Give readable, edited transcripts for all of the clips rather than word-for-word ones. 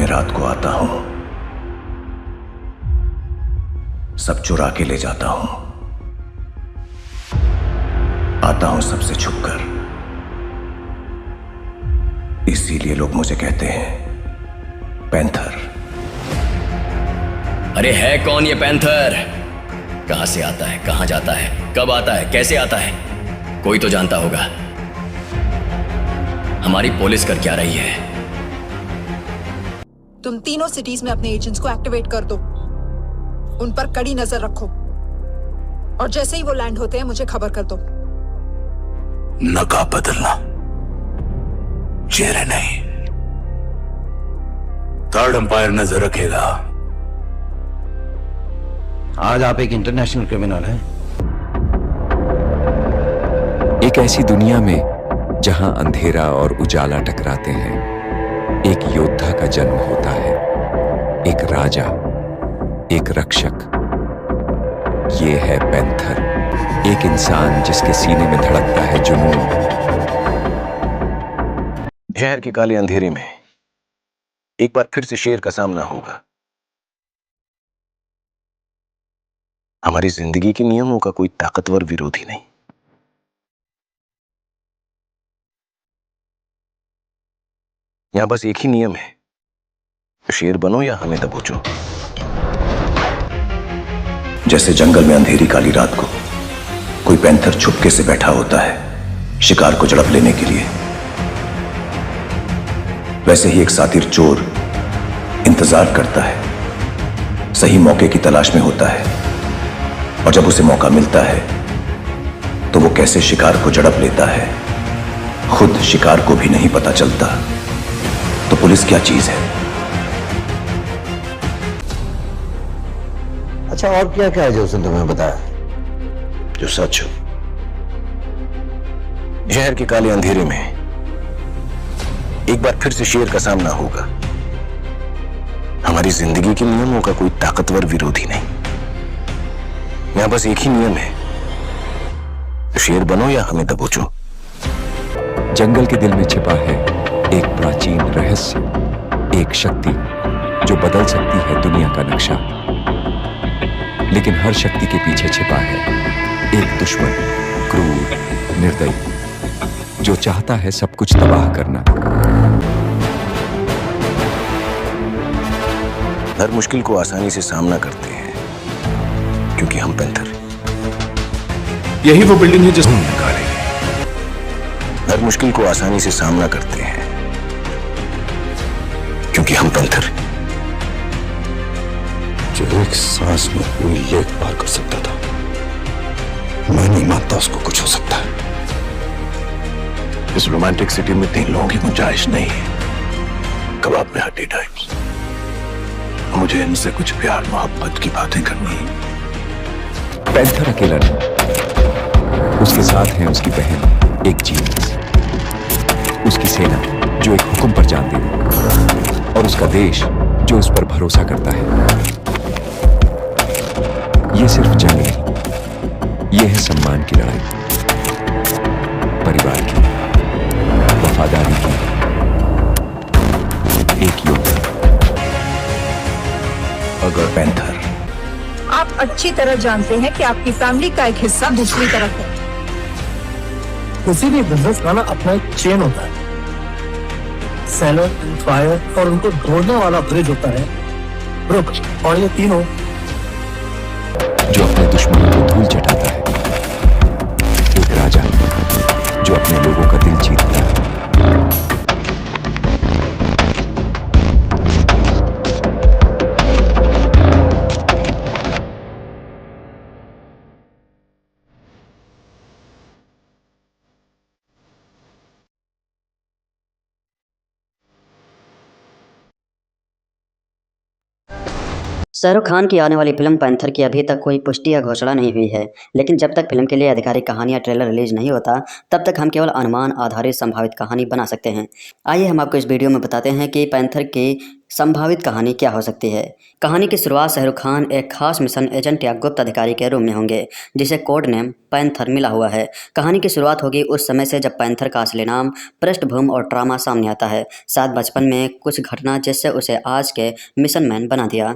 में रात को आता हूं, सब चुरा के ले जाता हूं। आता हूं सबसे छुपकर, इसीलिए लोग मुझे कहते हैं पैंथर। अरे है कौन ये पैंथर? कहां से आता है, कहां जाता है, कब आता है, कैसे आता है? कोई तो जानता होगा। हमारी पुलिस कर क्या रही है? तुम तीनों सिटीज में अपने एजेंट्स को एक्टिवेट कर दो, उन पर कड़ी नजर रखो और जैसे ही वो लैंड होते हैं मुझे खबर कर दो। नकाब बदलना, चेहरे नहीं। थर्ड अंपायर नजर रखेगा। आज आप एक इंटरनेशनल क्रिमिनल हैं। एक ऐसी दुनिया में जहां अंधेरा और उजाला टकराते हैं, एक योद्धा का जन्म होता है, एक राजा, एक रक्षक। ये है पैंथर, एक इंसान जिसके सीने में धड़कता है जुनून। शहर के काले अंधेरे में एक बार फिर से शेर का सामना होगा। हमारी जिंदगी के नियमों का कोई ताकतवर विरोधी नहीं। यहां बस एक ही नियम है, शेर बनो या हमें दबोचो। जैसे जंगल में अंधेरी काली रात को कोई पैंथर छुपके से बैठा होता है शिकार को झड़प लेने के लिए, वैसे ही एक सातिर चोर इंतजार करता है, सही मौके की तलाश में होता है, और जब उसे मौका मिलता है तो वो कैसे शिकार को झड़प लेता है खुद शिकार को भी नहीं पता चलता। तो पुलिस क्या चीज है? अच्छा, और क्या क्या है जो उसने तुम्हें बताया? जो सच हो। शहर के काले अंधेरे में एक बार फिर से शेर का सामना होगा। हमारी जिंदगी के नियमों का कोई ताकतवर विरोधी नहीं। यहां बस एक ही नियम है, शेर बनो या हमें दबोचो। जंगल के दिल में छिपा है एक प्राचीन रहस्य, एक शक्ति जो बदल सकती है दुनिया का नक्शा। लेकिन हर शक्ति के पीछे छिपा है एक दुश्मन, क्रूर, निर्दयी, जो चाहता है सब कुछ तबाह करना। हर मुश्किल को आसानी से सामना करते हैं क्योंकि हम पैंथर हैं। यही वो बिल्डिंग है जिसको हम निकालेंगे। हर मुश्किल को आसानी से सामना करते हैं क्योंकि हम पैंथर हैं। जो एक सांस में पूरी लेक पार कर सकता था, मैं नहीं मानता उसको कुछ हो सकता है। इस रोमांटिक सिटी में 3 लोगों की गुंजाइश नहीं है। कबाब में हड्डी टाइप्स। मुझे इनसे कुछ प्यार मोहब्बत की बातें करनी है। पैंथर अकेला नहीं, उसके साथ है उसकी बहन, एक जीनियस, उसकी सेना जो एक हुक्म पर जान दे, और उसका देश जो उस पर भरोसा करता है। ये सिर्फ जंग नहीं, ये है सम्मान की लड़ाई, परिवार की, वफादारी की, एक योद्धा। अगर पैंथर, आप अच्छी तरह जानते हैं कि आपकी फैमिली का एक हिस्सा दूसरी तरफ है। किसी भी बिजनेस का ना अपना एक चेन होता है, सेलर, फायर और उनको जोड़ने वाला ब्रिज होता है ब्रुक। और ये तीनों जो अपने दुश्मनों को धूल चटाता है, एक राजा जो अपने लोगों का दिल जीतता है। शाहरुख खान की आने वाली फिल्म पैंथर की अभी तक कोई पुष्टि या घोषणा नहीं हुई है, लेकिन जब तक फिल्म के लिए आधिकारिक कहानी या ट्रेलर रिलीज नहीं होता, तब तक हम केवल अनुमान आधारित संभावित कहानी बना सकते हैं। आइए हम आपको इस वीडियो में बताते हैं कि पैंथर के संभावित कहानी क्या हो सकती है? कहानी की शुरुआत शाहरुख खान एक खास मिशन एजेंट या गुप्त अधिकारी के रूप में होंगे, जिसे कोड नेम पैंथर मिला हुआ है। कहानी की शुरुआत होगी उस समय से जब पैंथर का असली नाम, पृष्ठभूमि और ट्रामा सामने आता है। शायद बचपन में कुछ घटना जिससे उसे आज के मिशन मैन बना दिया।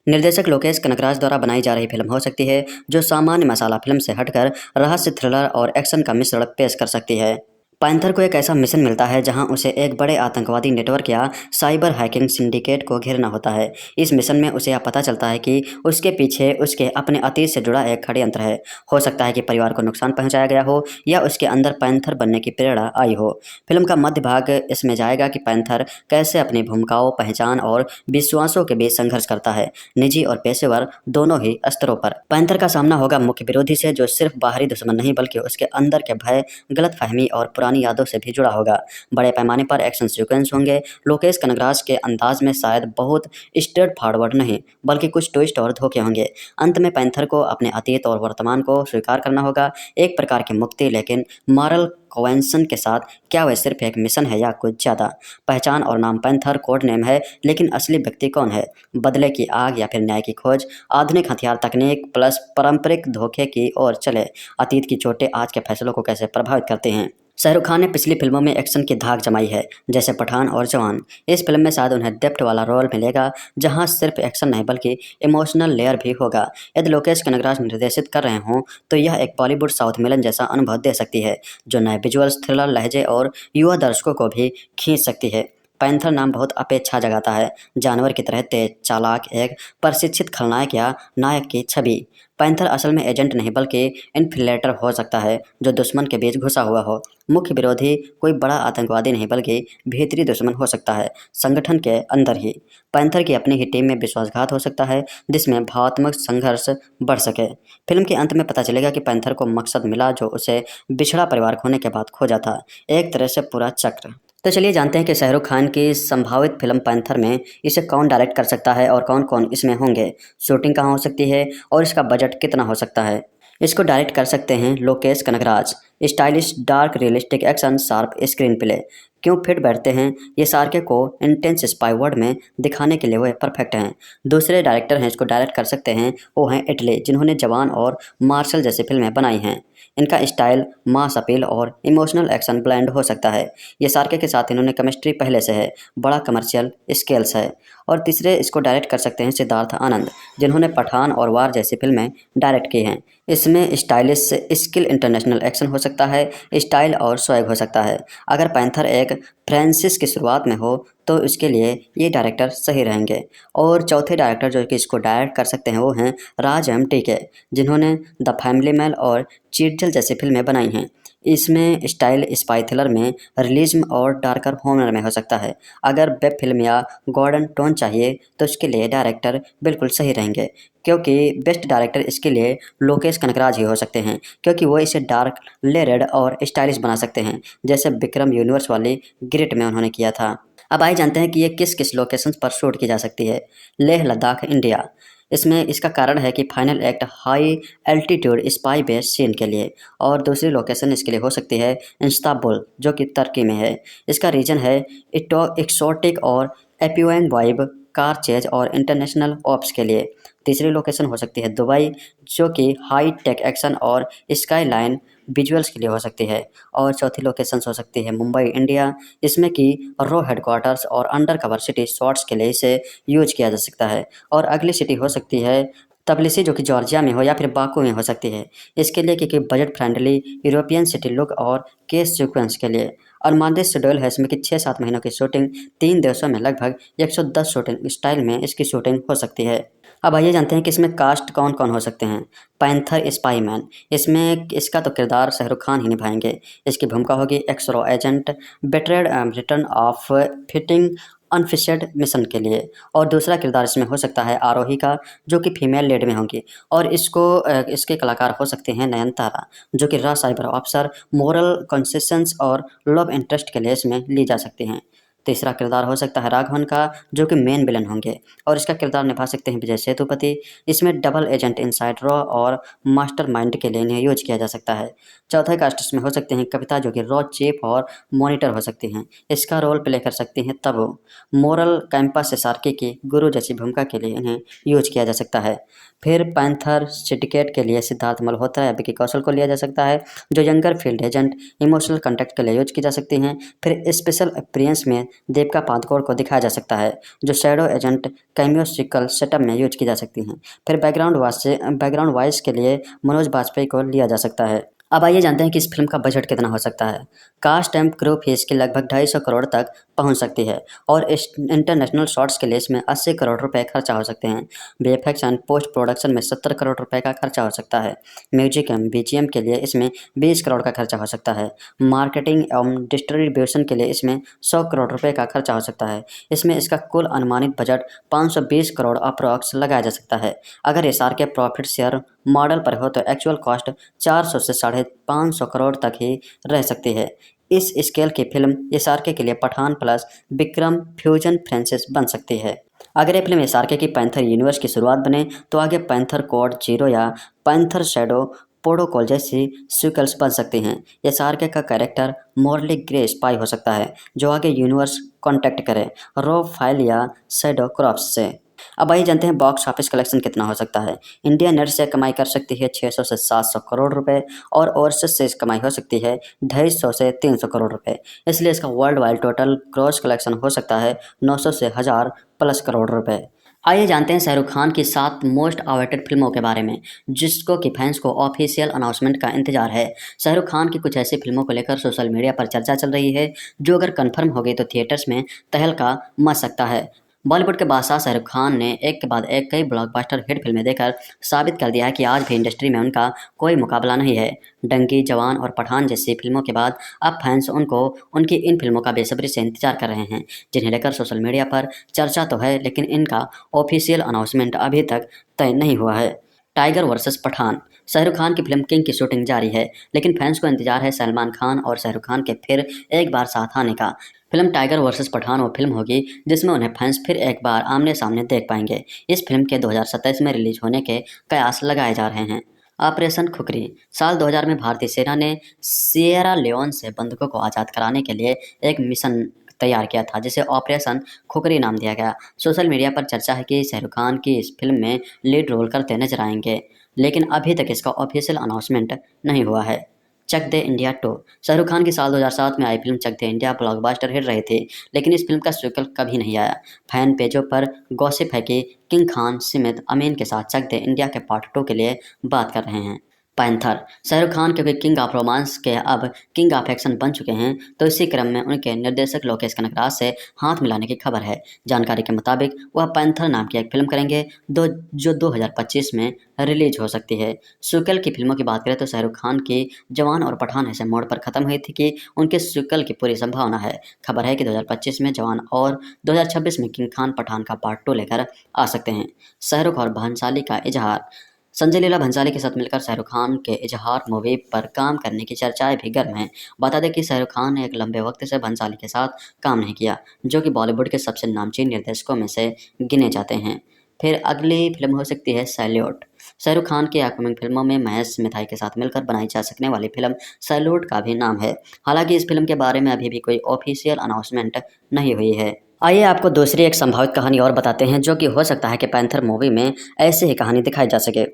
निर्देशक लोकेश कनगराज द्वारा बनाई जा रही फिल्म हो सकती है, जो सामान्य मसाला फिल्म से हटकर रहस्य, थ्रिलर और एक्शन का मिश्रण पेश कर सकती है। पैंथर को एक ऐसा मिशन मिलता है जहां उसे एक बड़े आतंकवादी नेटवर्क या साइबर हैकिंग सिंडिकेट को घेरना होता है। इस मिशन में उसे यह पता चलता है कि उसके पीछे उसके अपने अतीत से जुड़ा एक षड्यंत्र है। हो सकता है कि परिवार को नुकसान पहुंचाया गया हो या उसके अंदर पैंथर बनने की प्रेरणा आई हो। फिल्म का मध्य भाग इसमें जाएगा कि पैंथर कैसे अपनी भूमिकाओं, पहचान और विश्वासों के बीच संघर्ष करता है, निजी और पेशेवर दोनों ही स्तरों पर। पैंथर का सामना होगा मुख्य विरोधी से, जो सिर्फ बाहरी दुश्मन नहीं बल्कि उसके अंदर के भय, गलतफहमी और पुरानी यादों से भी जुड़ा होगा। बड़े पैमाने पर एक्शन सीक्वेंस होंगे। लोकेश कनगराज के अंदाज में शायद बहुत स्ट्रेट फॉरवर्ड नहीं, बल्कि कुछ ट्विस्ट और धोखे होंगे। अंत में पैंथर को अपने अतीत और वर्तमान को स्वीकार करना होगा, एक प्रकार की मुक्ति, लेकिन मॉरल कोवेंसन के साथ। क्या वह सिर्फ एक मिशन है या कुछ ज़्यादा? पहचान और नाम पैंथर कोड नेम है, लेकिन असली व्यक्ति कौन है? बदले की आग या फिर न्याय की खोज? आधुनिक हथियार तकनीक प्लस पारंपरिक धोखे की ओर चले। अतीत की चोटें आज के फैसलों को कैसे प्रभावित करते हैं? शाहरुख खान ने पिछली फिल्मों में एक्शन की धाक जमाई है, जैसे पठान और जवान। इस फिल्म में शायद उन्हें डेप्थ वाला रोल मिलेगा, जहां सिर्फ एक्शन नहीं बल्कि इमोशनल लेयर भी होगा। यदि लोकेश कनगराज निर्देशित कर रहे हों तो यह एक बॉलीवुड साउथ मिलन जैसा अनुभव दे सकती है, जो नए विजुअल्स, थ्रिलर, लहजे और युवा दर्शकों को भी खींच सकती है। पैंथर नाम बहुत अपेक्षा जगाता है, जानवर की तरह तेज, चालाक, एक प्रशिक्षित खलनायक या नायक की छवि। पैंथर असल में एजेंट नहीं बल्कि इन्फिलेटर हो सकता है, जो दुश्मन के बीच घुसा हुआ हो। मुख्य विरोधी कोई बड़ा आतंकवादी नहीं बल्कि भीतरी दुश्मन हो सकता है, संगठन के अंदर ही। पैंथर की अपनी ही टीम में विश्वासघात हो सकता है, जिसमें भावनात्मक संघर्ष बढ़ सके। फिल्म के अंत में पता चलेगा कि पैंथर को मकसद मिला जो उसे बिछड़ा परिवार खोने के बाद खोजा था, एक तरह से पूरा चक्र। तो चलिए जानते हैं कि शाहरुख खान की संभावित फिल्म पैंथर में इसे कौन डायरेक्ट कर सकता है और कौन कौन इसमें होंगे, शूटिंग कहाँ हो सकती है और इसका बजट कितना हो सकता है। इसको डायरेक्ट कर सकते हैं Lokesh Kanagaraj. Stylish, dark, realistic action, sharp screen play क्यों फिट बैठते हैं? ये सार्के को इंटेंस स्पाई वर्ल्ड में दिखाने के लिए वो परफेक्ट हैं। दूसरे डायरेक्टर हैं इसको डायरेक्ट कर सकते हैं, वो हैं इटली, जिन्होंने जवान और मार्शल जैसी फिल्में बनाई हैं। इनका स्टाइल मास अपील और इमोशनल एक्शन ब्लेंड हो सकता है। ये सार्के के साथ इन्होंने केमिस्ट्री पहले से है, बड़ा कमर्शियल स्केल्स है। और तीसरे इसको डायरेक्ट कर सकते हैं सिद्धार्थ आनंद, जिन्होंने पठान और वार जैसी फिल्में डायरेक्ट की हैं। इसमें स्टाइलिश, स्किल, इंटरनेशनल एक्शन हो सकता है, स्टाइल और स्वैग हो सकता है। अगर पैंथर एक फ्रांसिस की शुरुआत में हो तो इसके लिए ये डायरेक्टर सही रहेंगे। और चौथे डायरेक्टर जो कि इसको डायरेक्ट कर सकते हैं वो हैं राज के, जिन्होंने द फैमिली मैन और चीटजल जैसी फिल्में बनाई हैं। इसमें स्टाइल स्पाई थ्रिलर में, रियलिज्म और डार्कर हॉनर में हो सकता है। अगर वेब फिल्म या गॉर्डन टोन चाहिए तो इसके लिए डायरेक्टर बिल्कुल सही रहेंगे, क्योंकि बेस्ट डायरेक्टर इसके लिए लोकेश कनगराज ही हो सकते हैं, क्योंकि वो इसे डार्क, लेयर्ड और स्टाइलिश बना सकते हैं, जैसे विक्रम यूनिवर्स वाली ग्रिड में उन्होंने किया था। अब आइए जानते हैं कि ये किस किस लोकेशंस पर शूट की जा सकती है। लेह लद्दाख, इंडिया। इसमें इसका कारण है कि final act high altitude spy base scene के लिए। और दूसरी लोकेशन इसके लिए हो सकती है इस्तांबुल, जो कि तुर्की में है। इसका रीजन है एक्सोटिक और एपियोइंग वाइब, कार चेज और इंटरनेशनल ऑप्स के लिए। तीसरी लोकेशन हो सकती है दुबई, जो कि हाई टेक एक्शन और स्काई लाइन विजुअल्स के लिए हो सकती है। और चौथी लोकेशन हो सकती है मुंबई, इंडिया, जिसमें कि रॉ हेडक्वार्टर्स और अंडर कवर सिटी शॉट्स के लिए इसे यूज किया जा सकता है। और अगली सिटी हो सकती है तबिलिसी, जो कि जॉर्जिया में हो या फिर बाकू में हो सकती है, इसके लिए क्योंकि budget friendly European city look और केस सीक्वेंस के लिए। और मानदेश शेड्यूल है इसमें कि 6-7 महीनों की शूटिंग 3 देशों में लगभग 110 शूटिंग स्टाइल में इसकी शूटिंग हो सकती है। अब आइए जानते हैं कि इसमें कास्ट कौन कौन हो सकते हैं। पैंथर स्पाई मैन, इसमें इसका तो किरदार शाहरुख खान ही निभाएंगे। इसकी भूमिका होगी ex RAW agent, betrayed return of fitting unfinished mission के लिए। और दूसरा किरदार इसमें हो सकता है आरोही का, जो कि फीमेल लीड में होंगी। और इसके कलाकार हो सकते हैं नयनतारा, जो कि raw cyber officer, moral consistence और लव इंटरेस्ट के लिए इसमें ली जा सकती हैं। तीसरा किरदार हो सकता है राघवन का, जो कि मेन विलन होंगे और इसका किरदार निभा सकते हैं विजय सेतुपति। इसमें डबल एजेंट इनसाइड रॉ और मास्टरमाइंड के लिए इन्हें यूज किया जा सकता है। चौथे कास्टर्स में हो सकते हैं कविता, जो कि रॉ चीफ और मॉनिटर हो सकती हैं। इसका रोल प्ले कर सकती हैं तबू। मोरल कैंपस से सार्की की गुरु जैसी भूमिका के लिए इन्हें यूज किया जा सकता है। फिर पैंथर सिंडिकेट के लिए सिद्धार्थ मल्होत्रा या विकी कौशल को लिया जा सकता है, जो younger field agent emotional contact के लिए यूज की जा सकती हैं। फिर स्पेशल अपीयरेंस में देविका पादुकोण को दिखाया जा सकता है, जो शैडो एजेंट कैमियोसिकल सेटअप में यूज की जा सकती हैं। फिर बैकग्राउंड वॉइस के लिए मनोज बाजपेयी को लिया जा सकता है। अब आइए जानते हैं कि इस फिल्म का बजट कितना हो सकता है। कास्ट एंड क्रू फीस की लगभग 250 करोड़ तक पहुंच सकती है और इंटरनेशनल शॉट्स के लिए इसमें 80 करोड़ रुपए खर्चा हो सकते हैं। वीएफएक्स एंड पोस्ट प्रोडक्शन में 70 करोड़ रुपए का खर्चा हो सकता है। म्यूजिक एवं बीजीएम के लिए इसमें 20 करोड़ का खर्चा हो सकता है। मार्केटिंग एवं डिस्ट्रीब्यूशन के लिए इसमें 100 करोड़ रुपए का खर्चा हो सकता है। इसमें इसका कुल अनुमानित बजट 520 करोड़ अप्रॉक्स लगाया जा सकता है। अगर एसआर के प्रॉफिट शेयर मॉडल पर हो तो एक्चुअल कॉस्ट 400 से 550 करोड़ तक ही रह सकती है। इस स्केल की फिल्म एसआरके के लिए Pathaan plus Vikram fusion franchise बन सकती है। अगर ये फिल्म एसआरके की पैंथर यूनिवर्स की शुरुआत बने तो आगे पैंथर कोड जीरो या पैंथर शैडो प्रोटोकॉल जैसी सीक्वल्स बन सकती हैं। एसआरके का कैरेक्टर मॉर्ली ग्रे स्पाई हो सकता है, जो आगे यूनिवर्स कॉन्टैक्ट करे रॉ फाइल या शैडो क्रॉप्स से। अब आइए जानते हैं बॉक्स ऑफिस कलेक्शन कितना हो सकता है। इंडिया नेट से कमाई कर सकती है 600 से 700 करोड़ रुपए और ओवरसीज से कमाई हो सकती है 250 से 300 करोड़ रुपए। इसलिए इसका world wide total gross collection हो सकता है 900 से 1000 प्लस करोड़ रुपए। आइए जानते हैं शाहरुख खान की 7 मोस्ट अवेटेड फिल्मों के बारे में, जिसको कि फैंस को ऑफिशियल अनाउंसमेंट का इंतजार है। शाहरुख खान की कुछ ऐसी फिल्मों को लेकर सोशल मीडिया पर चर्चा चल रही है, जो अगर कंफर्म हो गई तो थिएटर्स में तहलका मच सकता है। बॉलीवुड के बादशाह शाहरुख खान ने एक के बाद एक कई ब्लॉकबस्टर हिट फिल्में देकर साबित कर दिया है कि आज भी इंडस्ट्री में उनका कोई मुकाबला नहीं है। डंकी, जवान और पठान जैसी फिल्मों के बाद अब फैंस उनकी इन फिल्मों का बेसब्री से इंतजार कर रहे हैं, जिन्हें लेकर सोशल मीडिया पर चर्चा तो है, लेकिन इनका ऑफिशियल अनाउंसमेंट अभी तक तय नहीं हुआ है। Tiger versus Pathan. शाहरुख खान की फिल्म किंग की शूटिंग जारी है, लेकिन फैंस को इंतजार है सलमान खान और शाहरुख खान के फिर एक बार साथ आने का। फिल्म टाइगर वर्सेस पठान वो फिल्म होगी जिसमें उन्हें फैंस फिर एक बार आमने सामने देख पाएंगे। इस फिल्म के 2027 में रिलीज होने के कयास लगाए जा रहे हैं। ऑपरेशन खुखरी। साल 2000 में भारतीय सेना ने सिएरा लियोन से बंधकों को आज़ाद कराने के लिए एक मिशन तैयार किया था, जिसे ऑपरेशन खुखरी नाम दिया गया। सोशल मीडिया पर चर्चा है कि शाहरुख खान की इस फिल्म में लीड रोल करते नजर आएंगे, लेकिन अभी तक इसका ऑफिशियल अनाउंसमेंट नहीं हुआ है। चक दे इंडिया 2। शाहरुख खान की साल 2007 में आई फिल्म चक दे इंडिया ब्लॉकबस्टर हिट रही थी, लेकिन इस फिल्म का सीक्वल कभी नहीं आया। फैन पेजों पर गॉसिप है कि किंग खान सिमित अमीन के साथ चक दे इंडिया के पार्ट 2 के लिए बात कर रहे हैं। पैंथर। शाहरुख खान क्योंकि किंग ऑफ रोमांस के अब किंग ऑफ एक्शन बन चुके हैं, तो इसी क्रम में उनके निर्देशक लोकेश कनगराज से हाथ मिलाने की खबर है। जानकारी के मुताबिक वह पैंथर नाम की एक फिल्म करेंगे जो 2025 में रिलीज हो सकती है। सीक्वल की फिल्मों की बात करें तो शाहरुख खान की जवान और पठान ऐसे मोड़ पर खत्म हुई थी कि उनके सीक्वल की पूरी संभावना है। खबर है कि 2025 में जवान और 2026 में किंग खान पठान का पार्ट 2 लेकर आ सकते हैं। शाहरुख और भंसाली का इजहार। संजय लीला भंसाली के साथ मिलकर शाहरुख खान के इजहार मूवी पर काम करने की चर्चाएं भी गर्म हैं। बता दें कि शाहरुख खान ने एक लंबे वक्त से भंसाली के साथ काम नहीं किया, जो कि बॉलीवुड के सबसे नामचीन निर्देशकों में से गिने जाते हैं। फिर अगली फिल्म हो सकती है सैल्यूट। शाहरुख खान की अपकमिंग फिल्मों में महेश मिथाई के साथ मिलकर बनाई जा सकने वाली फिल्म सैल्यूट का भी नाम है। हालांकि इस फिल्म के बारे में अभी भी कोई ऑफिशियल अनाउंसमेंट नहीं हुई है। आइए आपको दूसरी एक संभावित कहानी और बताते हैं, जो कि हो सकता है कि पैंथर मूवी में ऐसी ही कहानी दिखाई जा सके।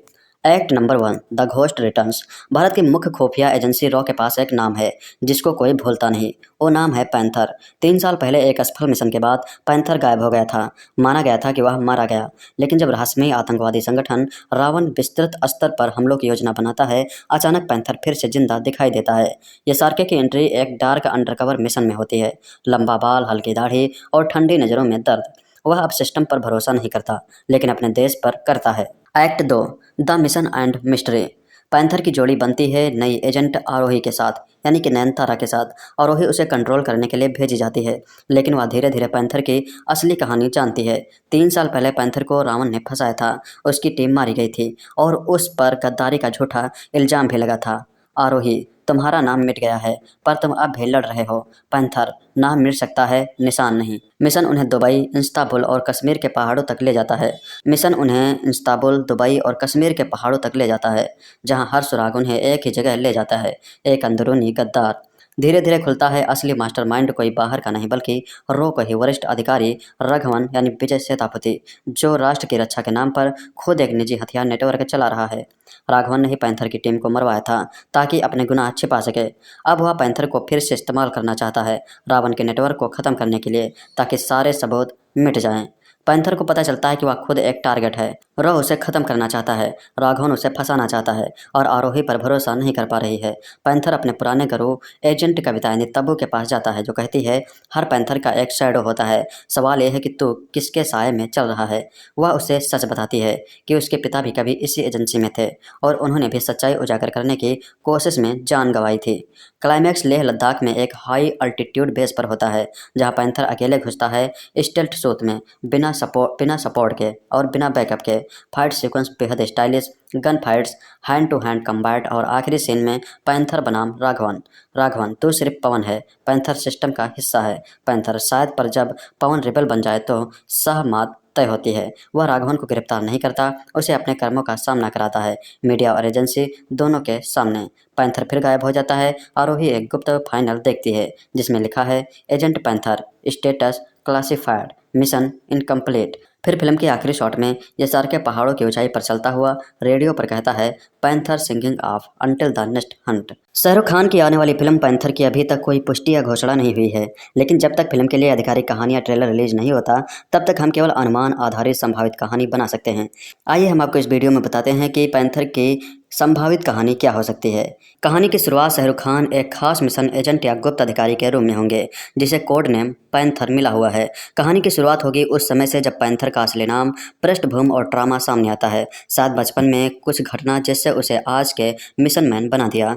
Act number 1 the ghost returns. Bharat की मुख्य खुफिया एजेंसी रॉ के पास एक नाम है जिसको कोई भूलता नहीं, वो नाम है पैंथर। 3 साल पहले एक असफल मिशन के बाद पैंथर गायब हो गया था। माना गया था कि वह मारा गया, लेकिन जब रहस्यमयी आतंकवादी संगठन रावण विस्तृत स्तर पर हमलों की योजना बनाता है, अचानक पैंथर फिर से जिंदा दिखाई देता है। एसआरके की एंट्री एक डार्क अंडरकवर मिशन में होती है। लंबा बाल, हल्की दाढ़ी और ठंडी नज़रों में दर्द। वह अब सिस्टम पर भरोसा नहीं करता, लेकिन अपने देश पर करता है। Act 2 the mission and mystery. Panther की जोड़ी बनती है नई एजेंट आरोही के साथ, यानी कि नयनतारा के साथ। आरोही उसे कंट्रोल करने के लिए भेजी जाती है, लेकिन वह धीरे धीरे पैंथर की असली कहानी जानती है। 3 साल पहले पैंथर को रावण ने फंसाया था, उसकी टीम मारी गई थी और उस पर गद्दारी का झूठा इल्जाम भी लगा था। आरोही तुम्हारा नाम मिट गया है, पर तुम अब भी लड़ रहे हो। पैंथर, नाम मिट सकता है, निशान नहीं। मिशन उन्हें दुबई, इस्तांबुल और कश्मीर के पहाड़ों तक ले जाता है। मिशन उन्हें इस्तांबुल, दुबई और कश्मीर के पहाड़ों तक ले जाता है, जहां हर सुराग उन्हें एक ही जगह ले जाता है, एक अंदरूनी गद्दार। धीरे धीरे खुलता है असली मास्टरमाइंड कोई बाहर का नहीं बल्कि रो का ही वरिष्ठ अधिकारी राघवन यानी विजय सेतापति, जो राष्ट्र की रक्षा के नाम पर खुद एक निजी हथियार नेटवर्क चला रहा है। राघवन ने ही पैंथर की टीम को मरवाया था ताकि अपने गुनाह छिपा सके। अब वह पैंथर को फिर से इस्तेमाल करना चाहता है रावण के नेटवर्क को ख़त्म करने के लिए, ताकि सारे सबूत मिट जाएं। पैंथर को पता चलता है कि वह खुद एक टारगेट है। रो उसे ख़त्म करना चाहता है, राघवन उसे फंसाना चाहता है और आरोही पर भरोसा नहीं कर पा रही है। पैंथर अपने पुराने गुरु एजेंट कविता यानी तब्बू के पास जाता है, जो कहती है हर पैंथर का एक शैडो होता है, सवाल यह है कि तू किसके साए में चल रहा है। वह उसे सच बताती है कि उसके पिता भी कभी इसी एजेंसी में थे और उन्होंने भी सच्चाई उजागर करने की कोशिश में जान गंवाई थी। क्लाइमैक्स लेह लद्दाख में एक हाई अल्टीट्यूड बेस पर होता है, जहाँ पैंथर अकेले घुसता है स्टेल्थ सूट में, बिना सपोर्ट के और बिना बैकअप के। फाइट सीक्वेंस बेहद stylish, gun fights, hand to hand combat और आखिरी सीन में पैंथर बनाम राघवन तू सिर्फ पवन है, पैंथर सिस्टम का हिस्सा है। पैंथर शायद, पर जब पवन रिबल बन जाए तो सहमत तय होती है। वह राघवन को गिरफ्तार नहीं करता, उसे अपने कर्मों का सामना कराता है, मीडिया और एजेंसी दोनों के सामने। पैंथर फिर गायब हो जाता है। आरोही एक गुप्त फाइनल देखती है जिसमें लिखा है agent panther, status classified, mission incomplete. फिर फिल्म के आखिरी शॉट में यसार के पहाड़ों की ऊंचाई पर चलता हुआ रेडियो पर कहता है panther singing of until the next Hunt. Shahrukh Khan की आने वाली फिल्म पैंथर की अभी तक कोई पुष्टि या घोषणा नहीं हुई है, लेकिन जब तक फिल्म के लिए आधिकारिक कहानी या ट्रेलर रिलीज नहीं होता तब तक हम केवल अनुमान आधारित संभावित कहानी बना सकते हैं। आइए हम आपको इस वीडियो में बताते हैं कि पैंथर की संभावित कहानी क्या हो सकती है। कहानी की शुरुआत शाहरुख खान एक खास मिशन एजेंट या गुप्त अधिकारी के रूप में होंगे, जिसे कोड नेम पैंथर मिला हुआ है। कहानी की शुरुआत होगी उस समय से जब पैंथर का असली नाम, पृष्ठभूमि और ट्रामा सामने आता है। शायद बचपन में कुछ घटना जिससे उसे आज के मिशन मैन बना दिया।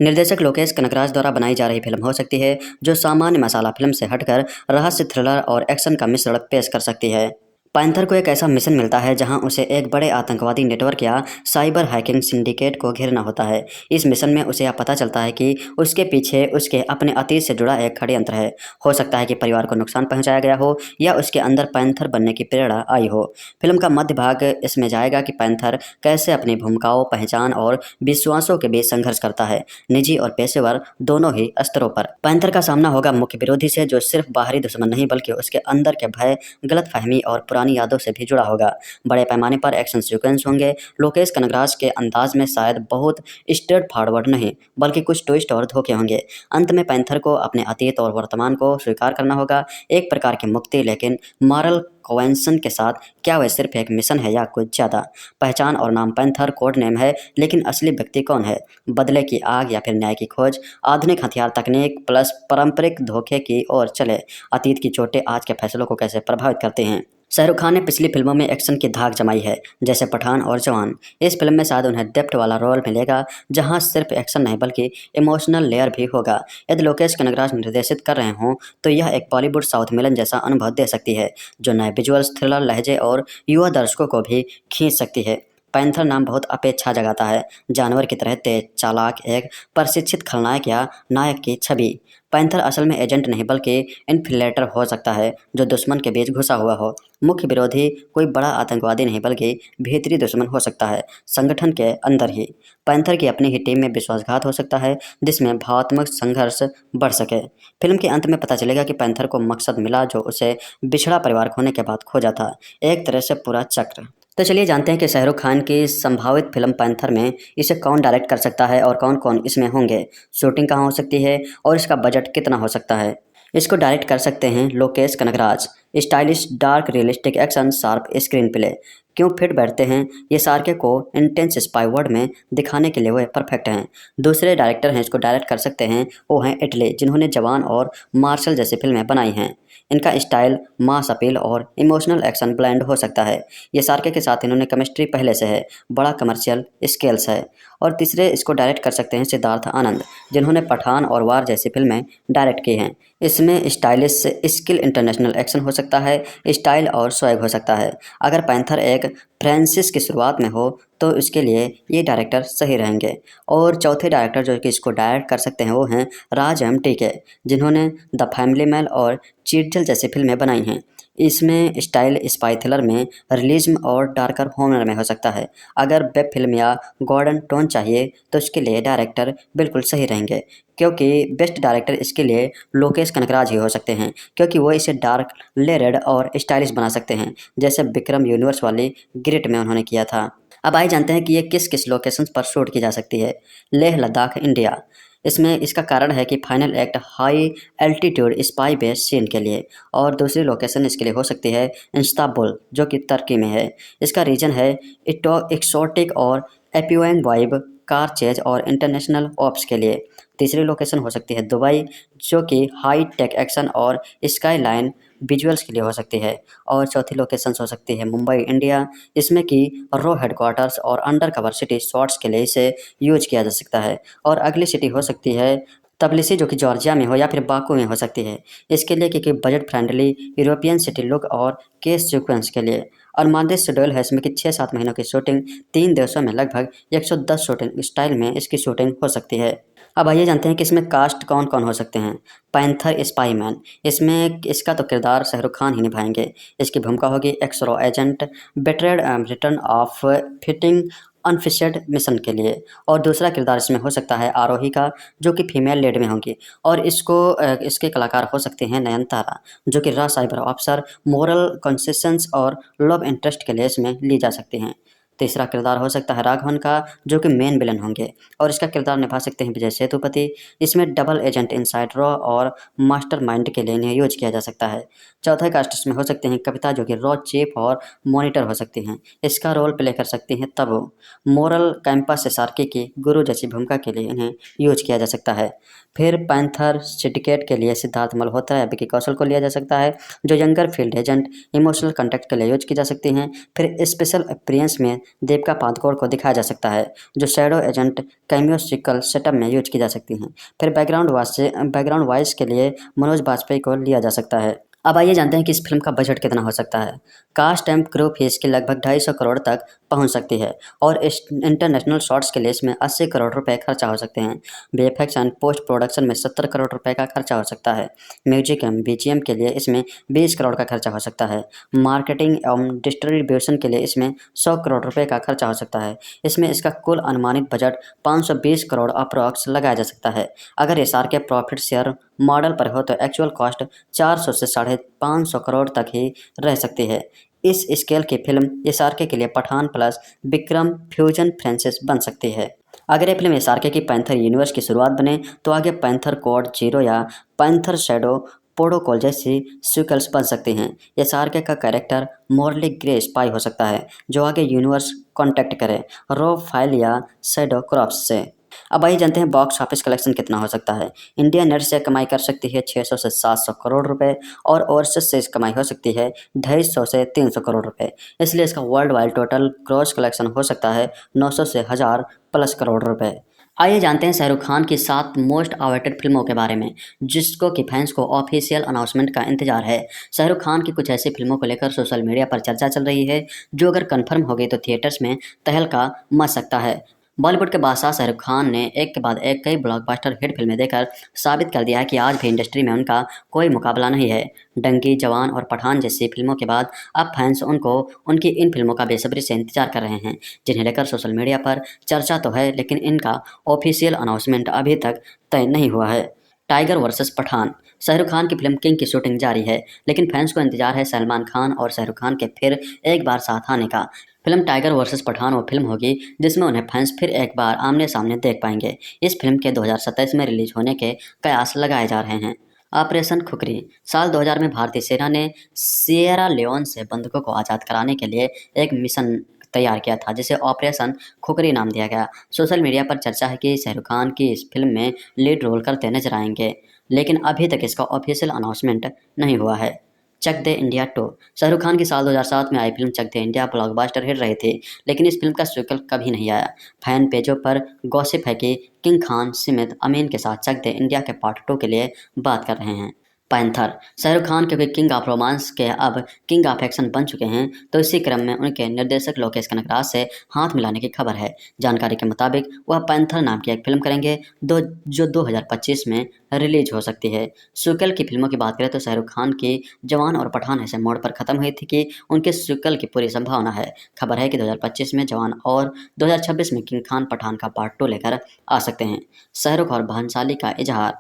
निर्देशक लोकेश कनगराज द्वारा बनाई जा रही फिल्म हो सकती है, जो सामान्य मसाला फिल्म से हटकर रहस्य, थ्रिलर और एक्शन का मिश्रण पेश कर सकती है। पैंथर को एक ऐसा मिशन मिलता है जहां उसे एक बड़े आतंकवादी नेटवर्क या साइबर हैकिंग सिंडिकेट को घेरना होता है। इस मिशन में उसे यह पता चलता है कि उसके पीछे उसके अपने अतीत से जुड़ा एक षड्यंत्र है। हो सकता है कि परिवार को नुकसान पहुंचाया गया हो या उसके अंदर पैंथर बनने की प्रेरणा आई हो। फिल्म का मध्य भाग इसमें जाएगा कि पैंथर कैसे अपनी भूमिकाओं, पहचान और विश्वासों के बीच संघर्ष करता है, निजी और पेशेवर दोनों ही स्तरों पर। पैंथर का सामना होगा मुख्य विरोधी से, जो सिर्फ बाहरी दुश्मन नहीं बल्कि उसके अंदर के भय, गलतफहमी और पुरानी यादों से भी जुड़ा होगा। बड़े पैमाने पर एक्शन सीक्वेंस होंगे। लोकेश कनगराज के अंदाज में शायद बहुत स्ट्रेट फॉरवर्ड नहीं बल्कि कुछ ट्विस्ट और धोखे होंगे। अंत में पैंथर को अपने अतीत और वर्तमान को स्वीकार करना होगा, एक प्रकार की मुक्ति, लेकिन मॉरल कोवेंसन के साथ। क्या वह सिर्फ एक मिशन है या कुछ ज़्यादा? पहचान और नाम पैंथर कोड नेम है, लेकिन असली व्यक्ति कौन है? बदले की आग या फिर न्याय की खोज? आधुनिक हथियार तकनीक प्लस पारंपरिक धोखे की ओर चले। अतीत की चोटें आज के फैसलों को कैसे प्रभावित करते हैं? शाहरुख खान ने पिछली फिल्मों में एक्शन की धाक जमाई है, जैसे पठान और जवान। इस फिल्म में शायद उन्हें डेप्थ वाला रोल मिलेगा, जहां सिर्फ एक्शन नहीं बल्कि इमोशनल लेयर भी होगा। यदि लोकेश कनगराज निर्देशित कर रहे हों तो यह एक बॉलीवुड साउथ मिलन जैसा अनुभव दे सकती है, जो नए विजुअल्स, थ्रिलर, लहजे और युवा दर्शकों को भी खींच सकती है। पैंथर नाम बहुत अपेक्षा जगाता है, जानवर की तरह तेज, चालाक, एक प्रशिक्षित खलनायक या नायक की छवि। पैंथर असल में एजेंट नहीं बल्कि इन्फिलेटर हो सकता है, जो दुश्मन के बीच घुसा हुआ हो। मुख्य विरोधी कोई बड़ा आतंकवादी नहीं बल्कि भीतरी दुश्मन हो सकता है, संगठन के अंदर ही। पैंथर की अपनी ही टीम में विश्वासघात हो सकता है, जिसमें भावनात्मक संघर्ष बढ़ सके। फिल्म के अंत में पता चलेगा कि पैंथर को मकसद मिला जो उसे बिछड़ा परिवार खोने के बाद खोजा था, एक तरह से पूरा चक्र। तो चलिए जानते हैं कि शाहरुख खान की संभावित फिल्म पैंथर में इसे कौन डायरेक्ट कर सकता है और कौन कौन इसमें होंगे, शूटिंग कहाँ हो सकती है और इसका बजट कितना हो सकता है। इसको डायरेक्ट कर सकते हैं Lokesh Kanagaraj. Stylish, dark, realistic action, sharp screen play क्यों फिट बैठते हैं? ये सार्के को इंटेंस स्पाई वर्ड में दिखाने के लिए वे परफेक्ट हैं। दूसरे डायरेक्टर हैं इसको डायरेक्ट कर सकते हैं, वो हैं इटली, जिन्होंने जवान और मार्शल जैसी फिल्में बनाई हैं। इनका स्टाइल मास अपील और इमोशनल एक्शन ब्लेंड हो सकता है। ये सार्के के साथ इन्होंने केमिस्ट्री पहले से है, बड़ा कमर्शियल स्केल्स है। और तीसरे इसको डायरेक्ट कर सकते हैं सिद्धार्थ आनंद, जिन्होंने पठान और वार जैसी फिल्में डायरेक्ट की हैं। इसमें स्टाइलिश, स्किल, इंटरनेशनल एक्शन हो सकता है, स्टाइल और स्वैग हो सकता है। अगर पैंथर एक एक फ्रांसिस की शुरुआत में हो तो इसके लिए ये डायरेक्टर सही रहेंगे। और चौथे डायरेक्टर जो कि इसको डायरेक्ट कर सकते हैं वो हैं राज के, जिन्होंने द फैमिली मैन और चीटजल जैसी फिल्में बनाई हैं। इसमें स्टाइल स्पाई थ्रिलर में, रियलिज्म और डार्कर हॉरर में हो सकता है। अगर वेब फिल्म या गॉर्डन टोन चाहिए तो इसके लिए डायरेक्टर बिल्कुल सही रहेंगे, क्योंकि बेस्ट डायरेक्टर इसके लिए लोकेश कनगराज ही हो सकते हैं, क्योंकि वो इसे डार्क, लेयर्ड और स्टाइलिश बना सकते हैं, जैसे विक्रम यूनिवर्स वाली ग्रिड में उन्होंने किया था। अब आइए जानते हैं कि ये किस किस लोकेशंस पर शूट की जा सकती है। लेह लद्दाख, इंडिया। इसमें इसका कारण है कि final act high altitude spy based scene के लिए, और दूसरी लोकेशन इसके लिए हो सकती है इस्तांबुल, जो कि तुर्की में है। इसका रीजन है एक्सोटिक और एपियोइंग वाइब, कार चेज और इंटरनेशनल ऑप्स के लिए। तीसरी लोकेशन हो सकती है दुबई, जो कि हाई टेक एक्शन और स्काई लाइन विजुअल्स के लिए हो सकती है। और चौथी लोकेशन हो सकती है मुंबई, इंडिया, इसमें कि रॉ हेडक्वार्टर्स और अंडर कवर सिटी शॉट्स के लिए इसे यूज किया जा सकता है। और अगली सिटी हो सकती है तबिलिसी, जो कि जॉर्जिया में हो, या फिर बाकू में हो सकती है। इसके लिए क्योंकि budget friendly European city look और केस सीक्वेंस के लिए। और मानदेश शेड्यूल है इसमें कि 6-7 महीनों की शूटिंग 3 देशों में लगभग 110 शूटिंग स्टाइल में इसकी शूटिंग हो सकती है। अब आइए जानते हैं कि इसमें कास्ट कौन कौन हो सकते हैं। पैंथर स्पाई मैन, इसमें इसका तो किरदार शाहरुख खान ही निभाएंगे। इसकी भूमिका होगी ex RAW agent betrayed return of fitting unfinished mission के लिए। और दूसरा किरदार इसमें हो सकता है आरोही का, जो कि फीमेल लीड में होंगी। और इसके कलाकार हो सकते हैं नयनतारा, जो कि raw cyber officer, moral consistence और लव इंटरेस्ट के लिए इसमें ली जा सकती हैं। तीसरा किरदार हो सकता है राघवन का, जो कि मेन विलन होंगे, और इसका किरदार निभा सकते हैं विजय सेतुपति। इसमें डबल एजेंट इनसाइड रॉ और मास्टरमाइंड के लिए इन्हें यूज किया जा सकता है। चौथा कास्ट इसमें हो सकते हैं कविता, जो कि रॉ चीफ और मॉनिटर हो सकती हैं। इसका रोल प्ले कर सकती हैं तबू। मोरल कैंपस सार्की की गुरु जैसी भूमिका के लिए इन्हें यूज किया जा सकता है। फिर पैंथर सिंडिकेट के लिए सिद्धार्थ मल्होत्रा या विकी कौशल को लिया जा सकता है, जो younger field agent emotional contact के लिए यूज की जा सकती हैं। फिर स्पेशल अपीयरेंस में देविका पादुकोण को दिखाया जा सकता है, जो शैडो एजेंट कैमियोसिकल सेटअप में यूज की जा सकती हैं। फिर बैकग्राउंड वॉइस के लिए मनोज बाजपेयी को लिया जा सकता है। अब आइए जानते हैं कि इस फिल्म का बजट कितना हो सकता है। कास्ट एंड क्रू फीस की लगभग 250 करोड़ तक पहुंच सकती है, और इंटरनेशनल शॉट्स के लिए इसमें 80 करोड़ रुपए खर्चा हो सकते हैं। वीएफएक्स एंड पोस्ट प्रोडक्शन में 70 करोड़ रुपए का खर्चा हो सकता है। म्यूजिक एंड बीजीएम के लिए इसमें 20 करोड़ का खर्चा हो सकता है। मार्केटिंग एवं डिस्ट्रीब्यूशन के लिए इसमें 100 करोड़ रुपए का खर्चा हो सकता है। इसमें इसका कुल अनुमानित बजट 520 करोड़ अप्रॉक्स लगाया जा सकता है। अगर एसआर के प्रॉफिट शेयर मॉडल पर हो तो एक्चुअल कॉस्ट 400 से 550 करोड़ तक ही रह सकती है। इस स्केल की फिल्म एसआरके के लिए Pathaan plus Vikram fusion franchise बन सकती है। अगर ये फिल्म एसआरके की पैंथर यूनिवर्स की शुरुआत बने तो आगे पैंथर कोड 0 या पैंथर शैडो प्रोटोकॉल जैसी सीक्वल्स बन सकती हैं। एसआरके का कैरेक्टर मॉर्ली ग्रे स्पाई हो सकता है, जो आगे यूनिवर्स कॉन्टैक्ट करे रॉ फाइल या शैडो क्रॉप्स से। अब आइए जानते हैं बॉक्स ऑफिस कलेक्शन कितना हो सकता है। इंडिया नेट से कमाई कर सकती है 600 से 700 करोड़ रुपए, और ओवरसीज से कमाई हो सकती है 250 से 300 करोड़ रुपए। इसलिए इसका world wide total gross collection हो सकता है 900 से 1000 प्लस करोड़ रुपए। आइए जानते हैं शाहरुख खान की 7 मोस्ट अवेटेड फिल्मों के बारे में, जिसको कि फैंस को ऑफिशियल अनाउंसमेंट का इंतजार है। शाहरुख खान की कुछ ऐसी फिल्मों को लेकर सोशल मीडिया पर चर्चा चल रही है, जो अगर कंफर्म हो गई तो थिएटर्स में तहलका मच सकता है। बॉलीवुड के बादशाह शाहरुख खान ने एक के बाद एक कई ब्लॉकबस्टर हिट फिल्में देकर साबित कर दिया है कि आज भी इंडस्ट्री में उनका कोई मुकाबला नहीं है। डंकी, जवान और पठान जैसी फिल्मों के बाद अब फैंस उनकी इन फिल्मों का बेसब्री से इंतजार कर रहे हैं, जिन्हें लेकर सोशल मीडिया पर चर्चा तो है, लेकिन इनका ऑफिशियल अनाउंसमेंट अभी तक तय नहीं हुआ है। Tiger versus Pathan. शाहरुख खान की फिल्म किंग की शूटिंग जारी है, लेकिन फैंस को इंतजार है सलमान खान और शाहरुख खान के फिर एक बार साथ आने का। फिल्म टाइगर वर्सेस पठान वो फिल्म होगी जिसमें उन्हें फैंस फिर एक बार आमने सामने देख पाएंगे। इस फिल्म के 2027 में रिलीज होने के कयास लगाए जा रहे हैं। ऑपरेशन खुखरी। साल 2000 में भारतीय सेना ने सिएरा लियोन से बंधकों को आज़ाद कराने के लिए एक मिशन तैयार किया था, जिसे ऑपरेशन खुखरी नाम दिया गया। सोशल मीडिया पर चर्चा है कि शाहरुख खान की इस फिल्म में लीड रोल करते नजर आएंगे, लेकिन अभी तक इसका ऑफिशियल अनाउंसमेंट नहीं हुआ है। चक दे इंडिया 2। शाहरुख खान की साल 2007 में आई फिल्म चक दे इंडिया ब्लॉकबस्टर हिट रही थी, लेकिन इस फिल्म का सीक्वल कभी नहीं आया। फैन पेजों पर गॉसिप है कि किंग खान सिमित अमीन के साथ चक दे इंडिया के पार्ट 2 के लिए बात कर रहे हैं। पैंथर शाहरुख खान क्योंकि किंग ऑफ रोमांस के अब किंग ऑफ एक्शन बन चुके हैं, तो इसी क्रम में उनके निर्देशक लोकेश कनगराज से हाथ मिलाने की खबर है। जानकारी के मुताबिक वह पैंथर नाम की एक फिल्म करेंगे जो 2025 में रिलीज हो सकती है। सीक्वल की फिल्मों की बात करें तो शाहरुख खान की जवान और पठान ऐसे मोड़ पर खत्म हुई थी कि उनके सीक्वल की पूरी संभावना है। खबर है कि 2025 में जवान और 2026 में किंग खान पठान का पार्ट 2 लेकर आ सकते हैं। शाहरुख और भंसाली का इजहार।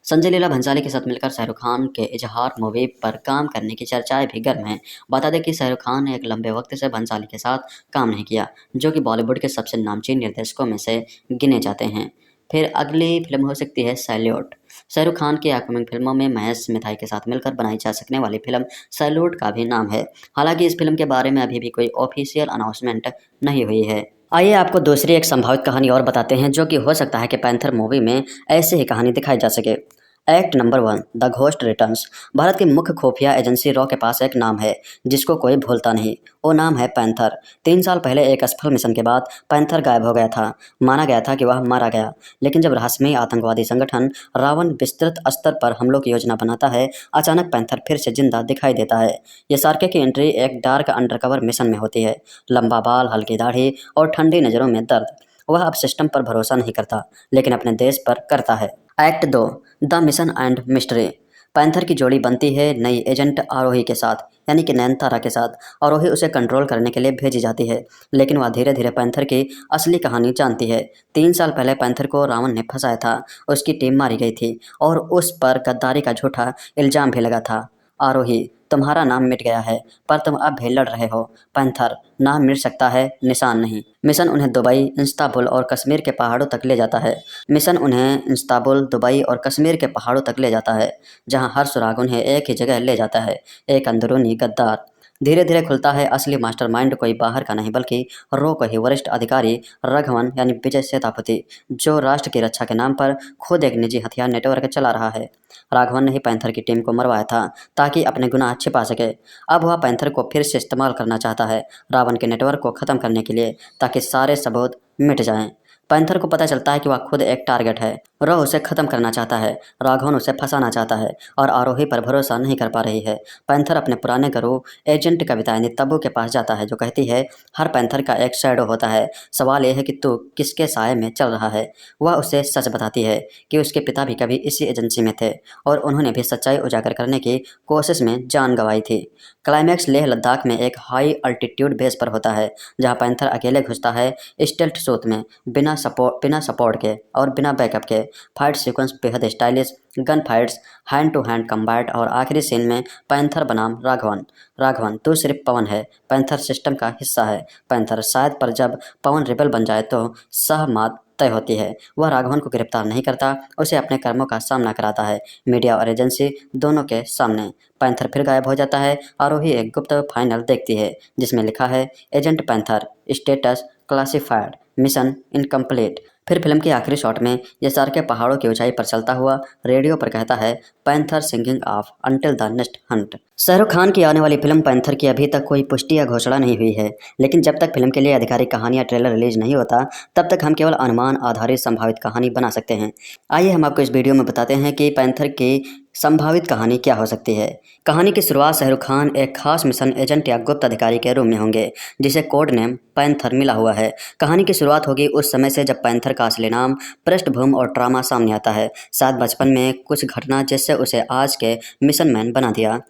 संजय लीला भंसाली के साथ मिलकर शाहरुख खान के इजहार मूवी पर काम करने की चर्चाएं भी गर्म हैं। बता दें कि शाहरुख खान ने एक लंबे वक्त से भंसाली के साथ काम नहीं किया, जो कि बॉलीवुड के सबसे नामचीन निर्देशकों में से गिने जाते हैं। फिर अगली फिल्म हो सकती है सैल्यूट। शाहरुख खान की अपकमिंग फिल्मों में महेश मिथाई के साथ मिलकर बनाई जा सकने वाली फिल्म सैल्यूट का भी नाम है। हालांकि इस फिल्म के बारे में अभी भी कोई ऑफिशियल अनाउंसमेंट नहीं हुई है। आइए आपको दूसरी एक संभावित कहानी और बताते हैं, जो कि हो सकता है कि पैंथर मूवी में ऐसे ही कहानी दिखाई जा सके। Act number 1 the ghost returns. Bharat की मुख्य खुफिया एजेंसी रॉ के पास एक नाम है जिसको कोई भूलता नहीं। वो नाम है पैंथर। 3 साल पहले एक असफल मिशन के बाद पैंथर गायब हो गया था। माना गया था कि वह मारा गया, लेकिन जब रहस्यमयी आतंकवादी संगठन रावण विस्तृत स्तर पर हमलों की योजना बनाता है, अचानक पैंथर फिर से जिंदा दिखाई देता है। ये सार्के की एंट्री एक डार्क अंडरकवर मिशन में होती है। लंबा बाल, हल्की दाढ़ी और ठंडी नज़रों में दर्द। वह अब सिस्टम पर भरोसा नहीं करता, लेकिन अपने देश पर करता है। Act 2 the mission and mystery. Panther की जोड़ी बनती है नई एजेंट आरोही के साथ, यानी कि नयनतारा के साथ। आरोही उसे कंट्रोल करने के लिए भेजी जाती है, लेकिन वह धीरे धीरे पैंथर की असली कहानी जानती है। 3 साल पहले पैंथर को रावण ने फंसाया था, उसकी टीम मारी गई थी और उस पर गद्दारी का झूठा इल्जाम भी लगा था। आरोही, तुम्हारा नाम मिट गया है, पर तुम अब भी लड़ रहे हो। पैंथर, नाम मिट सकता है, निशान नहीं। मिशन उन्हें दुबई, इस्तांबुल और कश्मीर के पहाड़ों तक ले जाता है। जहां हर सुराग उन्हें एक ही जगह ले जाता है, एक अंदरूनी गद्दार। धीरे धीरे खुलता है असली मास्टरमाइंड कोई बाहर का नहीं, बल्कि रो का ही वरिष्ठ अधिकारी राघवन यानी विजय सेतापति, जो राष्ट्र की रक्षा के नाम पर खुद एक निजी हथियार नेटवर्क चला रहा है। राघवन ने ही पैंथर की टीम को मरवाया था ताकि अपने गुनाह छिपा सके। अब वह पैंथर को फिर से इस्तेमाल करना चाहता है रावण के नेटवर्क को ख़त्म करने के लिए, ताकि सारे सबूत मिट जाएं। पैंथर को पता चलता है कि वह खुद एक टारगेट है। रॉ उसे ख़त्म करना चाहता है, राघवन उसे फंसाना चाहता है और आरोही पर भरोसा नहीं कर पा रही है। पैंथर अपने पुराने गुरु एजेंट कविता यानी तब्बू के पास जाता है, जो कहती है हर पैंथर का एक शैडो होता है, सवाल यह है कि तू किसके साए में चल रहा है। वह उसे सच बताती है कि उसके पिता भी कभी इसी एजेंसी में थे और उन्होंने भी सच्चाई उजागर करने की कोशिश में जान गंवाई थी। क्लाइमैक्स लेह लद्दाख में एक हाई अल्टीट्यूड बेस पर होता है, जहाँ पैंथर अकेले घुसता है स्टेल्थ सूट में, बिना सपोर्ट के और बिना बैकअप के। फाइट सीक्वेंस बेहद stylish, gun fights, hand to hand combat और आखिरी सीन में पैंथर बनाम राघवन तू सिर्फ पवन है, पैंथर सिस्टम का हिस्सा है। पैंथर शायद, पर जब पवन रिबल बन जाए तो सहमत तय होती है। वह राघवन को गिरफ्तार नहीं करता, उसे अपने कर्मों का सामना कराता है, मीडिया और एजेंसी दोनों के सामने। पैंथर फिर गायब हो जाता है। आरोही एक गुप्त फाइनल देखती है जिसमें लिखा है agent panther, status classified, mission incomplete. फिर फिल्म के आखिरी शॉट में यह सार्के पहाड़ों की ऊंचाई पर चलता हुआ रेडियो पर कहता है panther singing of until the next Hunt. Shahrukh Khan की आने वाली फिल्म पैंथर की अभी तक कोई पुष्टि या घोषणा नहीं हुई है, लेकिन जब तक फिल्म के लिए आधिकारिक कहानी या ट्रेलर रिलीज नहीं होता, तब तक हम केवल अनुमान आधारित संभावित कहानी बना सकते हैं। आइए हम आपको इस वीडियो में बताते हैं कि पैंथर की संभावित कहानी क्या हो सकती है। कहानी की शुरुआत शाहरुख खान एक खास मिशन एजेंट या गुप्त अधिकारी के रूप में होंगे, जिसे कोड नेम पैंथर मिला हुआ है। कहानी की शुरुआत होगी उस समय से जब पैंथर का असली नाम, पृष्ठभूमि और ट्रामा सामने आता है। शायद बचपन में कुछ घटना जिससे उसे आज के मिशन मैन बना दिया।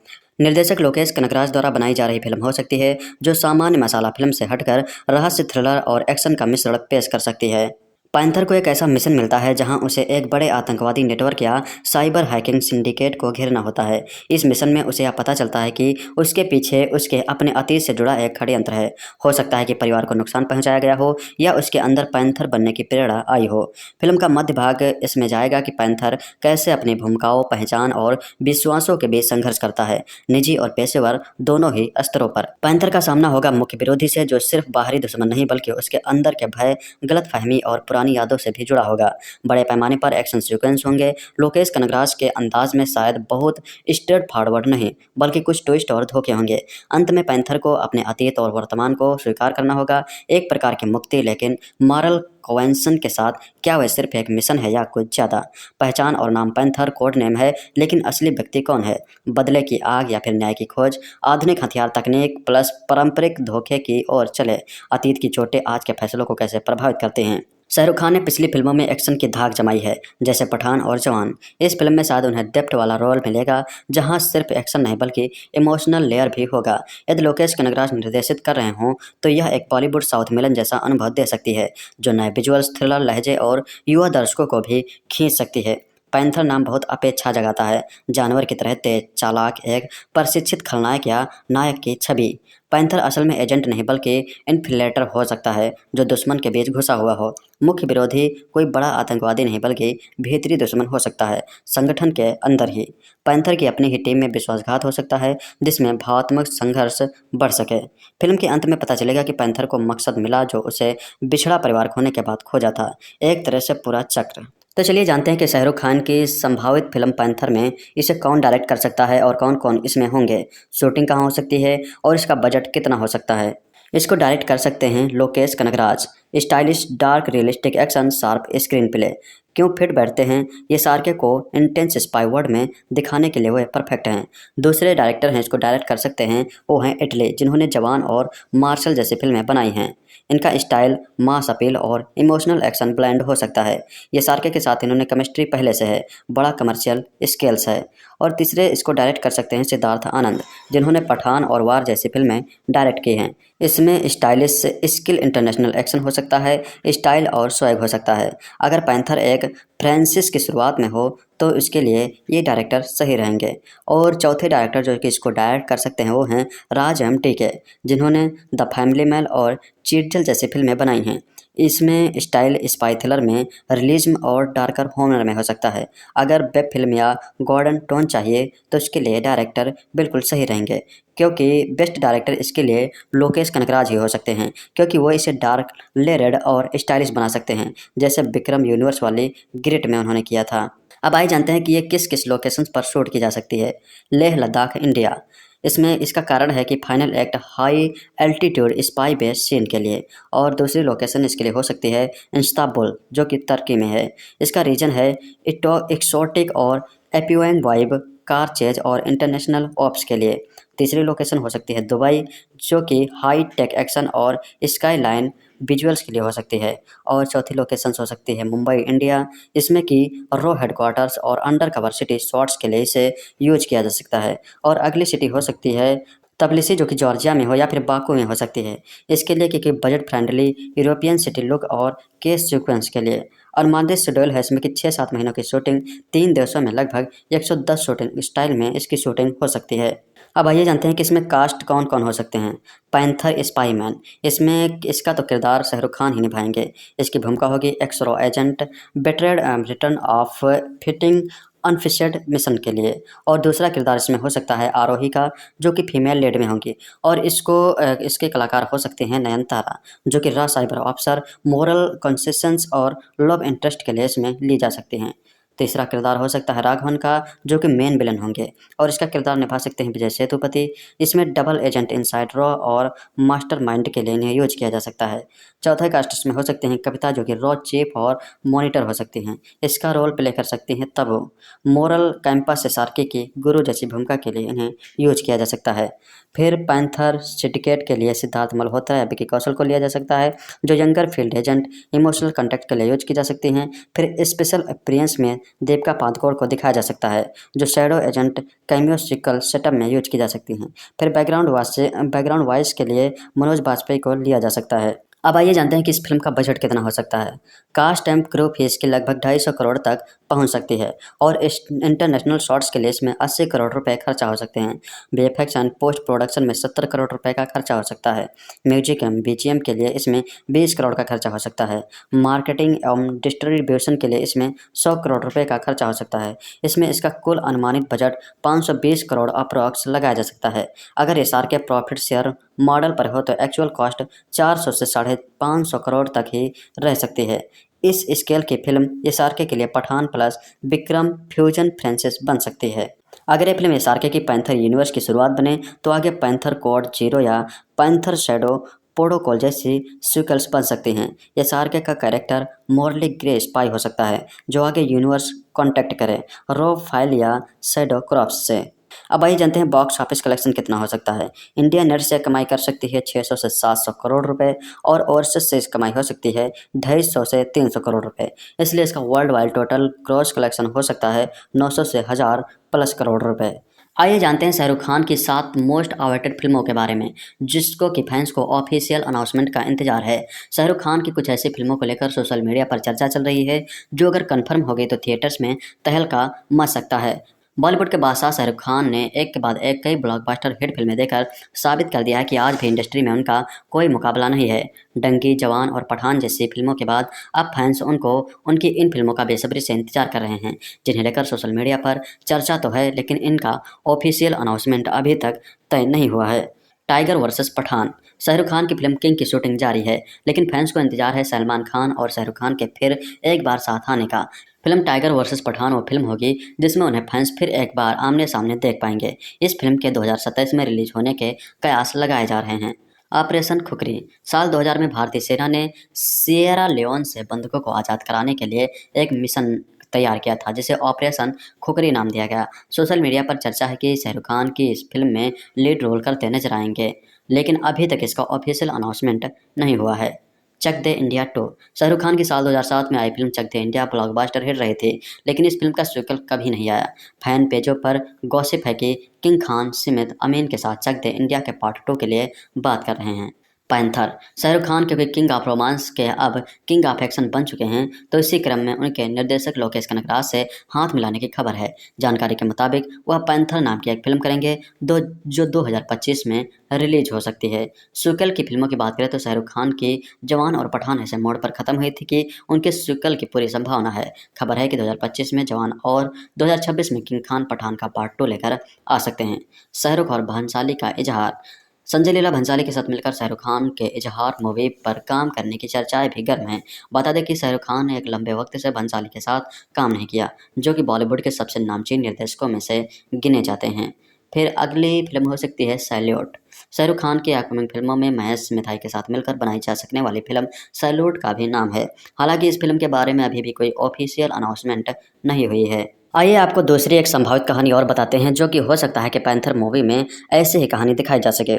निर्देशक लोकेश कनगराज द्वारा बनाई जा रही फिल्म हो सकती है, जो सामान्य मसाला फिल्म से हटकर रहस्य, थ्रिलर और एक्शन का मिश्रण पेश कर सकती है। पैंथर को एक ऐसा मिशन मिलता है जहां उसे एक बड़े आतंकवादी नेटवर्क या साइबर हैकिंग सिंडिकेट को घेरना होता है। इस मिशन में उसे यह पता चलता है कि उसके पीछे उसके अपने अतीत से जुड़ा एक षड्यंत्र है। हो सकता है कि परिवार को नुकसान पहुंचाया गया हो या उसके अंदर पैंथर बनने की प्रेरणा आई हो। फिल्म का मध्य भाग इसमें जाएगा कि पैंथर कैसे अपनी भूमिकाओं, पहचान और विश्वासों के बीच संघर्ष करता है, निजी और पेशेवर दोनों ही स्तरों पर। पैंथर का सामना होगा मुख्य विरोधी से, जो सिर्फ बाहरी दुश्मन नहीं बल्कि उसके अंदर के भय, गलतफहमी और पुरानी यादों से भी जुड़ा होगा। बड़े पैमाने पर एक्शन सीक्वेंस होंगे। लोकेश कनगराज के अंदाज में शायद बहुत स्ट्रेट फॉरवर्ड नहीं, बल्कि कुछ ट्विस्ट और धोखे होंगे। अंत में पैंथर को अपने अतीत और वर्तमान को स्वीकार करना होगा, एक प्रकार की मुक्ति, लेकिन मॉरल कन्वेंशन के साथ। क्या वह सिर्फ एक मिशन है या कुछ ज़्यादा? पहचान और नाम पैंथर कोड नेम है, लेकिन असली व्यक्ति कौन है? बदले की आग या फिर न्याय की खोज? आधुनिक हथियार तकनीक प्लस पारंपरिक धोखे की ओर चले। अतीत की चोटें आज के फैसलों को कैसे प्रभावित करते हैं? शाहरुख खान ने पिछली फिल्मों में एक्शन की धाक जमाई है, जैसे पठान और जवान। इस फिल्म में शायद उन्हें डेप्थ वाला रोल मिलेगा, जहां सिर्फ एक्शन नहीं बल्कि इमोशनल लेयर भी होगा। यदि लोकेश कनगराज निर्देशित कर रहे हों तो यह एक बॉलीवुड साउथ मिलन जैसा अनुभव दे सकती है, जो नए विजुअल्स, थ्रिलर लहजे और युवा दर्शकों को भी खींच सकती है। पैंथर नाम बहुत अपेक्षा जगाता है। जानवर की तरह तेज, चालाक, एक प्रशिक्षित खलनायक या नायक की छवि। पैंथर असल में एजेंट नहीं बल्कि इन्फिल्ट्रेटर हो सकता है, जो दुश्मन के बीच घुसा हुआ हो। मुख्य विरोधी कोई बड़ा आतंकवादी नहीं बल्कि भीतरी दुश्मन हो सकता है, संगठन के अंदर ही। पैंथर की अपनी ही टीम में विश्वासघात हो सकता है, जिसमें भावनात्मक संघर्ष बढ़ सके। फिल्म के अंत में पता चलेगा कि पैंथर को मकसद मिला जो उसे बिछड़ा परिवार खोने के बाद खोजा था, एक तरह से पूरा चक्र। तो चलिए जानते हैं कि शाहरुख खान की संभावित फिल्म पैंथर में इसे कौन डायरेक्ट कर सकता है और कौन कौन इसमें होंगे, शूटिंग कहाँ हो सकती है और इसका बजट कितना हो सकता है। इसको डायरेक्ट कर सकते हैं Lokesh Kanagaraj. Stylish, dark, realistic action, sharp screen play क्यों फिट बैठते हैं? ये सार्के को इंटेंस स्पाई वर्ड में दिखाने के लिए वो परफेक्ट हैं। दूसरे डायरेक्टर हैं इसको डायरेक्ट कर सकते हैं, वो हैं इटली, जिन्होंने जवान और मार्शल जैसी फिल्में बनाई हैं। इनका स्टाइल मास अपील और इमोशनल एक्शन ब्लेंड हो सकता है। ये सार्के के साथ इन्होंने केमिस्ट्री पहले से है, बड़ा कमर्शियल स्केल्स है। और तीसरे इसको डायरेक्ट कर सकते हैं सिद्धार्थ आनंद, जिन्होंने पठान और वार जैसी फिल्में डायरेक्ट की हैं। इसमें स्टाइलिश, स्किल, इंटरनेशनल एक्शन हो सकता है, स्टाइल और स्वैग हो सकता है। अगर पैंथर एक फ्रांसिस की शुरुआत में हो तो इसके लिए ये डायरेक्टर सही रहेंगे। और चौथे डायरेक्टर जो कि इसको डायरेक्ट कर सकते हैं वो हैं राज टी के, जिन्होंने द फैमिली मैन और चीटजल जैसी फिल्में बनाई हैं। इसमें स्टाइल स्पाई थ्रिलर में, रियलिज्म और डार्कर हॉनर में हो सकता है। अगर वेब फिल्म या गॉर्डन टोन चाहिए तो इसके लिए डायरेक्टर बिल्कुल सही रहेंगे, क्योंकि बेस्ट डायरेक्टर इसके लिए लोकेश कनगराज ही हो सकते हैं, क्योंकि वो इसे डार्क, लेयर्ड और स्टाइलिश बना सकते हैं, जैसे विक्रम यूनिवर्स वाली ग्रिड में उन्होंने किया था। अब आइए जानते हैं कि ये किस किस लोकेशंस पर शूट की जा सकती है। लेह लद्दाख, इंडिया। इसमें इसका कारण है कि final act high altitude spy base scene के लिए। और दूसरी लोकेशन इसके लिए हो सकती है इस्तांबुल, जो कि तुर्की में है। इसका रीजन है एक्सोटिक और एपियोइंग वाइब, कार चेज और इंटरनेशनल ऑप्स के लिए। तीसरी लोकेशन हो सकती है दुबई, जो कि हाई टेक एक्शन और स्काई लाइन विजुअल्स के लिए हो सकती है। और चौथी लोकेशन हो सकती है मुंबई, इंडिया, इसमें कि रॉ हेडक्वार्टर्स और अंडर कवर सिटी शॉट्स के लिए इसे यूज किया जा सकता है। और अगली सिटी हो सकती है तबिलिसी, जो कि जॉर्जिया में हो या फिर बाकू में हो सकती है, इसके लिए क्योंकि budget friendly European city look और केस सीक्वेंस के लिए। अनुमानित शेड्यूल है इसमें कि 6-7 महीनों की शूटिंग 3 देशों में लगभग 110 शूटिंग स्टाइल में इसकी शूटिंग हो सकती है। अब आइए जानते हैं कि इसमें कास्ट कौन कौन हो सकते हैं। पैंथर स्पाई मैन, इसमें इसका तो किरदार शाहरुख खान ही निभाएंगे। इसकी भूमिका होगी ex RAW agent, betrayed return of fitting unfinished mission के लिए। और दूसरा किरदार इसमें हो सकता है आरोही का, जो कि फीमेल लीड में होंगी। और इसके कलाकार हो सकते हैं नयनतारा, जो कि raw cyber officer, moral consistence और लव इंटरेस्ट के लिए इसमें ली जा सकती हैं। तीसरा किरदार हो सकता है राघवन का, जो कि मेन विलन होंगे और इसका किरदार निभा सकते हैं विजय सेतुपति। इसमें डबल एजेंट इनसाइड रॉ और मास्टरमाइंड के लिए इन्हें यूज किया जा सकता है। चौथा कास्ट इसमें हो सकते हैं कविता, जो कि रॉ चीफ और मॉनिटर हो सकती हैं। इसका रोल प्ले कर सकती हैं तबू। मोरल कैंपस से सार्की की गुरु जैसी भूमिका के लिए इन्हें यूज किया जा सकता है। फिर पैंथर सिंडिकेट के लिए सिद्धार्थ मल्होत्रा या विकी कौशल को लिया जा सकता है, जो younger field agent emotional contact के लिए यूज की जा सकती हैं। फिर स्पेशल अपीयरेंस में देविका पादुकोण को दिखाया जा सकता है, जो शैडो एजेंट कैमियोसिकल सेटअप में यूज की जा सकती हैं। फिर बैकग्राउंड वॉइस के लिए मनोज बाजपेयी को लिया जा सकता है। अब आइए जानते हैं कि इस फिल्म का बजट कितना हो सकता है। कास्ट एंड क्रू फीस की लगभग 250 करोड़ तक पहुंच सकती है और इंटरनेशनल शॉट्स के लिए इसमें 80 करोड़ रुपए खर्चा हो सकते हैं। वीएफएक्स एंड पोस्ट प्रोडक्शन में 70 करोड़ रुपए का खर्चा हो सकता है। म्यूजिक एंड बीजीएम के लिए इसमें 20 करोड़ का खर्चा हो सकता है। मार्केटिंग एवं डिस्ट्रीब्यूशन के लिए इसमें 100 करोड़ रुपए का खर्चा हो सकता है। इसमें इसका कुल अनुमानित बजट 520 करोड़ अप्रॉक्स लगाया जा सकता है। अगर एसआर के प्रॉफिट शेयर मॉडल पर हो तो एक्चुअल कॉस्ट 400 से 550 करोड़ तक ही रह सकती है। इस स्केल की फिल्म एसआरके के लिए Pathaan plus Vikram fusion franchise बन सकती है। अगर ये फिल्म एसआरके की पैंथर यूनिवर्स की शुरुआत बने तो आगे पैंथर कोड जीरो या पैंथर शैडो प्रोटोकॉल जैसी सीक्वल्स बन सकती हैं। एसआरके का कैरेक्टर मॉर्ली ग्रे स्पाई हो सकता है जो आगे यूनिवर्स कांटेक्ट करे रो फाइल या शैडो क्रॉप्स से। अब आइए जानते हैं बॉक्स ऑफिस कलेक्शन कितना हो सकता है। इंडिया नेट से कमाई कर सकती है 600 से 700 करोड़ रुपए और ओवरसीज से कमाई हो सकती है 250 से 300 करोड़ रुपए। इसलिए इसका world wide total gross collection हो सकता है 900 से 1000 प्लस करोड़ रुपए। आइए जानते हैं शाहरुख खान की 7 मोस्ट अवेटेड फिल्मों के बारे में जिसको कि फैंस को ऑफिशियल अनाउंसमेंट का इंतजार है। शाहरुख खान की कुछ ऐसी फिल्मों को लेकर सोशल मीडिया पर चर्चा चल रही है जो अगर कंफर्म हो गई तो थिएटर्स में तहलका मच सकता है। बॉलीवुड के बादशाह शाहरुख खान ने एक के बाद एक कई ब्लॉकबस्टर हिट फिल्में देकर साबित कर दिया है कि आज भी इंडस्ट्री में उनका कोई मुकाबला नहीं है। डंकी, जवान और पठान जैसी फिल्मों के बाद अब फैंस उनकी इन फिल्मों का बेसब्री से इंतजार कर रहे हैं जिन्हें लेकर सोशल मीडिया पर चर्चा तो है लेकिन इनका ऑफिशियल अनाउंसमेंट अभी तक तय नहीं हुआ है। Tiger versus Pathan. शाहरुख खान की फिल्म किंग की शूटिंग जारी है लेकिन फैंस को इंतजार है सलमान खान और शाहरुख खान के फिर एक बार साथ आने का। फिल्म टाइगर वर्सेस पठान वो फिल्म होगी जिसमें उन्हें फैंस फिर एक बार आमने सामने देख पाएंगे। इस फिल्म के 2027 में रिलीज होने के कयास लगाए जा रहे हैं। ऑपरेशन खुखरी। साल 2000 में भारतीय सेना ने सिएरा लियोन से बंधकों को आज़ाद कराने के लिए एक मिशन तैयार किया था जिसे ऑपरेशन खुखरी नाम दिया गया। सोशल मीडिया पर चर्चा है कि शाहरुख खान की इस फिल्म में लीड रोल करते नजर आएंगे लेकिन अभी तक इसका ऑफिशियल अनाउंसमेंट नहीं हुआ है। चक दे इंडिया 2। शाहरुख खान की साल 2007 में आई फिल्म चक दे इंडिया ब्लॉकबस्टर हिट रही थी लेकिन इस फिल्म का सीक्वल कभी नहीं आया। फैन पेजों पर गॉसिप है कि किंग खान सिमित अमीन के साथ चक दे इंडिया के पार्ट 2 के लिए बात कर रहे हैं। पैंथर। शाहरुख खान क्योंकि किंग ऑफ रोमांस के अब किंग ऑफ एक्शन बन चुके हैं तो इसी क्रम में उनके निर्देशक लोकेश कनगराज से हाथ मिलाने की खबर है। जानकारी के मुताबिक वह पैंथर नाम की एक फिल्म करेंगे जो 2025 में रिलीज हो सकती है। सीक्वल की फिल्मों की बात करें तो शाहरुख खान की जवान और पठान ऐसे मोड़ पर खत्म हुई थी कि उनके सीक्वल की पूरी संभावना है। खबर है कि 2025 में जवान और 2026 में किंग खान पठान का पार्ट 2 लेकर आ सकते हैं। शाहरुख और भंसाली का इजहार। संजय लीला भंसाली के साथ मिलकर शाहरुख खान के इजहार मूवी पर काम करने की चर्चाएं भी गर्म हैं। बता दें कि शाहरुख खान ने एक लंबे वक्त से भंसाली के साथ काम नहीं किया जो कि बॉलीवुड के सबसे नामचीन निर्देशकों में से गिने जाते हैं। फिर अगली फिल्म हो सकती है सैल्यूट। शाहरुख खान की अपकमिंग फिल्मों में महेश मिथाई के साथ मिलकर बनाई जा सकने वाली फिल्म सैल्यूट का भी नाम है। हालांकि इस फिल्म के बारे में अभी भी कोई ऑफिशियल अनाउंसमेंट नहीं हुई है। आइए आपको दूसरी एक संभावित कहानी और बताते हैं जो कि हो सकता है कि पैंथर मूवी में ऐसी ही कहानी दिखाई जा सके।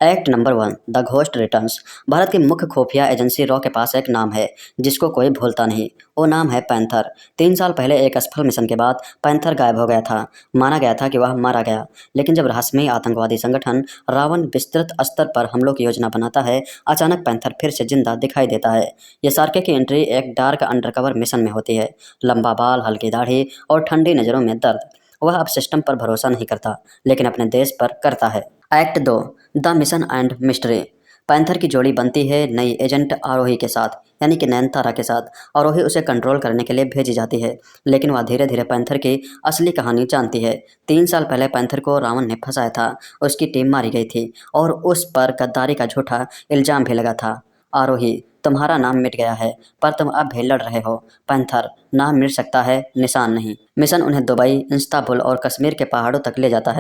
Act number 1 the ghost returns. Bharat की मुख्य खुफिया एजेंसी रॉ के पास एक नाम है जिसको कोई भूलता नहीं, वो नाम है पैंथर। 3 साल पहले एक असफल मिशन के बाद पैंथर गायब हो गया था। माना गया था कि वह मारा गया लेकिन जब रहस्यमयी आतंकवादी संगठन रावण विस्तृत स्तर पर हमलों की योजना बनाता है अचानक पैंथर फिर से जिंदा दिखाई देता है। एसआरके की एंट्री एक डार्क अंडरकवर मिशन में होती है। लंबा बाल, हल्की दाढ़ी और ठंडी नज़रों में दर्द। वह अब सिस्टम पर भरोसा नहीं करता लेकिन अपने देश पर करता है। Act 2 the mission and mystery. Panther की जोड़ी बनती है नई एजेंट आरोही के साथ यानी कि नयनतारा के साथ। आरोही उसे कंट्रोल करने के लिए भेजी जाती है लेकिन वह धीरे धीरे पैंथर की असली कहानी जानती है। 3 साल पहले पैंथर को रावण ने फंसाया था, उसकी टीम मारी गई थी और उस पर गद्दारी का झूठा इल्जाम भी लगा था। आरोही, तुम्हारा नाम मिट गया है पर तुम अब भी लड़ रहे हो। पैंथर, नाम मिट सकता है, निशान नहीं। मिशन उन्हें दुबई, इस्तांबुल और कश्मीर के पहाड़ों तक ले जाता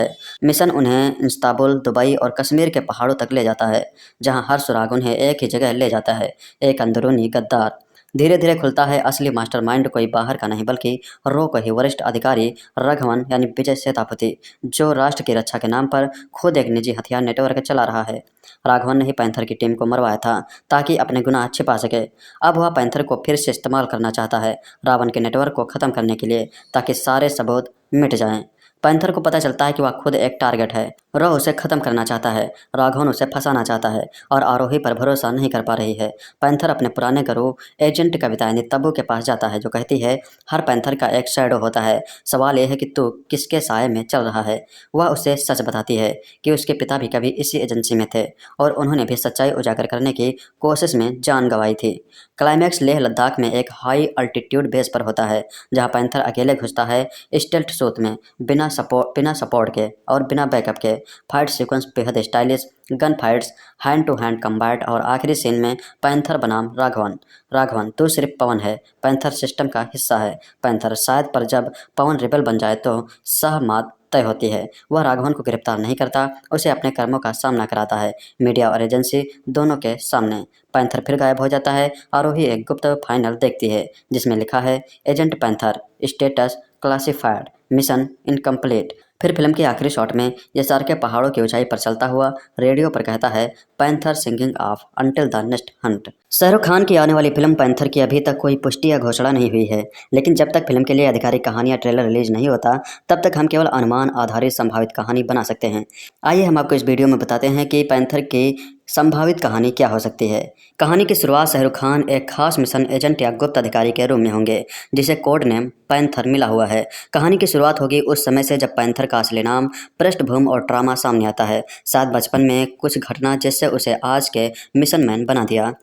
है। जहां हर सुराग उन्हें एक ही जगह ले जाता है, एक अंदरूनी गद्दार। धीरे धीरे खुलता है असली मास्टरमाइंड कोई बाहर का नहीं बल्कि रो का ही वरिष्ठ अधिकारी राघवन यानी विजय सेतापति, जो राष्ट्र की रक्षा के नाम पर खुद एक निजी हथियार नेटवर्क चला रहा है। राघवन ने ही पैंथर की टीम को मरवाया था ताकि अपने गुनाह छिपा सके। अब वह पैंथर को फिर से इस्तेमाल करना चाहता है रावण के नेटवर्क को ख़त्म करने के लिए ताकि सारे सबूत मिट जाएं। पैंथर को पता चलता है कि वह खुद एक टारगेट है। रो उसे ख़त्म करना चाहता है, राघवन उसे फंसाना चाहता है और आरोही पर भरोसा नहीं कर पा रही है। पैंथर अपने पुराने गुरु एजेंट कविता यानी तब्बू के पास जाता है जो कहती है हर पैंथर का एक शैडो होता है, सवाल यह है कि तू किसके साए में चल रहा है। वह उसे सच बताती है कि उसके पिता भी कभी इसी एजेंसी में थे और उन्होंने भी सच्चाई उजागर करने की कोशिश में जान गंवाई थी। क्लाइमैक्स लेह लद्दाख में एक हाई अल्टीट्यूड बेस पर होता है जहाँ पैंथर अकेले घुसता है स्टेल्थ सूट में बिना बिना सपोर्ट के और बिना बैकअप के। फाइट सीक्वेंस बेहद stylish, gun fights, hand to hand combat और आखिरी सीन में पैंथर बनाम राघवन तो सिर्फ पवन है, पैंथर सिस्टम का हिस्सा है। पैंथर शायद पर जब पवन रिबल बन जाए तो सहमत तय होती है। वह राघवन को गिरफ्तार नहीं करता, उसे अपने कर्मों का सामना कराता है, मीडिया और एजेंसी दोनों के सामने। पैंथर फिर गायब हो जाता है। आरोही एक गुप्त फाइनल देखती है जिसमें लिखा है agent panther, status classified, mission incomplete. फिर फिल्म के आखिरी शॉट में एसआरके पहाड़ों की ऊंचाई पर चलता हुआ रेडियो पर कहता है panther singing of until the next Hunt. Shahrukh Khan की आने वाली फिल्म पैंथर की अभी तक कोई पुष्टि या घोषणा नहीं हुई है, लेकिन जब तक फिल्म के लिए आधिकारिक कहानी या ट्रेलर रिलीज नहीं होता तब तक हम केवल अनुमान आधारित संभावित कहानी बना सकते हैं। आइए हम आपको इस वीडियो में बताते हैं कि पैंथर की संभावित कहानी क्या हो सकती है। कहानी की शुरुआत शाहरुख खान एक खास मिशन एजेंट या गुप्त अधिकारी के रूम में होंगे जिसे कोड नेम पैंथर मिला हुआ है। कहानी की शुरुआत होगी उस समय से जब पैंथर का असली नाम, पृष्ठभूमि और ट्रामा सामने आता है। शायद बचपन में कुछ घटना जिससे उसे आज के मिशन मैन बना दिया।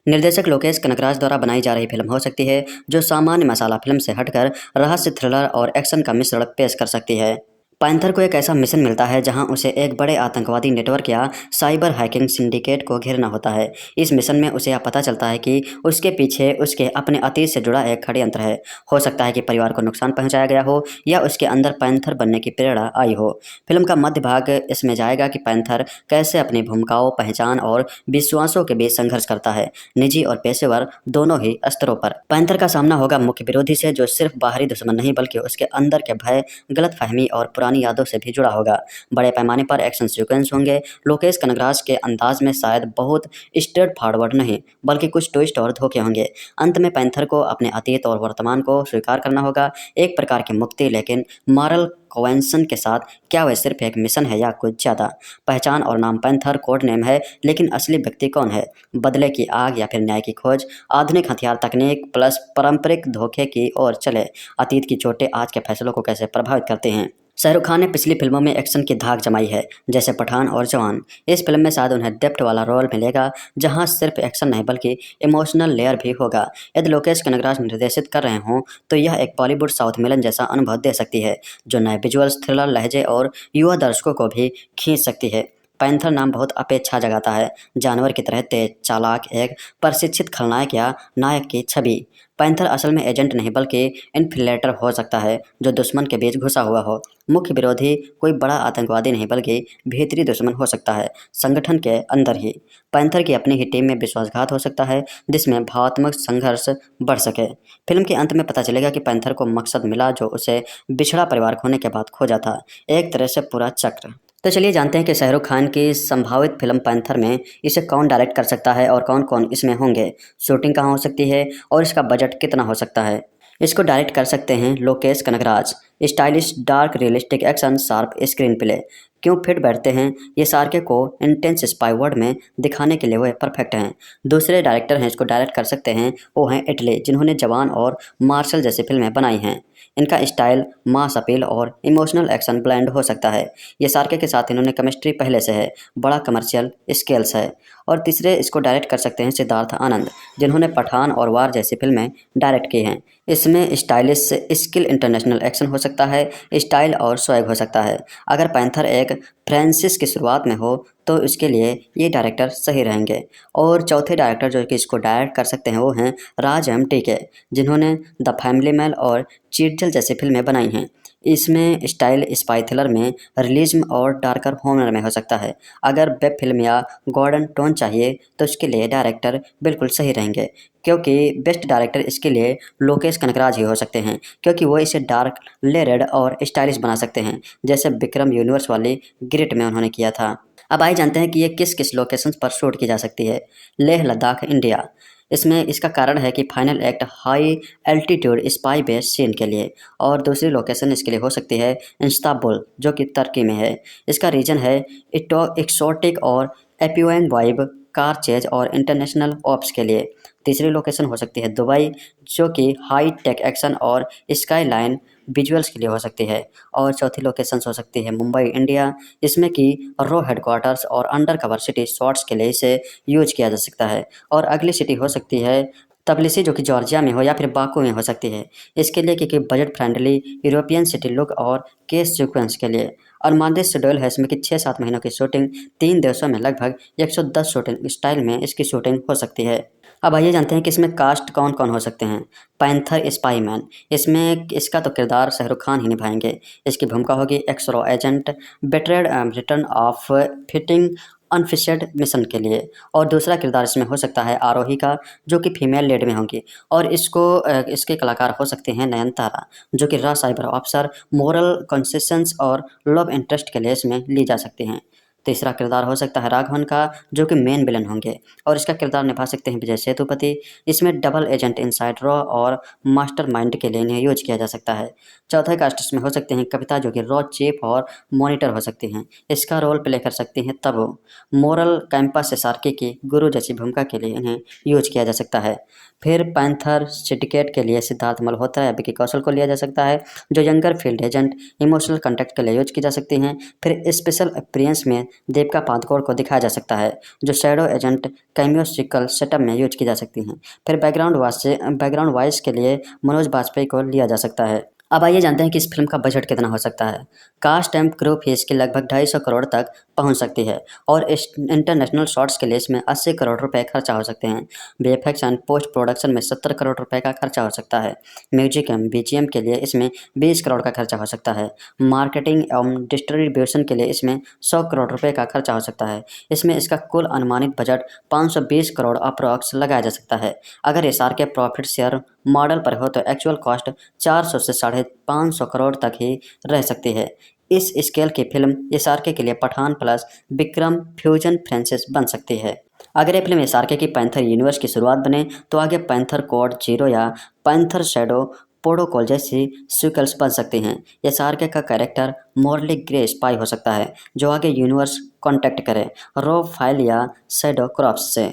निर्देशक लोकेश कनगराज द्वारा बनाई जा रही फिल्म हो सकती है जो सामान्य मसाला फिल्म से हटकर रहस्य, थ्रिलर और एक्शन का मिश्रण पेश कर सकती है। पैंथर को एक ऐसा मिशन मिलता है जहां उसे एक बड़े आतंकवादी नेटवर्क या साइबर हैकिंग सिंडिकेट को घेरना होता है। इस मिशन में उसे यह पता चलता है कि उसके पीछे उसके अपने अतीत से जुड़ा एक षड्यंत्र है। हो सकता है कि परिवार को नुकसान पहुंचाया गया हो या उसके अंदर पैंथर बनने की प्रेरणा आई हो। फिल्म का मध्य भाग इसमें जाएगा कि पैंथर कैसे अपनी भूमिकाओं, पहचान और विश्वासों के बीच संघर्ष करता है, निजी और पेशेवर दोनों ही स्तरों पर। पैंथर का सामना होगा मुख्य विरोधी से जो सिर्फ बाहरी दुश्मन नहीं बल्कि उसके अंदर के भय, गलतफहमी और पुरानी यादों से भी जुड़ा होगा। बड़े पैमाने पर एक्शन सीक्वेंस होंगे। लोकेश कनगराज के अंदाज में शायद बहुत स्ट्रेट फॉरवर्ड नहीं बल्कि कुछ ट्विस्ट और धोखे होंगे। अंत में पैंथर को अपने अतीत और वर्तमान को स्वीकार करना होगा, एक प्रकार की मुक्ति, लेकिन मॉरल कॉन्वेंशन के साथ। क्या वह सिर्फ एक मिशन है या कुछ ज़्यादा? पहचान और नाम पैंथर कोड नेम है, लेकिन असली व्यक्ति कौन है? बदले की आग या फिर न्याय की खोज? आधुनिक हथियार तकनीक प्लस पारंपरिक धोखे की ओर चले। अतीत की चोटें आज के फैसलों को कैसे प्रभावित करते हैं? शाहरुख खान ने पिछली फिल्मों में एक्शन की धाक जमाई है, जैसे पठान और जवान। इस फिल्म में शायद उन्हें डेप्थ वाला रोल मिलेगा जहां सिर्फ एक्शन नहीं बल्कि इमोशनल लेयर भी होगा। यदि लोकेश कनगराज निर्देशित कर रहे हों तो यह एक बॉलीवुड साउथ मिलन जैसा अनुभव दे सकती है जो नए विजुअल्स, थ्रिलर, लहजे और युवा दर्शकों को भी खींच सकती है। पैंथर नाम बहुत अपेक्षा जगाता है, जानवर की तरह तेज, चालाक, एक प्रशिक्षित खलनायक या नायक की छवि। पैंथर असल में एजेंट नहीं बल्कि इन्फिलेटर हो सकता है जो दुश्मन के बीच घुसा हुआ हो। मुख्य विरोधी कोई बड़ा आतंकवादी नहीं बल्कि भीतरी दुश्मन हो सकता है, संगठन के अंदर ही। पैंथर की अपनी ही टीम में विश्वासघात हो सकता है जिसमें भावनात्मक संघर्ष बढ़ सके। फिल्म के अंत में पता चलेगा कि पैंथर को मकसद मिला जो उसे बिछड़ा परिवार खोने के बाद खोजा था, एक तरह से पूरा चक्र। तो चलिए जानते हैं कि शाहरुख खान की संभावित फिल्म पैंथर में इसे कौन डायरेक्ट कर सकता है और कौन कौन इसमें होंगे, शूटिंग कहाँ हो सकती है और इसका बजट कितना हो सकता है। इसको डायरेक्ट कर सकते हैं Lokesh Kanagaraj. Stylish, dark, realistic action, sharp screen play क्यों फिट बैठते हैं? ये सार्के को इंटेंस स्पाई वर्ड में दिखाने के लिए वो परफेक्ट हैं। दूसरे डायरेक्टर हैं इसको डायरेक्ट कर सकते हैं, वो हैं इटली, जिन्होंने जवान और मार्शल जैसी फिल्में बनाई हैं। इनका स्टाइल मास अपील और इमोशनल एक्शन ब्लेंड हो सकता है। ये सार्के के साथ इन्होंने केमिस्ट्री पहले से है, बड़ा कमर्शियल स्केल्स है। और तीसरे इसको डायरेक्ट कर सकते हैं सिद्धार्थ आनंद, जिन्होंने पठान और वार जैसी फिल्में डायरेक्ट की हैं। इसमें स्टाइलिश, स्किल, इंटरनेशनल एक्शन हो सकता है, स्टाइल और स्वैग हो सकता है। अगर पैंथर एक फ्रांसिस की शुरुआत में हो तो इसके लिए ये डायरेक्टर सही रहेंगे। और चौथे डायरेक्टर जो कि इसको डायरेक्ट कर सकते हैं वो हैं राज के, जिन्होंने द फैमिली मैन और चीटजल जैसी फिल्में बनाई हैं। इसमें स्टाइल स्पाई थ्रिलर में, रियलिज्म और डार्कर हॉनर में हो सकता है। अगर वेब फिल्म या गॉर्डन टोन चाहिए तो इसके लिए डायरेक्टर बिल्कुल सही रहेंगे, क्योंकि बेस्ट डायरेक्टर इसके लिए लोकेश कनगराज ही हो सकते हैं, क्योंकि वो इसे डार्क, लेयर्ड और स्टाइलिश बना सकते हैं, जैसे विक्रम यूनिवर्स वाली ग्रिड में उन्होंने किया था। अब आइए जानते हैं कि ये किस किस लोकेशंस पर शूट की जा सकती है। लेह लद्दाख, इंडिया। इसमें इसका कारण है कि final act high altitude spy base scene के लिए। और दूसरी लोकेशन इसके लिए हो सकती है इस्तांबुल, जो कि तुर्की में है। इसका रीजन है एक्सोटिक और एपियोइंग वाइब, कार चेज और इंटरनेशनल ऑप्स के लिए। तीसरी लोकेशन हो सकती है दुबई, जो कि हाई टेक एक्शन और स्काईलाइन विजुअल्स के लिए हो सकती है। और चौथी लोकेशन हो सकती है मुंबई, इंडिया, जिसमें कि रॉ हेडक्वार्टर्स और अंडर कवर सिटी शॉट्स के लिए इसे यूज किया जा सकता है। और अगली सिटी हो सकती है तबिलिसी जो कि जॉर्जिया में हो या फिर बाकू में हो सकती है। इसके लिए क्योंकि budget friendly European city look और केस सीक्वेंस के लिए। और मानदेय शेड्यूल है इसमें कि 6-7 महीनों की शूटिंग 3 देशों में लगभग 110 शूटिंग स्टाइल में इसकी शूटिंग हो सकती है। अब आइए जानते हैं कि इसमें कास्ट कौन कौन हो सकते हैं। पैंथर स्पाईमैन, इसमें इसका तो किरदार शाहरुख खान ही निभाएंगे। इसकी भूमिका होगी एक्सरो agent battered return of fitting unfinished mission के लिए। और दूसरा किरदार इसमें हो सकता है आरोही का, जो कि फीमेल लीड में होंगी। और इसके कलाकार हो सकते हैं नयनतारा, जो कि raw cyber officer, moral consistence और लव इंटरेस्ट के लिए इसमें ली जा सकती हैं। तीसरा किरदार हो सकता है राघवन का, जो कि मेन विलन होंगे और इसका किरदार निभा सकते हैं विजय सेतुपति। इसमें डबल एजेंट इनसाइड रॉ और मास्टरमाइंड के लिए इन्हें यूज किया जा सकता है। चौथा कास्ट इसमें हो सकते हैं कविता, जो कि रॉ चीफ और मॉनिटर हो सकती हैं। इसका रोल प्ले कर सकती हैं तब मोरल कैंपस एसआरके की गुरु जैसी भूमिका के लिए इन्हें यूज किया जा सकता है। फिर पैंथर सिंडिकेट के लिए सिद्धार्थ मल्होत्रा या विकी कौशल को लिया जा सकता है, जो younger field agent emotional contact के लिए यूज की जा सकती हैं। फिर स्पेशल अपीयरेंस में देविका पादुकोण को दिखाया जा सकता है, जो shadow agent cameo sequel setup में यूज की जा सकती हैं। फिर बैकग्राउंड वॉइस के लिए मनोज बाजपेयी को लिया जा सकता है। अब आइए जानते हैं कि इस फिल्म का बजट कितना हो सकता है। कास्ट एंड क्रू फीस की लगभग 250 करोड़ तक पहुंच सकती है और इंटरनेशनल शॉट्स के लिए इसमें 80 करोड़ रुपए खर्चा हो सकते हैं। वीएफएक्स एंड पोस्ट प्रोडक्शन में 70 करोड़ रुपए का खर्चा हो सकता है। म्यूजिक एंड बीजीएम के लिए इसमें 20 करोड़ का खर्चा हो सकता है। मार्केटिंग एवं डिस्ट्रीब्यूशन के लिए इसमें 100 करोड़ रुपए का खर्चा हो सकता है। इसमें इसका कुल अनुमानित बजट 520 करोड़ अप्रॉक्स लगाया जा सकता है। अगर एसआर के प्रॉफिट शेयर मॉडल पर हो तो एक्चुअल कॉस्ट 400 से 550 करोड़ तक ही रह सकती है। इस स्केल की फिल्म एसआरके के लिए Pathaan plus Vikram fusion franchise बन सकती है। अगर ये फिल्म एसआरके की पैंथर यूनिवर्स की शुरुआत बने तो आगे पैंथर कोड 0 या पैंथर शैडो प्रोटोकॉल जैसी सीक्वल्स बन सकती हैं। एसआरके का कैरेक्टर मॉर्ली ग्रे स्पाई हो सकता है, जो आगे यूनिवर्स कॉन्टैक्ट करे रॉ फाइल या शैडो क्रॉप्स से।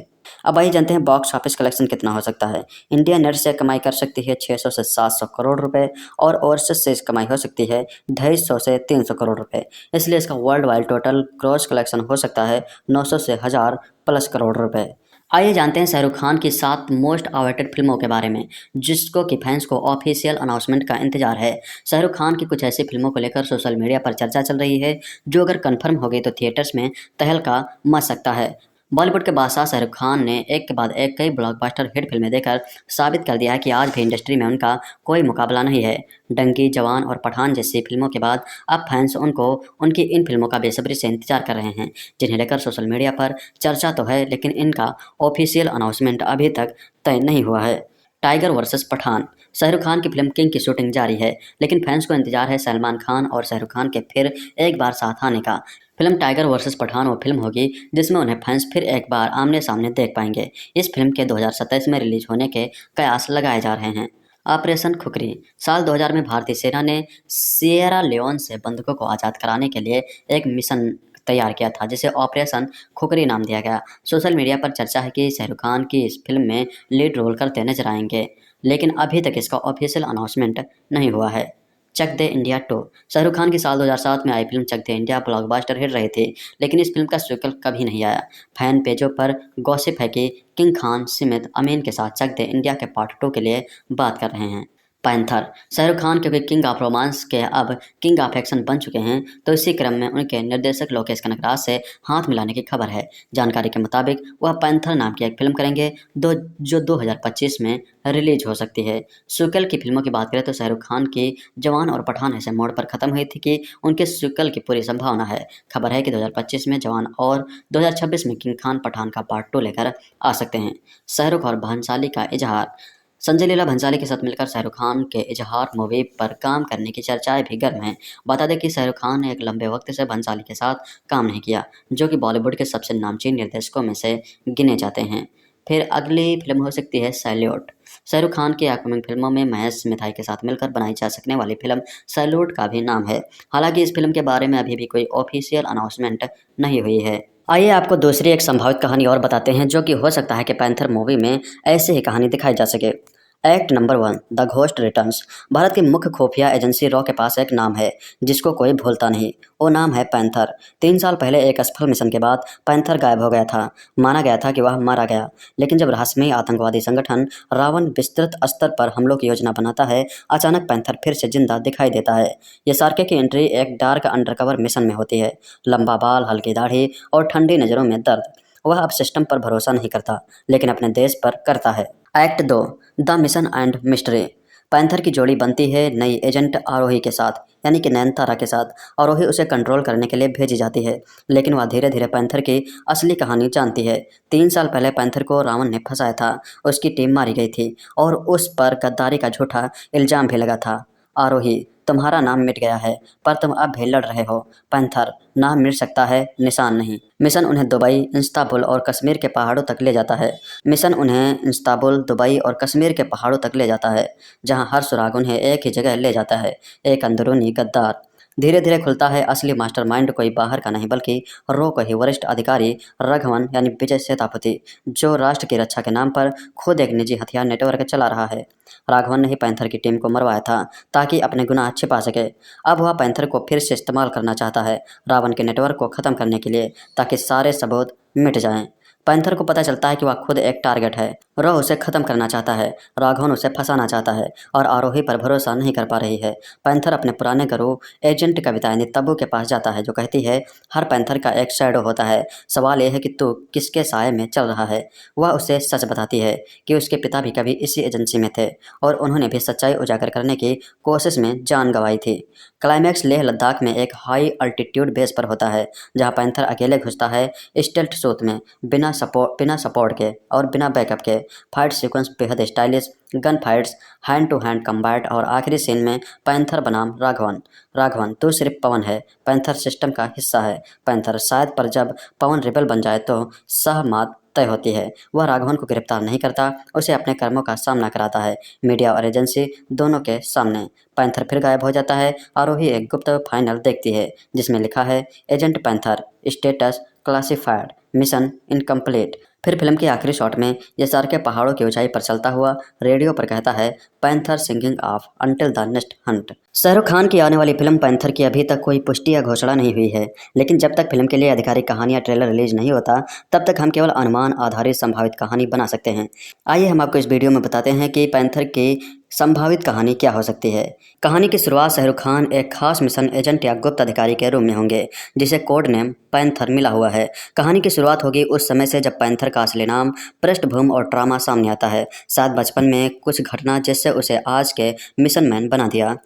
अब आइए जानते हैं बॉक्स ऑफिस कलेक्शन कितना हो सकता है। इंडिया नेट से कमाई कर सकती है 600 से 700 करोड़ रुपए और ओवरसीज से कमाई हो सकती है 250 से 300 करोड़ रुपए। इसलिए इसका world wide total gross collection हो सकता है 900 से 1000 प्लस करोड़ रुपए। आइए जानते हैं शाहरुख खान की 7 मोस्ट अवेटेड फिल्मों के बारे में, जिसको कि फैंस को ऑफिशियल अनाउंसमेंट का इंतजार है। शाहरुख खान की कुछ ऐसी फिल्मों को लेकर सोशल मीडिया पर चर्चा चल रही है, जो अगर कंफर्म हो गई तो थिएटर्स में तहलका मच सकता है। बॉलीवुड के बादशाह शाहरुख खान ने एक के बाद एक कई ब्लॉकबस्टर हिट फिल्में देकर साबित कर दिया है कि आज भी इंडस्ट्री में उनका कोई मुकाबला नहीं है। डंकी, जवान और पठान जैसी फिल्मों के बाद अब फैंस उनकी इन फिल्मों का बेसब्री से इंतजार कर रहे हैं, जिन्हें लेकर सोशल मीडिया पर चर्चा तो है, लेकिन इनका ऑफिशियल अनाउंसमेंट अभी तक तय नहीं हुआ है। Tiger versus Pathan. शाहरुख खान की फिल्म किंग की शूटिंग जारी है, लेकिन फैंस को इंतजार है सलमान खान और शाहरुख खान के फिर एक बार साथ आने का। फिल्म टाइगर वर्सेस पठान वो फिल्म होगी जिसमें उन्हें फैंस फिर एक बार आमने सामने देख पाएंगे। इस फिल्म के 2027 में रिलीज होने के कयास लगाए जा रहे हैं। ऑपरेशन खुखरी। साल 2000 में भारतीय सेना ने सिएरा लियोन से बंधकों को आज़ाद कराने के लिए एक मिशन तैयार किया था, जिसे ऑपरेशन खुखरी नाम दिया गया। सोशल मीडिया पर चर्चा है कि शाहरुख खान की इस फिल्म में लीड रोल करते नजर आएंगे, लेकिन अभी तक इसका ऑफिशियल अनाउंसमेंट नहीं हुआ है। चक दे इंडिया 2। शाहरुख खान की साल 2007 में आई फिल्म चक दे इंडिया ब्लॉकबस्टर हिट रही थी, लेकिन इस फिल्म का सीक्वल कभी नहीं आया। फैन पेजों पर गॉसिप है कि किंग खान सिमित अमीन के साथ चक दे इंडिया के पार्ट 2 के लिए बात कर रहे हैं। पैंथर। शाहरुख खान क्योंकि किंग ऑफ रोमांस के अब किंग ऑफ एक्शन बन चुके हैं, तो इसी क्रम में उनके निर्देशक लोकेश कनगराज से हाथ मिलाने की खबर है। जानकारी के मुताबिक वह पैंथर नाम की एक फिल्म करेंगे जो 2025 में रिलीज हो सकती है। सीक्वल की फिल्मों की बात करें तो शाहरुख खान की जवान और पठान ऐसे मोड़ पर खत्म हुई थी कि उनके सीक्वल की पूरी संभावना है। खबर है कि 2025 में जवान और 2026 में किंग खान पठान का पार्ट 2 लेकर आ सकते हैं। शाहरुख और भंसाली का इजहार। संजय लीला भंसाली के साथ मिलकर शाहरुख खान के इजहार मूवी पर काम करने की चर्चाएं भी गर्म हैं। बता दें कि शाहरुख खान ने एक लंबे वक्त से भंसाली के साथ काम नहीं किया, जो कि बॉलीवुड के सबसे नामचीन निर्देशकों में से गिने जाते हैं। फिर अगली फिल्म हो सकती है सैल्यूट। शाहरुख खान की अपकमिंग फिल्मों में महेश मिथाई के साथ मिलकर बनाई जा सकने वाली फिल्म सैल्यूट का भी नाम है। हालांकि इस फिल्म के बारे में अभी भी कोई ऑफिशियल अनाउंसमेंट नहीं हुई है। आइए आपको दूसरी एक संभावित कहानी और बताते हैं, जो कि हो सकता है कि पैंथर मूवी में ऐसे ही कहानी दिखाई जा सके। Act number 1 the ghost returns. Bharat की मुख्य खुफिया एजेंसी रॉ के पास एक नाम है जिसको कोई भूलता नहीं। वो नाम है पैंथर। 3 साल पहले एक असफल मिशन के बाद पैंथर गायब हो गया था। माना गया था कि वह मारा गया, लेकिन जब रहस्यमयी आतंकवादी संगठन रावण विस्तृत स्तर पर हमलों की योजना बनाता है, अचानक पैंथर फिर से जिंदा दिखाई देता है। ये सार्के की एंट्री एक डार्क अंडरकवर मिशन में होती है। लंबा बाल, हल्की दाढ़ी और ठंडी नजरों में दर्द। वह अब सिस्टम पर भरोसा नहीं करता, लेकिन अपने देश पर करता है। Act 2 the mission and mystery. Panther की जोड़ी बनती है नई एजेंट आरोही के साथ, यानी कि नयनतारा के साथ। आरोही उसे कंट्रोल करने के लिए भेजी जाती है, लेकिन वह धीरे धीरे पैंथर की असली कहानी जानती है। 3 साल पहले पैंथर को रावण ने फंसाया था, उसकी टीम मारी गई थी और उस पर गद्दारी का झूठा इल्जाम भी लगा था। आरोही, तुम्हारा नाम मिट गया है, पर तुम अब भी लड़ रहे हो। पैंथर, नाम मिट सकता है, निशान नहीं। मिशन उन्हें दुबई, इस्तांबुल और कश्मीर के पहाड़ों तक ले जाता है। जहां हर सुराग उन्हें एक ही जगह ले जाता है, एक अंदरूनी गद्दार। धीरे धीरे खुलता है असली मास्टरमाइंड कोई बाहर का नहीं, बल्कि रो का ही वरिष्ठ अधिकारी राघवन यानी विजय सेतापति, जो राष्ट्र की रक्षा के नाम पर खुद एक निजी हथियार नेटवर्क चला रहा है। राघवन ने ही पैंथर की टीम को मरवाया था ताकि अपने गुनाह छिपा सके। अब वह पैंथर को फिर से इस्तेमाल करना चाहता है रावण के नेटवर्क को खत्म करने के लिए, ताकि सारे सबूत मिट जाएं। पैंथर को पता चलता है कि वह खुद एक टारगेट है। रो उसे खत्म करना चाहता है, राघवन उसे फंसाना चाहता है और आरोही पर भरोसा नहीं कर पा रही है। पैंथर अपने पुराने गुरु एजेंट कविता यानी तब्बू के पास जाता है, जो कहती है हर पैंथर का एक शैडो होता है, सवाल यह है कि तू किसके साए में चल रहा है। वह उसे सच बताती है कि उसके पिता भी कभी इसी एजेंसी में थे और उन्होंने भी सच्चाई उजागर करने की कोशिश में जान गंवाई थी। क्लाइमैक्स लेह लद्दाख में एक हाई अल्टीट्यूड बेस पर होता है, जहाँ पैंथर अकेले घुसता है स्टेल्थ सूट में, बिना सपोर्ट के और बिना बैकअप के। फाइट सीक्वेंस बेहद stylish, gun fights, hand to hand combat और आखिरी सीन में पैंथर बनाम राघवन तू सिर्फ पवन है, पैंथर सिस्टम का हिस्सा है। पैंथर शायद, पर जब पवन रिबल बन जाए तो सहमत तय होती है। वह राघवन को गिरफ्तार नहीं करता, उसे अपने कर्मों का सामना कराता है, मीडिया और एजेंसी दोनों के सामने। पैंथर फिर गायब हो जाता है। आरोही एक गुप्त फाइनल देखती है जिसमें लिखा है agent panther, status classified, mission incomplete. फिर फिल्म के आखिरी शॉट में ये सार्के पहाड़ों की ऊंचाई पर चलता हुआ रेडियो पर कहता है panther singing of until the next Hunt. Shahrukh Khan की आने वाली फिल्म पैंथर की अभी तक कोई पुष्टि या घोषणा नहीं हुई है, लेकिन जब तक फिल्म के लिए आधिकारिक कहानी या ट्रेलर रिलीज नहीं होता, तब तक हम केवल अनुमान आधारित संभावित कहानी बना सकते हैं। आइए हम आपको इस वीडियो में बताते हैं कि पैंथर की संभावित कहानी क्या हो सकती है। कहानी की शुरुआत शाहरुख खान एक खास मिशन एजेंट या गुप्त अधिकारी के रूप में होंगे, जिसे कोड नेम पैंथर मिला हुआ है। कहानी की शुरुआत होगी उस समय से जब पैंथर का असली नाम, पृष्ठभूमि और ट्रामा सामने आता है। शायद बचपन में कुछ घटना जिससे उसे आज के मिशन मैन बना दिया।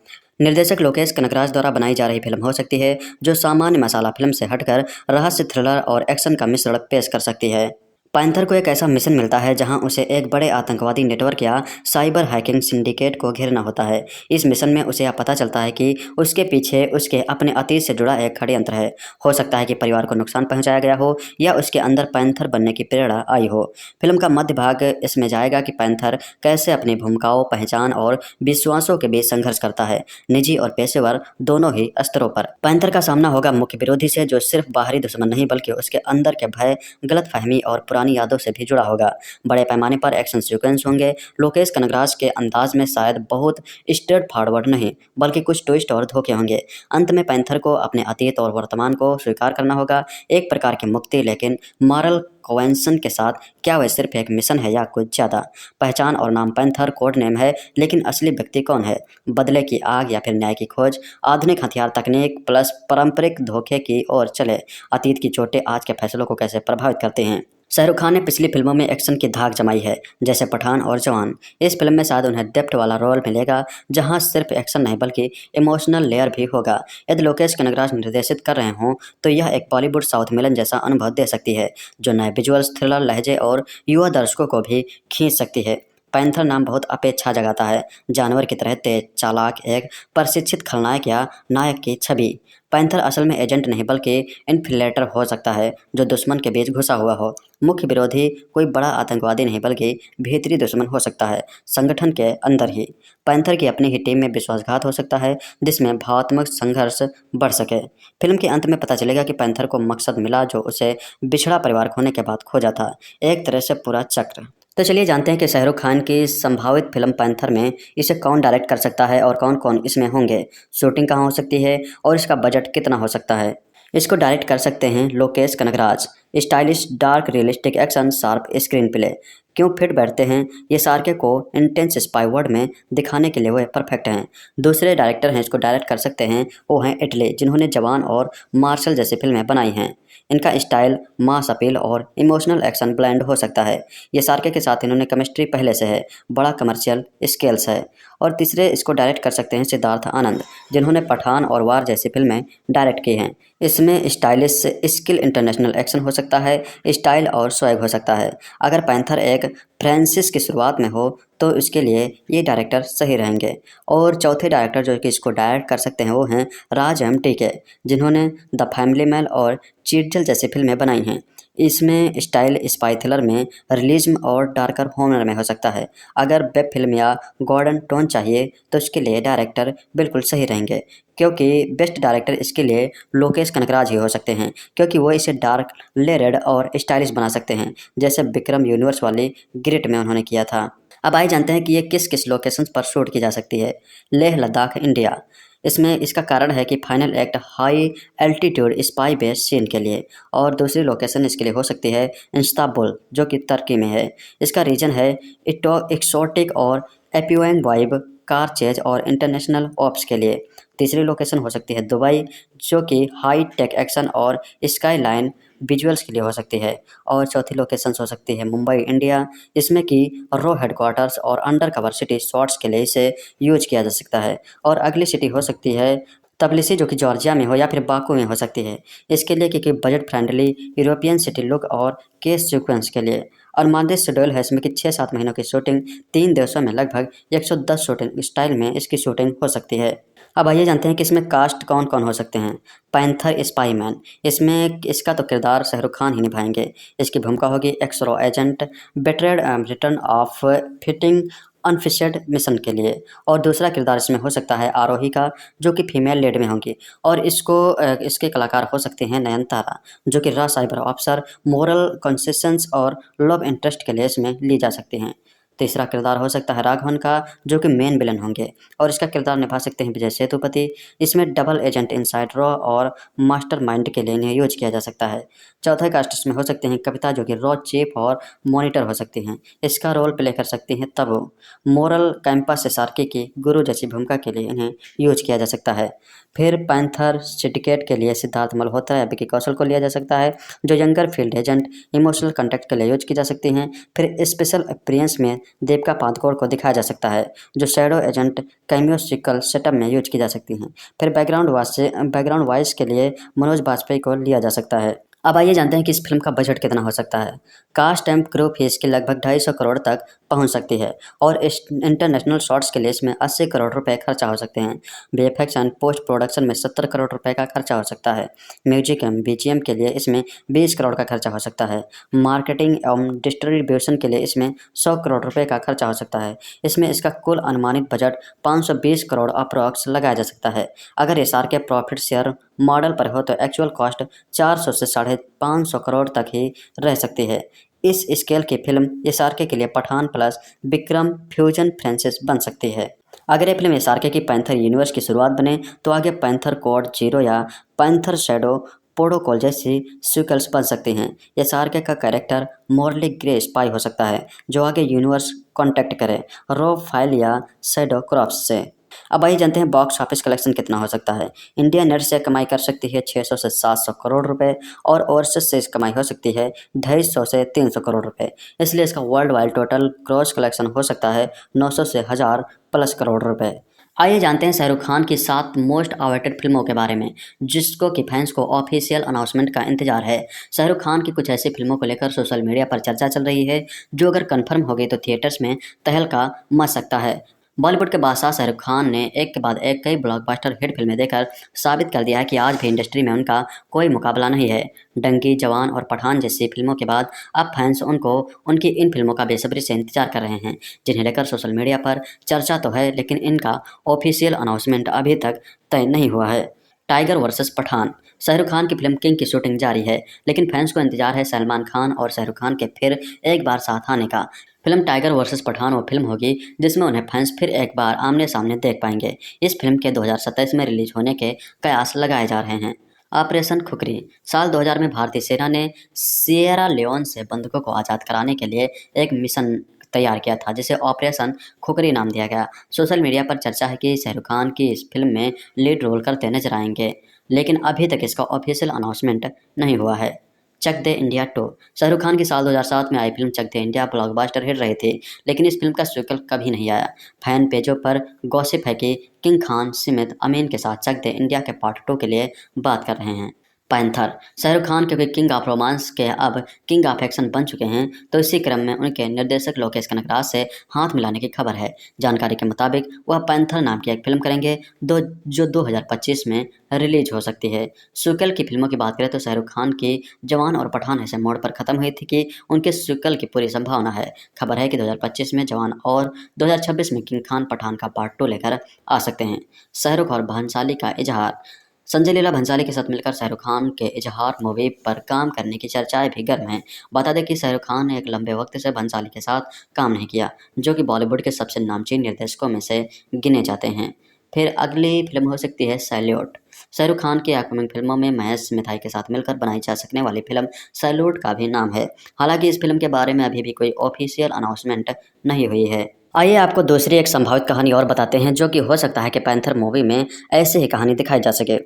निर्देशक लोकेश कनगराज द्वारा बनाई जा रही फिल्म हो सकती है, जो सामान्य मसाला फिल्म से हटकर रहस्य, थ्रिलर और एक्शन का मिश्रण पेश कर सकती है। पैंथर को एक ऐसा मिशन मिलता है जहां उसे एक बड़े आतंकवादी नेटवर्क या साइबर हैकिंग सिंडिकेट को घेरना होता है। इस मिशन में उसे यह पता चलता है कि उसके पीछे उसके अपने अतीत से जुड़ा एक षड्यंत्र है। हो सकता है कि परिवार को नुकसान पहुंचाया गया हो या उसके अंदर पैंथर बनने की प्रेरणा आई हो। फिल्म का मध्य भाग इसमें जाएगा कि पैंथर कैसे अपनी भूमिकाओं, पहचान और विश्वासों के बीच संघर्ष करता है, निजी और पेशेवर दोनों ही स्तरों पर। पैंथर का सामना होगा मुख्य विरोधी से, जो सिर्फ बाहरी दुश्मन नहीं बल्कि उसके अंदर के भय, गलतफहमी और पुरानी यादों से भी जुड़ा होगा। बड़े पैमाने पर एक्शन सीक्वेंस होंगे। लोकेश कनगराज के अंदाज में शायद बहुत स्ट्रेट फॉरवर्ड नहीं, बल्कि कुछ ट्विस्ट और धोखे होंगे। अंत में पैंथर को अपने अतीत और वर्तमान को स्वीकार करना होगा, एक प्रकार की मुक्ति, लेकिन मॉरल कॉन्वेंशन के साथ। क्या वह सिर्फ एक मिशन है या कुछ ज़्यादा? पहचान और नाम पैंथर कोड नेम है, लेकिन असली व्यक्ति कौन है? बदले की आग या फिर न्याय की खोज? आधुनिक हथियार तकनीक प्लस पारंपरिक धोखे की ओर चले। अतीत की चोटें आज के फैसलों को कैसे प्रभावित करते हैं? शाहरुख खान ने पिछली फिल्मों में एक्शन की धाक जमाई है, जैसे पठान और जवान। इस फिल्म में शायद उन्हें डेप्थ वाला रोल मिलेगा, जहां सिर्फ एक्शन नहीं बल्कि इमोशनल लेयर भी होगा। यदि लोकेश कनगराज निर्देशित कर रहे हों तो यह एक बॉलीवुड साउथ मिलन जैसा अनुभव दे सकती है, जो नए विजुअल्स, थ्रिलर, लहजे और युवा दर्शकों को भी खींच सकती है। पैंथर नाम बहुत अपेक्षा जगाता है, जानवर की तरह तेज, चालाक, एक प्रशिक्षित खलनायक या नायक की छवि। पैंथर असल में एजेंट नहीं बल्कि इन्फिलेटर हो सकता है, जो दुश्मन के बीच घुसा हुआ हो। मुख्य विरोधी कोई बड़ा आतंकवादी नहीं बल्कि भीतरी दुश्मन हो सकता है, संगठन के अंदर ही। पैंथर की अपनी ही टीम में विश्वासघात हो सकता है, जिसमें भावनात्मक संघर्ष बढ़ सके। फिल्म के अंत में पता चलेगा कि पैंथर को मकसद मिला जो उसे बिछड़ा परिवार खोने के बाद खोजा था, एक तरह से पूरा चक्र। तो चलिए जानते हैं कि शाहरुख खान की संभावित फिल्म पैंथर में इसे कौन डायरेक्ट कर सकता है और कौन कौन इसमें होंगे, शूटिंग कहाँ हो सकती है और इसका बजट कितना हो सकता है। इसको डायरेक्ट कर सकते हैं Lokesh Kanagaraj. Stylish, dark, realistic action, sharp screen play क्यों फिट बैठते हैं, ये सार्के को इंटेंस स्पाई वर्ल्ड में दिखाने के लिए वो परफेक्ट हैं। दूसरे डायरेक्टर हैं इसको डायरेक्ट कर सकते हैं, वो हैं इटली, जिन्होंने जवान और मार्शल जैसी फिल्में बनाई हैं। इनका स्टाइल मास अपील और इमोशनल एक्शन ब्लेंड हो सकता है। ये सार्के के साथ इन्होंने केमिस्ट्री पहले से है, बड़ा कमर्शियल स्केल्स है। और तीसरे इसको डायरेक्ट कर सकते हैं सिद्धार्थ आनंद, जिन्होंने पठान और वार जैसी फिल्में डायरेक्ट की हैं। इसमें स्टाइलिश, स्किल, इंटरनेशनल एक्शन हो सकता है, स्टाइल और स्वैग हो सकता है। अगर पैंथर एक फ्रांसिस की शुरुआत में हो तो इसके लिए ये डायरेक्टर सही रहेंगे। और चौथे डायरेक्टर जो कि इसको डायरेक्ट कर सकते हैं वो हैं राज MTK, जिन्होंने द फैमिली मैन और चीटजल जैसी फिल्में बनाई हैं। इसमें स्टाइल स्पाई थ्रिलर में, रियलिज्म और डार्कर हॉनर में हो सकता है। अगर वेब फिल्म या गॉर्डन टोन चाहिए तो इसके लिए डायरेक्टर बिल्कुल सही रहेंगे, क्योंकि बेस्ट डायरेक्टर इसके लिए लोकेश कनगराज ही हो सकते हैं, क्योंकि वो इसे डार्क, लेयर्ड और स्टाइलिश बना सकते हैं, जैसे विक्रम यूनिवर्स वाली ग्रिट में उन्होंने किया था। अब आइए जानते हैं कि ये किस किस लोकेशंस पर शूट की जा सकती है। लेह लद्दाख, इंडिया। इसमें इसका कारण है कि final act high altitude spy based scene के लिए। और दूसरी लोकेशन इसके लिए हो सकती है इस्तांबुल, जो कि तुर्की में है। इसका रीजन है एक्सोटिक और एपियोन वाइब, कार चेज और इंटरनेशनल ऑप्स के लिए। तीसरी लोकेशन हो सकती है दुबई, जो कि हाई टेक एक्शन और स्काईलाइन विजुअल्स के लिए हो सकती है। और चौथी लोकेशन हो सकती है मुंबई, इंडिया, जिसमें कि रॉ हेडक्वार्टर्स और अंडर कवर सिटी शॉट्स के लिए इसे यूज किया जा सकता है। और अगली सिटी हो सकती है तबिलिसी, जो कि जॉर्जिया में हो या फिर बाकू में हो सकती है। इसके लिए क्योंकि budget friendly European city look और केस सीक्वेंस के लिए। और मानदेश शेड्यूल है इसमें कि 6-7 महीनों की शूटिंग 3 देशों में लगभग 110 शूटिंग स्टाइल में इसकी शूटिंग हो सकती है। अब आइए जानते हैं कि इसमें कास्ट कौन कौन हो सकते हैं। पैंथर स्पाई मैन, इसमें इसका तो किरदार शाहरुख खान ही निभाएंगे। इसकी भूमिका होगी एक्सरो agent, betrayed return of fitting unfinished mission के लिए। और दूसरा किरदार इसमें हो सकता है आरोही का, जो कि फीमेल लीड में होंगी। और इसके कलाकार हो सकते हैं नयनतारा, जो कि raw cyber officer, moral consistence और लव इंटरेस्ट के लिए इसमें ली जा सकती हैं। तीसरा किरदार हो सकता है राघवन का, जो कि मेन विलन होंगे। और इसका किरदार निभा सकते हैं विजय सेतुपति। इसमें डबल एजेंट इनसाइड रॉ और मास्टरमाइंड के लिए इन्हें यूज किया जा सकता है। चौथे कास्ट इसमें हो सकते हैं कविता, जो कि रॉ चीफ और मॉनिटर हो सकती हैं। इसका रोल प्ले कर सकती हैं तबू। मोरल कैंपस से सार्की की गुरु जैसी भूमिका के लिए इन्हें यूज किया जा सकता है। फिर पैंथर सिंडिकेट के लिए सिद्धार्थ मल्होत्रा या विकी कौशल को लिया जा सकता है, जो younger field agent emotional contact के लिए यूज की जा सकती हैं। फिर स्पेशल एक्सपीरियंस में देविका पादुकोण को दिखाया जा सकता है, जो शैडो एजेंट कैमियोसिकल सेटअप में यूज की जा सकती हैं। फिर बैकग्राउंड वॉइस के लिए मनोज बाजपेयी को लिया जा सकता है। अब आइए जानते हैं कि इस फिल्म का बजट कितना हो सकता है। कास्ट एंड क्रू फीस की लगभग 250 करोड़ तक पहुंच सकती है। और इंटरनेशनल शॉट्स के लिए इसमें 80 करोड़ रुपए खर्चा हो सकते हैं। VFX एंड पोस्ट प्रोडक्शन में 70 करोड़ रुपए का खर्चा हो सकता है। म्यूजिक एंड BGM के लिए इसमें 20 करोड़ का खर्चा हो सकता है। मार्केटिंग एवं डिस्ट्रीब्यूशन के लिए इसमें 100 करोड़ रुपए का खर्चा हो सकता है। इसमें इसका कुल अनुमानित बजट 520 करोड़ अप्रॉक्स लगाया जा सकता है। अगर SR के प्रॉफिट शेयर मॉडल पर हो तो एक्चुअल कॉस्ट 400 से 550 करोड़ तक ही रह सकती है। इस स्केल की फिल्म SRK के लिए Pathaan plus Vikram fusion franchise बन सकती है। अगर ये फिल्म SRK की पैंथर यूनिवर्स की शुरुआत बने तो आगे पैंथर कोड 0 या पैंथर शैडो प्रोटोकॉल जैसी सीक्वल्स बन सकती हैं। SRK का कैरेक्टर मॉर्ली ग्रे स्पाई हो सकता है, जो आगे यूनिवर्स कॉन्टैक्ट करे रॉ फाइल या शैडो क्रॉप्स से। अब आइए जानते हैं बॉक्स ऑफिस कलेक्शन कितना हो सकता है। इंडिया नेट से कमाई कर सकती है 600 से 700 करोड़ रुपए और ओवरसीज से कमाई हो सकती है 250 से 300 करोड़ रुपए। इसलिए इसका world wide total gross collection हो सकता है 900 से 1000 प्लस करोड़ रुपए। आइए जानते हैं शाहरुख खान की 7 मोस्ट अवेटेड फिल्मों के बारे में, जिसको कि फैंस को ऑफिशियल अनाउंसमेंट का इंतजार है। शाहरुख खान की कुछ ऐसी फिल्मों को लेकर सोशल मीडिया पर चर्चा चल रही है, जो अगर कंफर्म हो गई तो थिएटर्स में तहलका मच सकता है। बॉलीवुड के बादशाह शाहरुख खान ने एक के बाद एक कई ब्लॉकबस्टर हिट फिल्में देकर साबित कर दिया है कि आज भी इंडस्ट्री में उनका कोई मुकाबला नहीं है। डंकी, जवान और पठान जैसी फिल्मों के बाद अब फैंस उनकी इन फिल्मों का बेसब्री से इंतजार कर रहे हैं, जिन्हें लेकर सोशल मीडिया पर चर्चा तो है, लेकिन इनका ऑफिशियल अनाउंसमेंट अभी तक तय नहीं हुआ है। Tiger versus Pathan. शाहरुख खान की फिल्म किंग की शूटिंग जारी है, लेकिन फैंस को इंतजार है सलमान खान और शाहरुख खान के फिर एक बार साथ आने का। फिल्म टाइगर वर्सेस पठान वो फिल्म होगी जिसमें उन्हें फैंस फिर एक बार आमने सामने देख पाएंगे। इस फिल्म के 2027 में रिलीज होने के कयास लगाए जा रहे हैं। ऑपरेशन खुखरी। साल 2000 में भारतीय सेना ने सिएरा लियोन से बंधकों को आज़ाद कराने के लिए एक मिशन तैयार किया था, जिसे ऑपरेशन खुखरी नाम दिया गया। सोशल मीडिया पर चर्चा है कि शाहरुख खान की इस फिल्म में लीड रोल करते नजर आएंगे, लेकिन अभी तक इसका ऑफिशियल अनाउंसमेंट नहीं हुआ है। चक दे इंडिया 2। शाहरुख खान की साल 2007 में आई फिल्म चक दे इंडिया ब्लॉकबस्टर हिट रही थी, लेकिन इस फिल्म का सीक्वल कभी नहीं आया। फैन पेजों पर गॉसिप है कि किंग खान सिमित अमीन के साथ चक दे इंडिया के पार्ट 2 के लिए बात कर रहे हैं। पैंथर। शाहरुख खान क्योंकि किंग ऑफ रोमांस के अब किंग ऑफ एक्शन बन चुके हैं, तो इसी क्रम में उनके निर्देशक लोकेश कनगराज से हाथ मिलाने की खबर है। जानकारी के मुताबिक वह पैंथर नाम की एक फिल्म करेंगे जो 2025 में रिलीज हो सकती है। सीक्वल की फिल्मों की बात करें तो शाहरुख खान की जवान और पठान ऐसे मोड़ पर खत्म हुई थी कि उनके सीक्वल की पूरी संभावना है। खबर है कि 2025 में जवान और 2026 में किंग खान पठान का पार्ट 2 लेकर आ सकते हैं। शाहरुख और भंसाली का इजहार। संजय लीला भंसाली के साथ मिलकर शाहरुख खान के इजहार मूवी पर काम करने की चर्चाएं भी गर्म हैं। बता दें कि शाहरुख खान ने एक लंबे वक्त से भंसाली के साथ काम नहीं किया, जो कि बॉलीवुड के सबसे नामचीन निर्देशकों में से गिने जाते हैं। फिर अगली फिल्म हो सकती है सैल्यूट। शाहरुख खान की अपकमिंग फिल्मों में महेश मिथाई के साथ मिलकर बनाई जा सकने वाली फिल्म सैल्यूट का भी नाम है। हालांकि इस फिल्म के बारे में अभी भी कोई ऑफिशियल अनाउंसमेंट नहीं हुई है। आइए आपको दूसरी एक संभावित कहानी और बताते हैं, जो कि हो सकता है कि पैंथर मूवी में ऐसे ही कहानी दिखाई जा सके।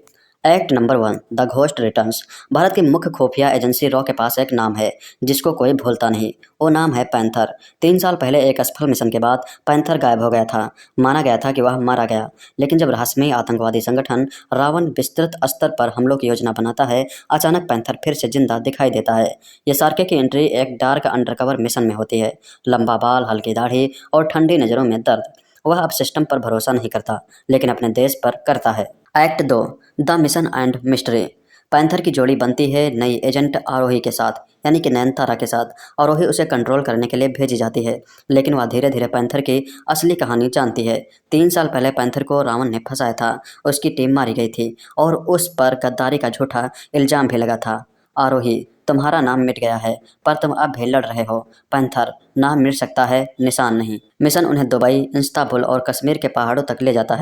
Act number 1 the ghost returns. Bharat की मुख्य खुफिया एजेंसी रॉ के पास एक नाम है जिसको कोई भूलता नहीं। वो नाम है पैंथर। 3 साल पहले एक असफल मिशन के बाद पैंथर गायब हो गया था। माना गया था कि वह मारा गया, लेकिन जब रहस्यमयी आतंकवादी संगठन रावण विस्तृत स्तर पर हमलों की योजना बनाता है, अचानक पैंथर फिर से जिंदा दिखाई देता है। ये सार्के की एंट्री एक डार्क अंडरकवर मिशन में होती है। लंबा बाल, हल्की दाढ़ी और ठंडी नज़रों में दर्द। वह अब सिस्टम पर भरोसा नहीं करता, लेकिन अपने देश पर करता है। Act 2 the mission and mystery. Panther की जोड़ी बनती है नई एजेंट आरोही के साथ, यानी कि नयनतारा के साथ। आरोही उसे कंट्रोल करने के लिए भेजी जाती है, लेकिन वह धीरे धीरे पैंथर की असली कहानी जानती है। 3 साल पहले पैंथर को रावण ने फंसाया था, उसकी टीम मारी गई थी और उस पर गद्दारी का झूठा इल्जाम भी लगा था। आरोही, तुम्हारा नाम मिट गया है, पर तुम अब भी लड़ रहे हो। पैंथर, नाम मिट सकता है, निशान नहीं। मिशन उन्हें दुबई, इस्तांबुल और कश्मीर के पहाड़ों तक ले जाता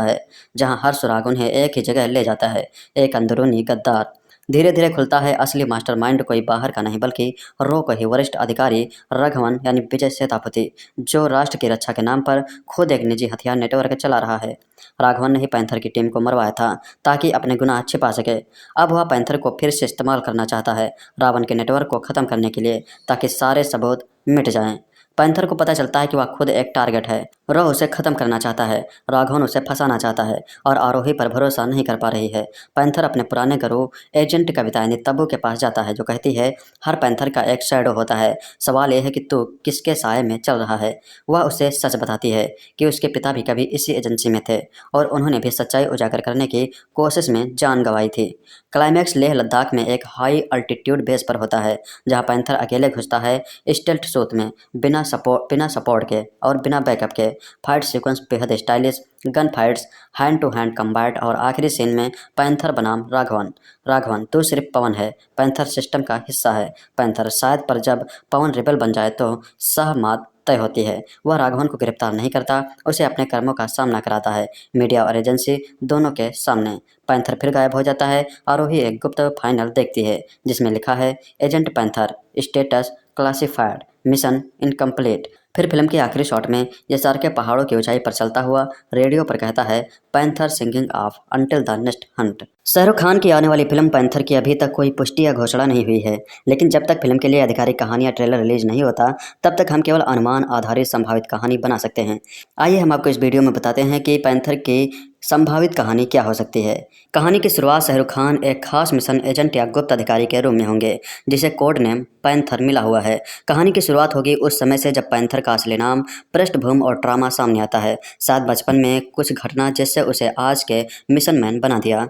है। जहां हर सुराग उन्हें एक ही जगह ले जाता है, एक अंदरूनी गद्दार। धीरे धीरे खुलता है असली मास्टरमाइंड कोई बाहर का नहीं, बल्कि रो का ही वरिष्ठ अधिकारी राघवन यानी विजय सेतापति, जो राष्ट्र की रक्षा के नाम पर खुद एक निजी हथियार नेटवर्क चला रहा है। राघवन ने ही पैंथर की टीम को मरवाया था ताकि अपने गुनाह छिपा सके। अब वह पैंथर को फिर से इस्तेमाल करना चाहता है रावण के नेटवर्क को ख़त्म करने के लिए, ताकि सारे सबूत मिट जाएं। पैंथर को पता चलता है कि वह खुद एक टारगेट है। रॉ उसे ख़त्म करना चाहता है, राघवन उसे फंसाना चाहता है और आरोही पर भरोसा नहीं कर पा रही है। पैंथर अपने पुराने गुरु एजेंट कविता यानी तब्बू के पास जाता है, जो कहती है हर पैंथर का एक शैडो होता है, सवाल यह है कि तू किसके साए में चल रहा है। वह उसे सच बताती है कि उसके पिता भी कभी इसी एजेंसी में थे और उन्होंने भी सच्चाई उजागर करने की कोशिश में जान गंवाई थी। क्लाइमैक्स लेह लद्दाख में एक हाई अल्टीट्यूड बेस पर होता है, जहाँ पैंथर अकेले घुसता है स्टेल्थ सूट में, बिना सपोर्ट के और बिना बैकअप के। फाइट सीक्वेंस बेहद stylish, gun fights, hand to hand combat और आखिरी सीन में पैंथर बनाम राघवन तो सिर्फ पवन है, पैंथर सिस्टम का हिस्सा है। पैंथर शायद, पर जब पवन रिबल बन जाए तो सहमत तय होती है। वह राघवन को गिरफ्तार नहीं करता, उसे अपने कर्मों का सामना कराता है, मीडिया और एजेंसी दोनों के सामने। पैंथर फिर गायब हो जाता है। आरोही एक गुप्त फाइनल देखती है जिसमें लिखा है agent panther, status classified, mission incomplete. फिर फिल्म के आखिरी शॉट में यह सार के पहाड़ों की ऊंचाई पर चलता हुआ रेडियो पर कहता है panther singing of until the next Hunt. Shahrukh Khan की आने वाली फिल्म पैंथर की अभी तक कोई पुष्टि या घोषणा नहीं हुई है, लेकिन जब तक फिल्म के लिए आधिकारिक कहानी या ट्रेलर रिलीज नहीं होता, तब तक हम केवल अनुमान आधारित संभावित कहानी बना सकते हैं। आइए हम आपको इस वीडियो में बताते हैं कि पैंथर की संभावित कहानी क्या हो सकती है। कहानी की शुरुआत शाहरुख खान एक खास मिशन एजेंट या गुप्त अधिकारी के रूप में होंगे, जिसे कोड नेम पैंथर मिला हुआ है। कहानी की शुरुआत होगी उस समय से जब पैंथर का असली नाम, पृष्ठभूमि और ट्रामा सामने आता है। शायद बचपन में कुछ घटना जिससे उसे आज के मिशन मैन बना दिया।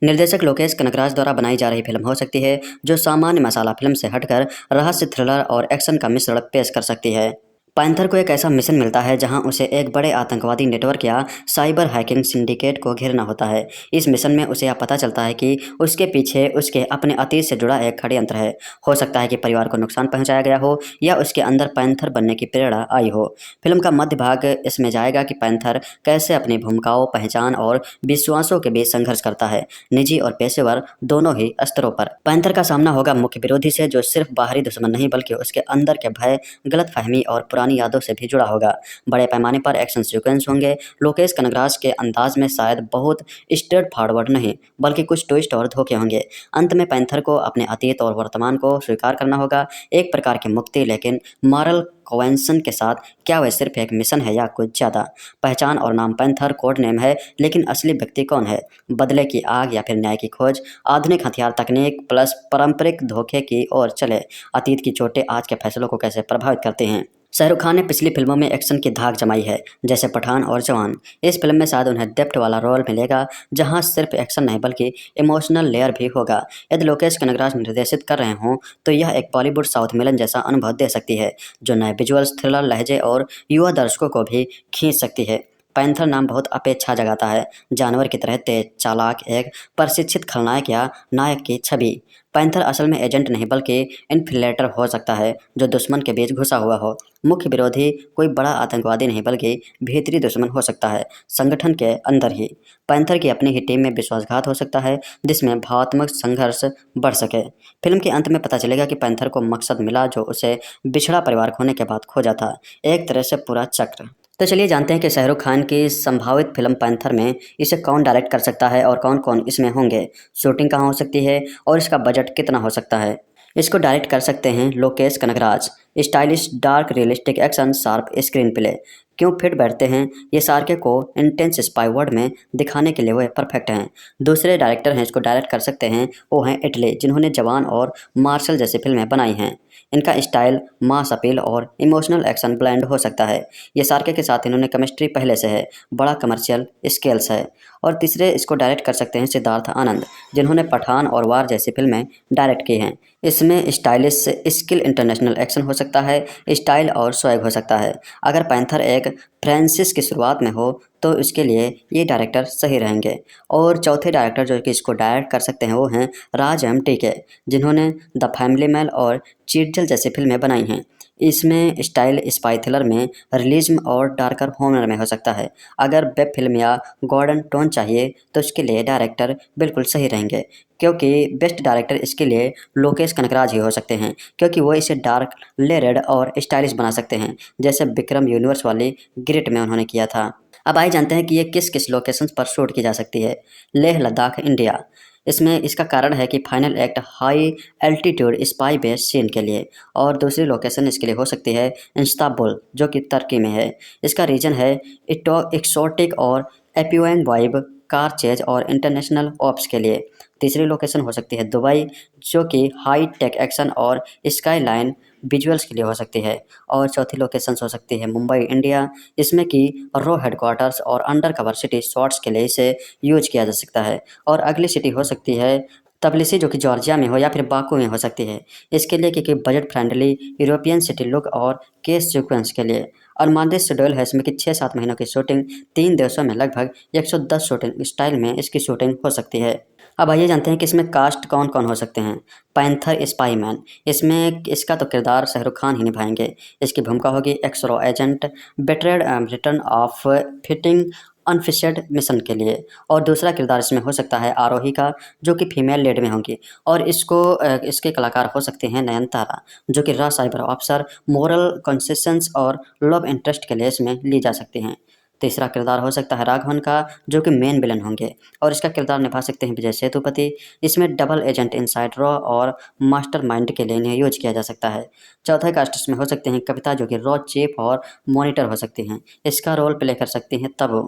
निर्देशक लोकेश कनगराज द्वारा बनाई जा रही फिल्म हो सकती है, जो सामान्य मसाला फिल्म से हटकर रहस्य, थ्रिलर और एक्शन का मिश्रण पेश कर सकती है। पैंथर को एक ऐसा मिशन मिलता है जहां उसे एक बड़े आतंकवादी नेटवर्क या साइबर हैकिंग सिंडिकेट को घेरना होता है। इस मिशन में उसे यह पता चलता है कि उसके पीछे उसके अपने अतीत से जुड़ा एक षड्यंत्र है। हो सकता है कि परिवार को नुकसान पहुंचाया गया हो या उसके अंदर पैंथर बनने की प्रेरणा आई हो। फिल्म का मध्य भाग इसमें जाएगा कि पैंथर कैसे अपनी भूमिकाओं, पहचान और विश्वासों के बीच संघर्ष करता है, निजी और पेशेवर दोनों ही स्तरों पर। पैंथर का सामना होगा मुख्य विरोधी से, जो सिर्फ बाहरी दुश्मन नहीं बल्कि उसके अंदर के भय, गलतफहमी और पुरानी यादों से भी जुड़ा होगा। बड़े पैमाने पर एक्शन सीक्वेंस होंगे। लोकेश कनगराज के अंदाज में शायद बहुत स्ट्रेट फॉरवर्ड नहीं बल्कि कुछ ट्विस्ट और धोखे होंगे। अंत में पैंथर को अपने अतीत और वर्तमान को स्वीकार करना होगा, एक प्रकार की मुक्ति, लेकिन मॉरल कॉन्वेंशन के साथ। क्या वह सिर्फ एक मिशन है या कुछ ज़्यादा? पहचान और नाम पैंथर कोड नेम है, लेकिन असली व्यक्ति कौन है? बदले की आग या फिर न्याय की खोज? आधुनिक हथियार तकनीक प्लस पारंपरिक धोखे की ओर चले। अतीत की चोटें आज के फैसलों को कैसे प्रभावित करते हैं? शाहरुख खान ने पिछली फिल्मों में एक्शन की धाक जमाई है, जैसे पठान और जवान। इस फिल्म में शायद उन्हें डेप्थ वाला रोल मिलेगा, जहां सिर्फ एक्शन नहीं बल्कि इमोशनल लेयर भी होगा। यदि लोकेश कनगराज निर्देशित कर रहे हों तो यह एक बॉलीवुड साउथ मिलन जैसा अनुभव दे सकती है, जो नए विजुअल्स, थ्रिलर, लहजे और युवा दर्शकों को भी खींच सकती है। पैंथर नाम बहुत अपेक्षा जगाता है, जानवर की तरह तेज, चालाक, एक प्रशिक्षित खलनायक या नायक की छवि। पैंथर असल में एजेंट नहीं बल्कि इन्फिलेटर हो सकता है, जो दुश्मन के बीच घुसा हुआ हो। मुख्य विरोधी कोई बड़ा आतंकवादी नहीं बल्कि भीतरी दुश्मन हो सकता है, संगठन के अंदर ही। पैंथर की अपनी ही टीम में विश्वासघात हो सकता है, जिसमें भावनात्मक संघर्ष बढ़ सके। फिल्म के अंत में पता चलेगा कि पैंथर को मकसद मिला जो उसे बिछड़ा परिवार खोने के बाद खोजा था, एक तरह से पूरा चक्र। तो चलिए जानते हैं कि शाहरुख खान की संभावित फिल्म पैंथर में इसे कौन डायरेक्ट कर सकता है और कौन कौन इसमें होंगे, शूटिंग कहाँ हो सकती है और इसका बजट कितना हो सकता है। इसको डायरेक्ट कर सकते हैं Lokesh Kanagaraj. Stylish, dark, realistic action, sharp screen play क्यों फिट बैठते हैं? ये सार्के को इंटेंस स्पाई वर्ल्ड में दिखाने के लिए वो परफेक्ट हैं। दूसरे डायरेक्टर हैं इसको डायरेक्ट कर सकते हैं, वो हैं इटली, जिन्होंने जवान और मार्शल जैसी फिल्में बनाई हैं। इनका स्टाइल मास अपील और इमोशनल एक्शन ब्लेंड हो सकता है। ये सार्के के साथ इन्होंने केमिस्ट्री पहले से है, बड़ा कमर्शियल स्केल्स है। और तीसरे इसको डायरेक्ट कर सकते हैं सिद्धार्थ आनंद, जिन्होंने पठान और वार जैसी फिल्में डायरेक्ट की हैं। इसमें स्टाइलिश, स्किल, इंटरनेशनल एक्शन हो सकता है, स्टाइल और स्वैग हो सकता है। अगर पैंथर एक फ्रांसिस की शुरुआत में हो तो इसके लिए ये डायरेक्टर सही रहेंगे। और चौथे डायरेक्टर जो कि इसको डायरेक्ट कर सकते हैं वो हैं राज टी के, जिन्होंने द फैमिली मैन और चीटजल जैसी फिल्में बनाई हैं। इसमें स्टाइल स्पाई थ्रिलर में, रियलिज्म और डार्कर हॉनर में हो सकता है। अगर वेब फिल्म या गॉर्डन टोन चाहिए तो इसके लिए डायरेक्टर बिल्कुल सही रहेंगे, क्योंकि बेस्ट डायरेक्टर इसके लिए लोकेश कनगराज ही हो सकते हैं, क्योंकि वो इसे डार्क, लेयर्ड और स्टाइलिश बना सकते हैं, जैसे विक्रम यूनिवर्स वाली ग्रिड में उन्होंने किया था। अब आइए जानते हैं कि ये किस किस लोकेशंस पर शूट की जा सकती है। लेह लद्दाख, इंडिया। इसमें इसका कारण है कि final act high altitude spy base scene के लिए। और दूसरी लोकेशन इसके लिए हो सकती है इस्तांबुल, जो कि तुर्की में है। इसका रीजन है एक्सोटिक और एपियोंग वाइब, कार चेज और इंटरनेशनल ऑप्स के लिए। तीसरी लोकेशन हो सकती है दुबई, जो कि हाई टेक एक्शन और स्काईलाइन विजुअल्स के लिए हो सकती है। और चौथी लोकेशन हो सकती है मुंबई, इंडिया। इसमें कि रॉ हेडक्वार्टर्स और अंडर कवर सिटी शॉट्स के लिए इसे यूज किया जा सकता है। और अगली सिटी हो सकती है तबिलिसी, जो कि जॉर्जिया में हो या फिर बाकू में हो सकती है। इसके लिए क्योंकि budget friendly European city look और केस सीक्वेंस के लिए। और मानदेश शेड्यूल है इसमें कि 6-7 महीनों की शूटिंग 3 देशों में लगभग 110 शूटिंग स्टाइल में इसकी शूटिंग हो सकती है। अब आइए जानते हैं कि इसमें कास्ट कौन कौन हो सकते हैं। पैंथर स्पाई मैन, इसमें इसका तो किरदार शाहरुख खान ही निभाएंगे। इसकी भूमिका होगी ex RAW agent, betrayed return of fitting unfinished mission के लिए। और दूसरा किरदार इसमें हो सकता है आरोही का, जो कि फीमेल लीड में होंगी। और इसके कलाकार हो सकते हैं नयनतारा, जो कि raw cyber officer, moral consistence और लव इंटरेस्ट के लिए इसमें ली जा सकती हैं। तीसरा किरदार हो सकता है राघवन का, जो कि मेन विलन होंगे। और इसका किरदार निभा सकते हैं विजय सेतुपति। इसमें डबल एजेंट, इनसाइड रॉ और मास्टरमाइंड के लिए इन्हें यूज किया जा सकता है। चौथा कास्ट इसमें हो सकते हैं कविता, जो कि रॉ चीफ और मॉनिटर हो सकती हैं। इसका रोल प्ले कर सकती हैं तबू।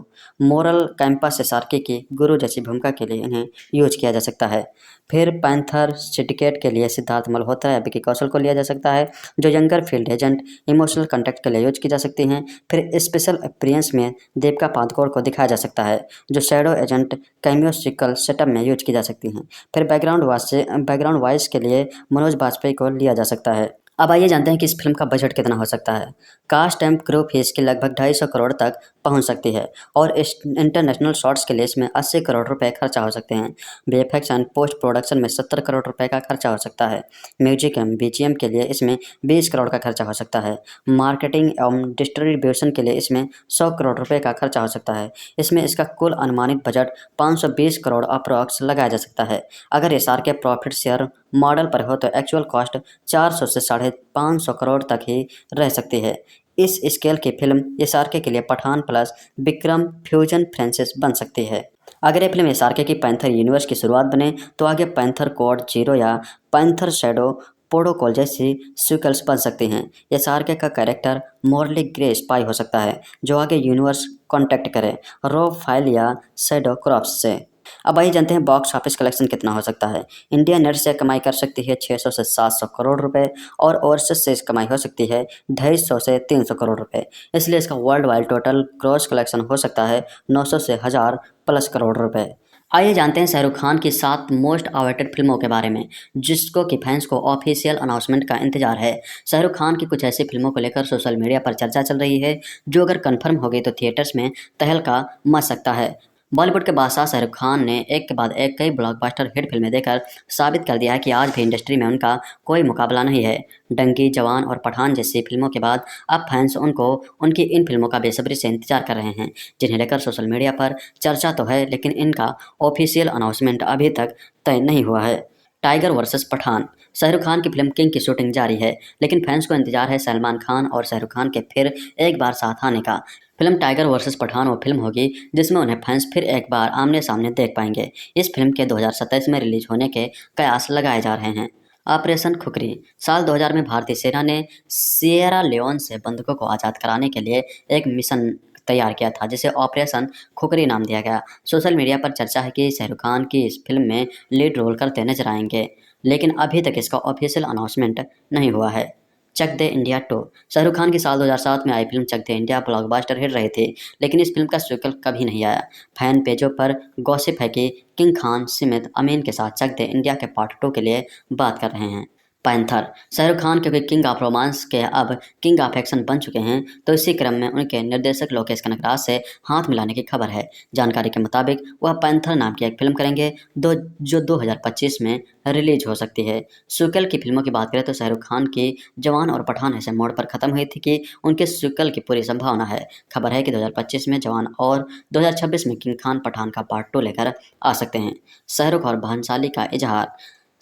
मोरल कैंपस से सार्की की गुरु जैसी भूमिका के लिए इन्हें यूज किया जा सकता है। फिर पैंथर सिंडिकेट के लिए सिद्धार्थ मल्होत्रा या विकी कौशल को लिया जा सकता है, जो younger field agent, emotional contact के लिए यूज की जा सकती हैं। फिर स्पेशल अपीयरेंस में देविका पादुकोण को दिखाया जा सकता है, जो शैडो एजेंट कैमियोसिकल सेटअप में यूज की जा सकती हैं। फिर बैकग्राउंड वॉइस के लिए मनोज बाजपेयी को लिया जा सकता है। अब आइए जानते हैं कि इस फिल्म का बजट कितना हो सकता है। कास्ट एंड क्रू फीस की लगभग 250 करोड़ तक पहुंच सकती है और इस इंटरनेशनल शॉट्स के लिए इसमें 80 करोड़ रुपए खर्चा हो सकते हैं। वीएफएक्स एंड पोस्ट प्रोडक्शन में 70 करोड़ रुपए का खर्चा हो सकता है। म्यूजिक एंड बीजीएम के लिए इसमें 20 करोड़ का खर्चा हो सकता है। मार्केटिंग एवं डिस्ट्रीब्यूशन के लिए इसमें 100 करोड़ रुपए का खर्चा हो सकता है। इसमें इसका कुल अनुमानित बजट 520 करोड़ अप्रॉक्स लगाया जा सकता है। अगर एसआर के प्रॉफिट शेयर मॉडल पर हो तो एक्चुअल कॉस्ट 400 से 550 करोड़ तक ही रह सकती है। इस स्केल की फिल्म एसआरके के लिए Pathaan plus Vikram fusion franchise बन सकती है। अगर ये फिल्म एसआरके की पैंथर यूनिवर्स की शुरुआत बने तो आगे पैंथर कोड जीरो या पैंथर शैडो प्रोटोकॉल जैसी सीक्वल्स बन सकती हैं। एसआरके का कैरेक्टर मॉर्ली ग्रे स्पाई हो सकता है जो आगे यूनिवर्स कॉन्टैक्ट करे रो फाइल या शैडो क्रॉप्स से। अब आइए जानते हैं बॉक्स ऑफिस कलेक्शन कितना हो सकता है। इंडिया नेट से कमाई कर सकती है 600 से 700 करोड़ रुपए और ओवरसीज से कमाई हो सकती है 250 से 300 करोड़ रुपए। इसलिए इसका world wide total gross collection हो सकता है 900 से 1000 प्लस करोड़ रुपए। आइए जानते हैं शाहरुख खान की 7 मोस्ट अवेटेड फिल्मों के बारे में जिसको कि फैंस को ऑफिशियल अनाउंसमेंट का इंतजार है। शाहरुख खान की कुछ ऐसी फिल्मों को लेकर सोशल मीडिया पर चर्चा चल रही है जो अगर कंफर्म हो गई तो थिएटर्स में तहलका मच सकता है। बॉलीवुड के बादशाह शाहरुख खान ने एक के बाद एक कई ब्लॉकबस्टर हिट फिल्में देकर साबित कर दिया है कि आज भी इंडस्ट्री में उनका कोई मुकाबला नहीं है। डंकी, जवान और पठान जैसी फिल्मों के बाद अब फैंस उनकी इन फिल्मों का बेसब्री से इंतजार कर रहे हैं जिन्हें लेकर सोशल मीडिया पर चर्चा तो है लेकिन इनका ऑफिशियल अनाउंसमेंट अभी तक तय नहीं हुआ है। Tiger versus Pathan. शाहरुख खान की फिल्म किंग की शूटिंग जारी है लेकिन फैंस को इंतजार है सलमान खान और शाहरुख खान के फिर एक बार साथ आने का। फिल्म टाइगर वर्सेस पठान वो फिल्म होगी जिसमें उन्हें फैंस फिर एक बार आमने सामने देख पाएंगे। इस फिल्म के 2027 में रिलीज होने के कयास लगाए जा रहे हैं। ऑपरेशन खुखरी। साल 2000 में भारतीय सेना ने सिएरा लियोन से बंधकों को आज़ाद कराने के लिए एक मिशन तैयार किया था जिसे ऑपरेशन खुखरी नाम दिया गया। सोशल मीडिया पर चर्चा है कि शाहरुख खान की इस फिल्म में लीड रोल करते नजर आएंगे लेकिन अभी तक इसका ऑफिशियल अनाउंसमेंट नहीं हुआ है। चक दे इंडिया 2। शाहरुख खान की साल 2007 में आई फिल्म चक दे इंडिया ब्लॉकबस्टर हिट रही थी लेकिन इस फिल्म का सीक्वल कभी नहीं आया। फैन पेजों पर गॉसिप है कि किंग खान सिमित अमीन के साथ चक दे इंडिया के पार्ट 2 के लिए बात कर रहे हैं। पैंथर। शाहरुख खान क्योंकि किंग ऑफ रोमांस के अब किंग ऑफ एक्शन बन चुके हैं तो इसी क्रम में उनके निर्देशक लोकेश कनगराज से हाथ मिलाने की खबर है। जानकारी के मुताबिक वह पैंथर नाम की एक फिल्म करेंगे जो 2025 में रिलीज हो सकती है। सीक्वल की फिल्मों की बात करें तो शाहरुख खान की जवान और पठान ऐसे मोड़ पर खत्म हुई थी कि उनके सीक्वल की पूरी संभावना है। खबर है कि 2025 में जवान और 2026 में किंग खान पठान का पार्ट 2 लेकर आ सकते हैं। शाहरुख और भंसाली का इजहार।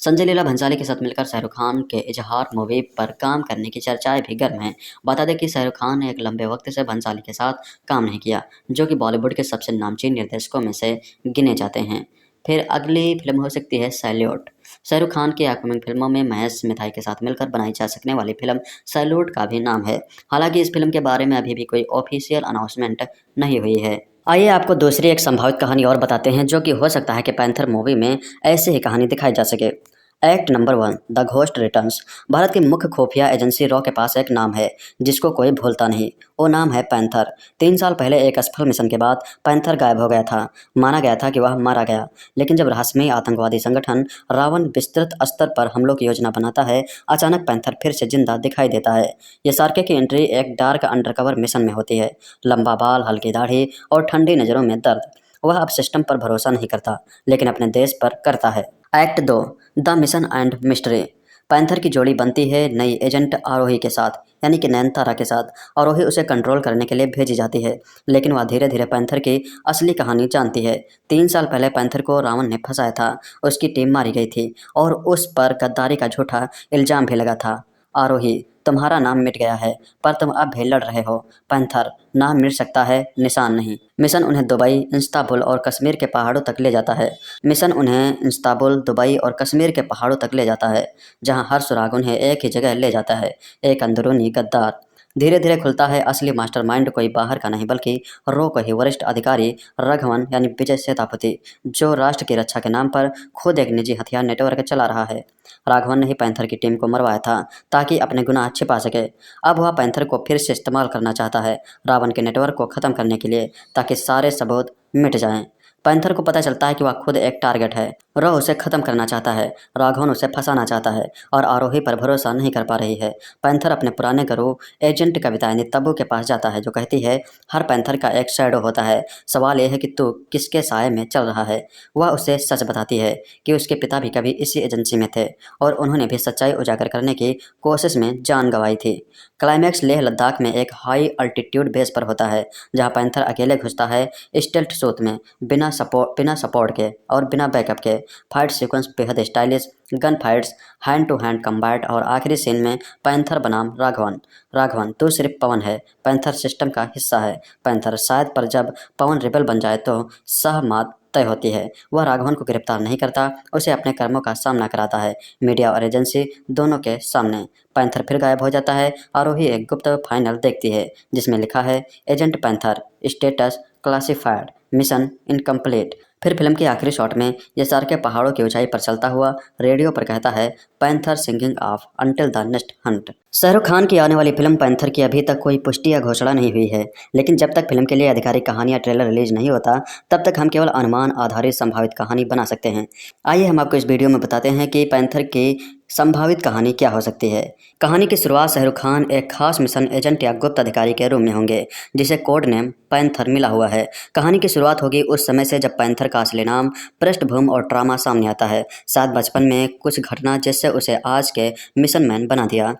संजय लीला भंसाली के साथ मिलकर शाहरुख खान के इजहार मूवी पर काम करने की चर्चाएं भी गर्म हैं। बता दें कि शाहरुख खान ने एक लंबे वक्त से भंसाली के साथ काम नहीं किया जो कि बॉलीवुड के सबसे नामचीन निर्देशकों में से गिने जाते हैं। फिर अगली फिल्म हो सकती है सैल्यूट। शाहरुख खान की अपकमिंग फिल्मों में महेश मिठाई के साथ मिलकर बनाई जा सकने वाली फिल्म सैल्यूट का भी नाम है। हालांकि इस फिल्म के बारे में अभी भी कोई ऑफिशियल अनाउंसमेंट नहीं हुई है। आइए आपको दूसरी एक संभावित कहानी और बताते हैं जो कि हो सकता है कि पैंथर मूवी में ऐसी ही कहानी दिखाई जा सके। Act number 1 the ghost returns. Bharat की मुख्य खुफिया एजेंसी रॉ के पास एक नाम है जिसको कोई भूलता नहीं। वो नाम है पैंथर। 3 साल पहले एक असफल मिशन के बाद पैंथर गायब हो गया था। माना गया था कि वह मारा गया लेकिन जब रहस्यमयी आतंकवादी संगठन रावण विस्तृत स्तर पर हमलों की योजना बनाता है अचानक पैंथर फिर से जिंदा दिखाई देता है। ये सार्के की एंट्री एक डार्क अंडरकवर मिशन में होती है। लंबा बाल, हल्की दाढ़ी और ठंडी नज़रों में दर्द। वह अब सिस्टम पर भरोसा नहीं करता लेकिन अपने देश पर करता है। Act 2 the mission and mystery. Panther की जोड़ी बनती है नई एजेंट आरोही के साथ यानी कि नयनतारा के साथ। आरोही उसे कंट्रोल करने के लिए भेजी जाती है लेकिन वह धीरे धीरे पैंथर की असली कहानी जानती है। 3 साल पहले पैंथर को रावण ने फंसाया था, उसकी टीम मारी गई थी और उस पर गद्दारी का झूठा इल्जाम भी लगा था। आरोही, तुम्हारा नाम मिट गया है पर तुम अब भी लड़ रहे हो। पैंथर, नाम मिट सकता है, निशान नहीं। मिशन उन्हें दुबई, इस्तांबुल और कश्मीर के पहाड़ों तक ले जाता है। जहां हर सुराग उन्हें एक ही जगह ले जाता है, एक अंदरूनी गद्दार। धीरे धीरे खुलता है असली मास्टरमाइंड कोई बाहर का नहीं बल्कि रो का ही वरिष्ठ अधिकारी रघवन यानी विजय सेतापति जो राष्ट्र की रक्षा के नाम पर खुद एक निजी हथियार नेटवर्क चला रहा है। राघवन ने ही पैंथर की टीम को मरवाया था ताकि अपने गुनाह छिपा सके। अब वह पैंथर को फिर से इस्तेमाल करना चाहता है रावण के नेटवर्क को ख़त्म करने के लिए ताकि सारे सबूत मिट जाएं। पैंथर को पता चलता है कि वह खुद एक टारगेट है। रॉ उसे खत्म करना चाहता है, राघवन उसे फंसाना चाहता है और आरोही पर भरोसा नहीं कर पा रही है। पैंथर अपने पुराने गुरु एजेंट कविताएं तब्बू के पास जाता है, जो कहती है हर पैंथर का एक शैडो होता है, सवाल यह है कि तू किसके साए में चल रहा है। वह उसे सच बताती है कि उसके पिता भी कभी इसी एजेंसी में थे और उन्होंने भी सच्चाई उजागर करने की कोशिश में जान गंवाई थी। क्लाइमैक्स लेह लद्दाख में एक हाई अल्टीट्यूड बेस पर होता है, जहां पैंथर अकेले घुसता है स्टेल्थ सूट में, बिना सपोर्ट के और बिना बैकअप के। फाइट सीक्वेंस बेहद stylish, gun fights, hand to hand combat और आखिरी सीन में पैंथर बनाम राघवन तू सिर्फ पवन है, पैंथर सिस्टम का हिस्सा है। पैंथर शायद पर जब पवन रिबल बन जाए तो सहमत तय होती है। वह राघवन को गिरफ्तार नहीं करता, उसे अपने कर्मों का सामना कराता है, मीडिया और एजेंसी दोनों के सामने। पैंथर फिर गायब हो जाता है। आरोही एक गुप्त फाइनल देखती है जिसमें लिखा है agent panther, status classified, mission incomplete. फिर फिल्म के आखिरी शॉट में यसार के पहाड़ों की ऊंचाई पर चलता हुआ रेडियो पर कहता है panther singing of until the next Hunt. Shahrukh Khan की आने वाली फिल्म पैंथर की अभी तक कोई पुष्टि या घोषणा नहीं हुई है, लेकिन जब तक फिल्म के लिए आधिकारिक कहानी या ट्रेलर रिलीज नहीं होता तब तक हम केवल अनुमान आधारित संभावित कहानी बना सकते हैं। आइए हम आपको इस वीडियो में बताते हैं कि पैंथर की संभावित कहानी क्या हो सकती है। कहानी की शुरुआत शाहरुख खान एक खास मिशन एजेंट या गुप्त अधिकारी के रूप में होंगे, जिसे कोड नेम पैंथर मिला हुआ है। कहानी की शुरुआत होगी उस समय से जब पैंथर का असली नाम, पृष्ठभूमि और ट्रामा सामने आता है। शायद बचपन में कुछ घटना जिससे उसे आज के मिशन मैन बना दिया।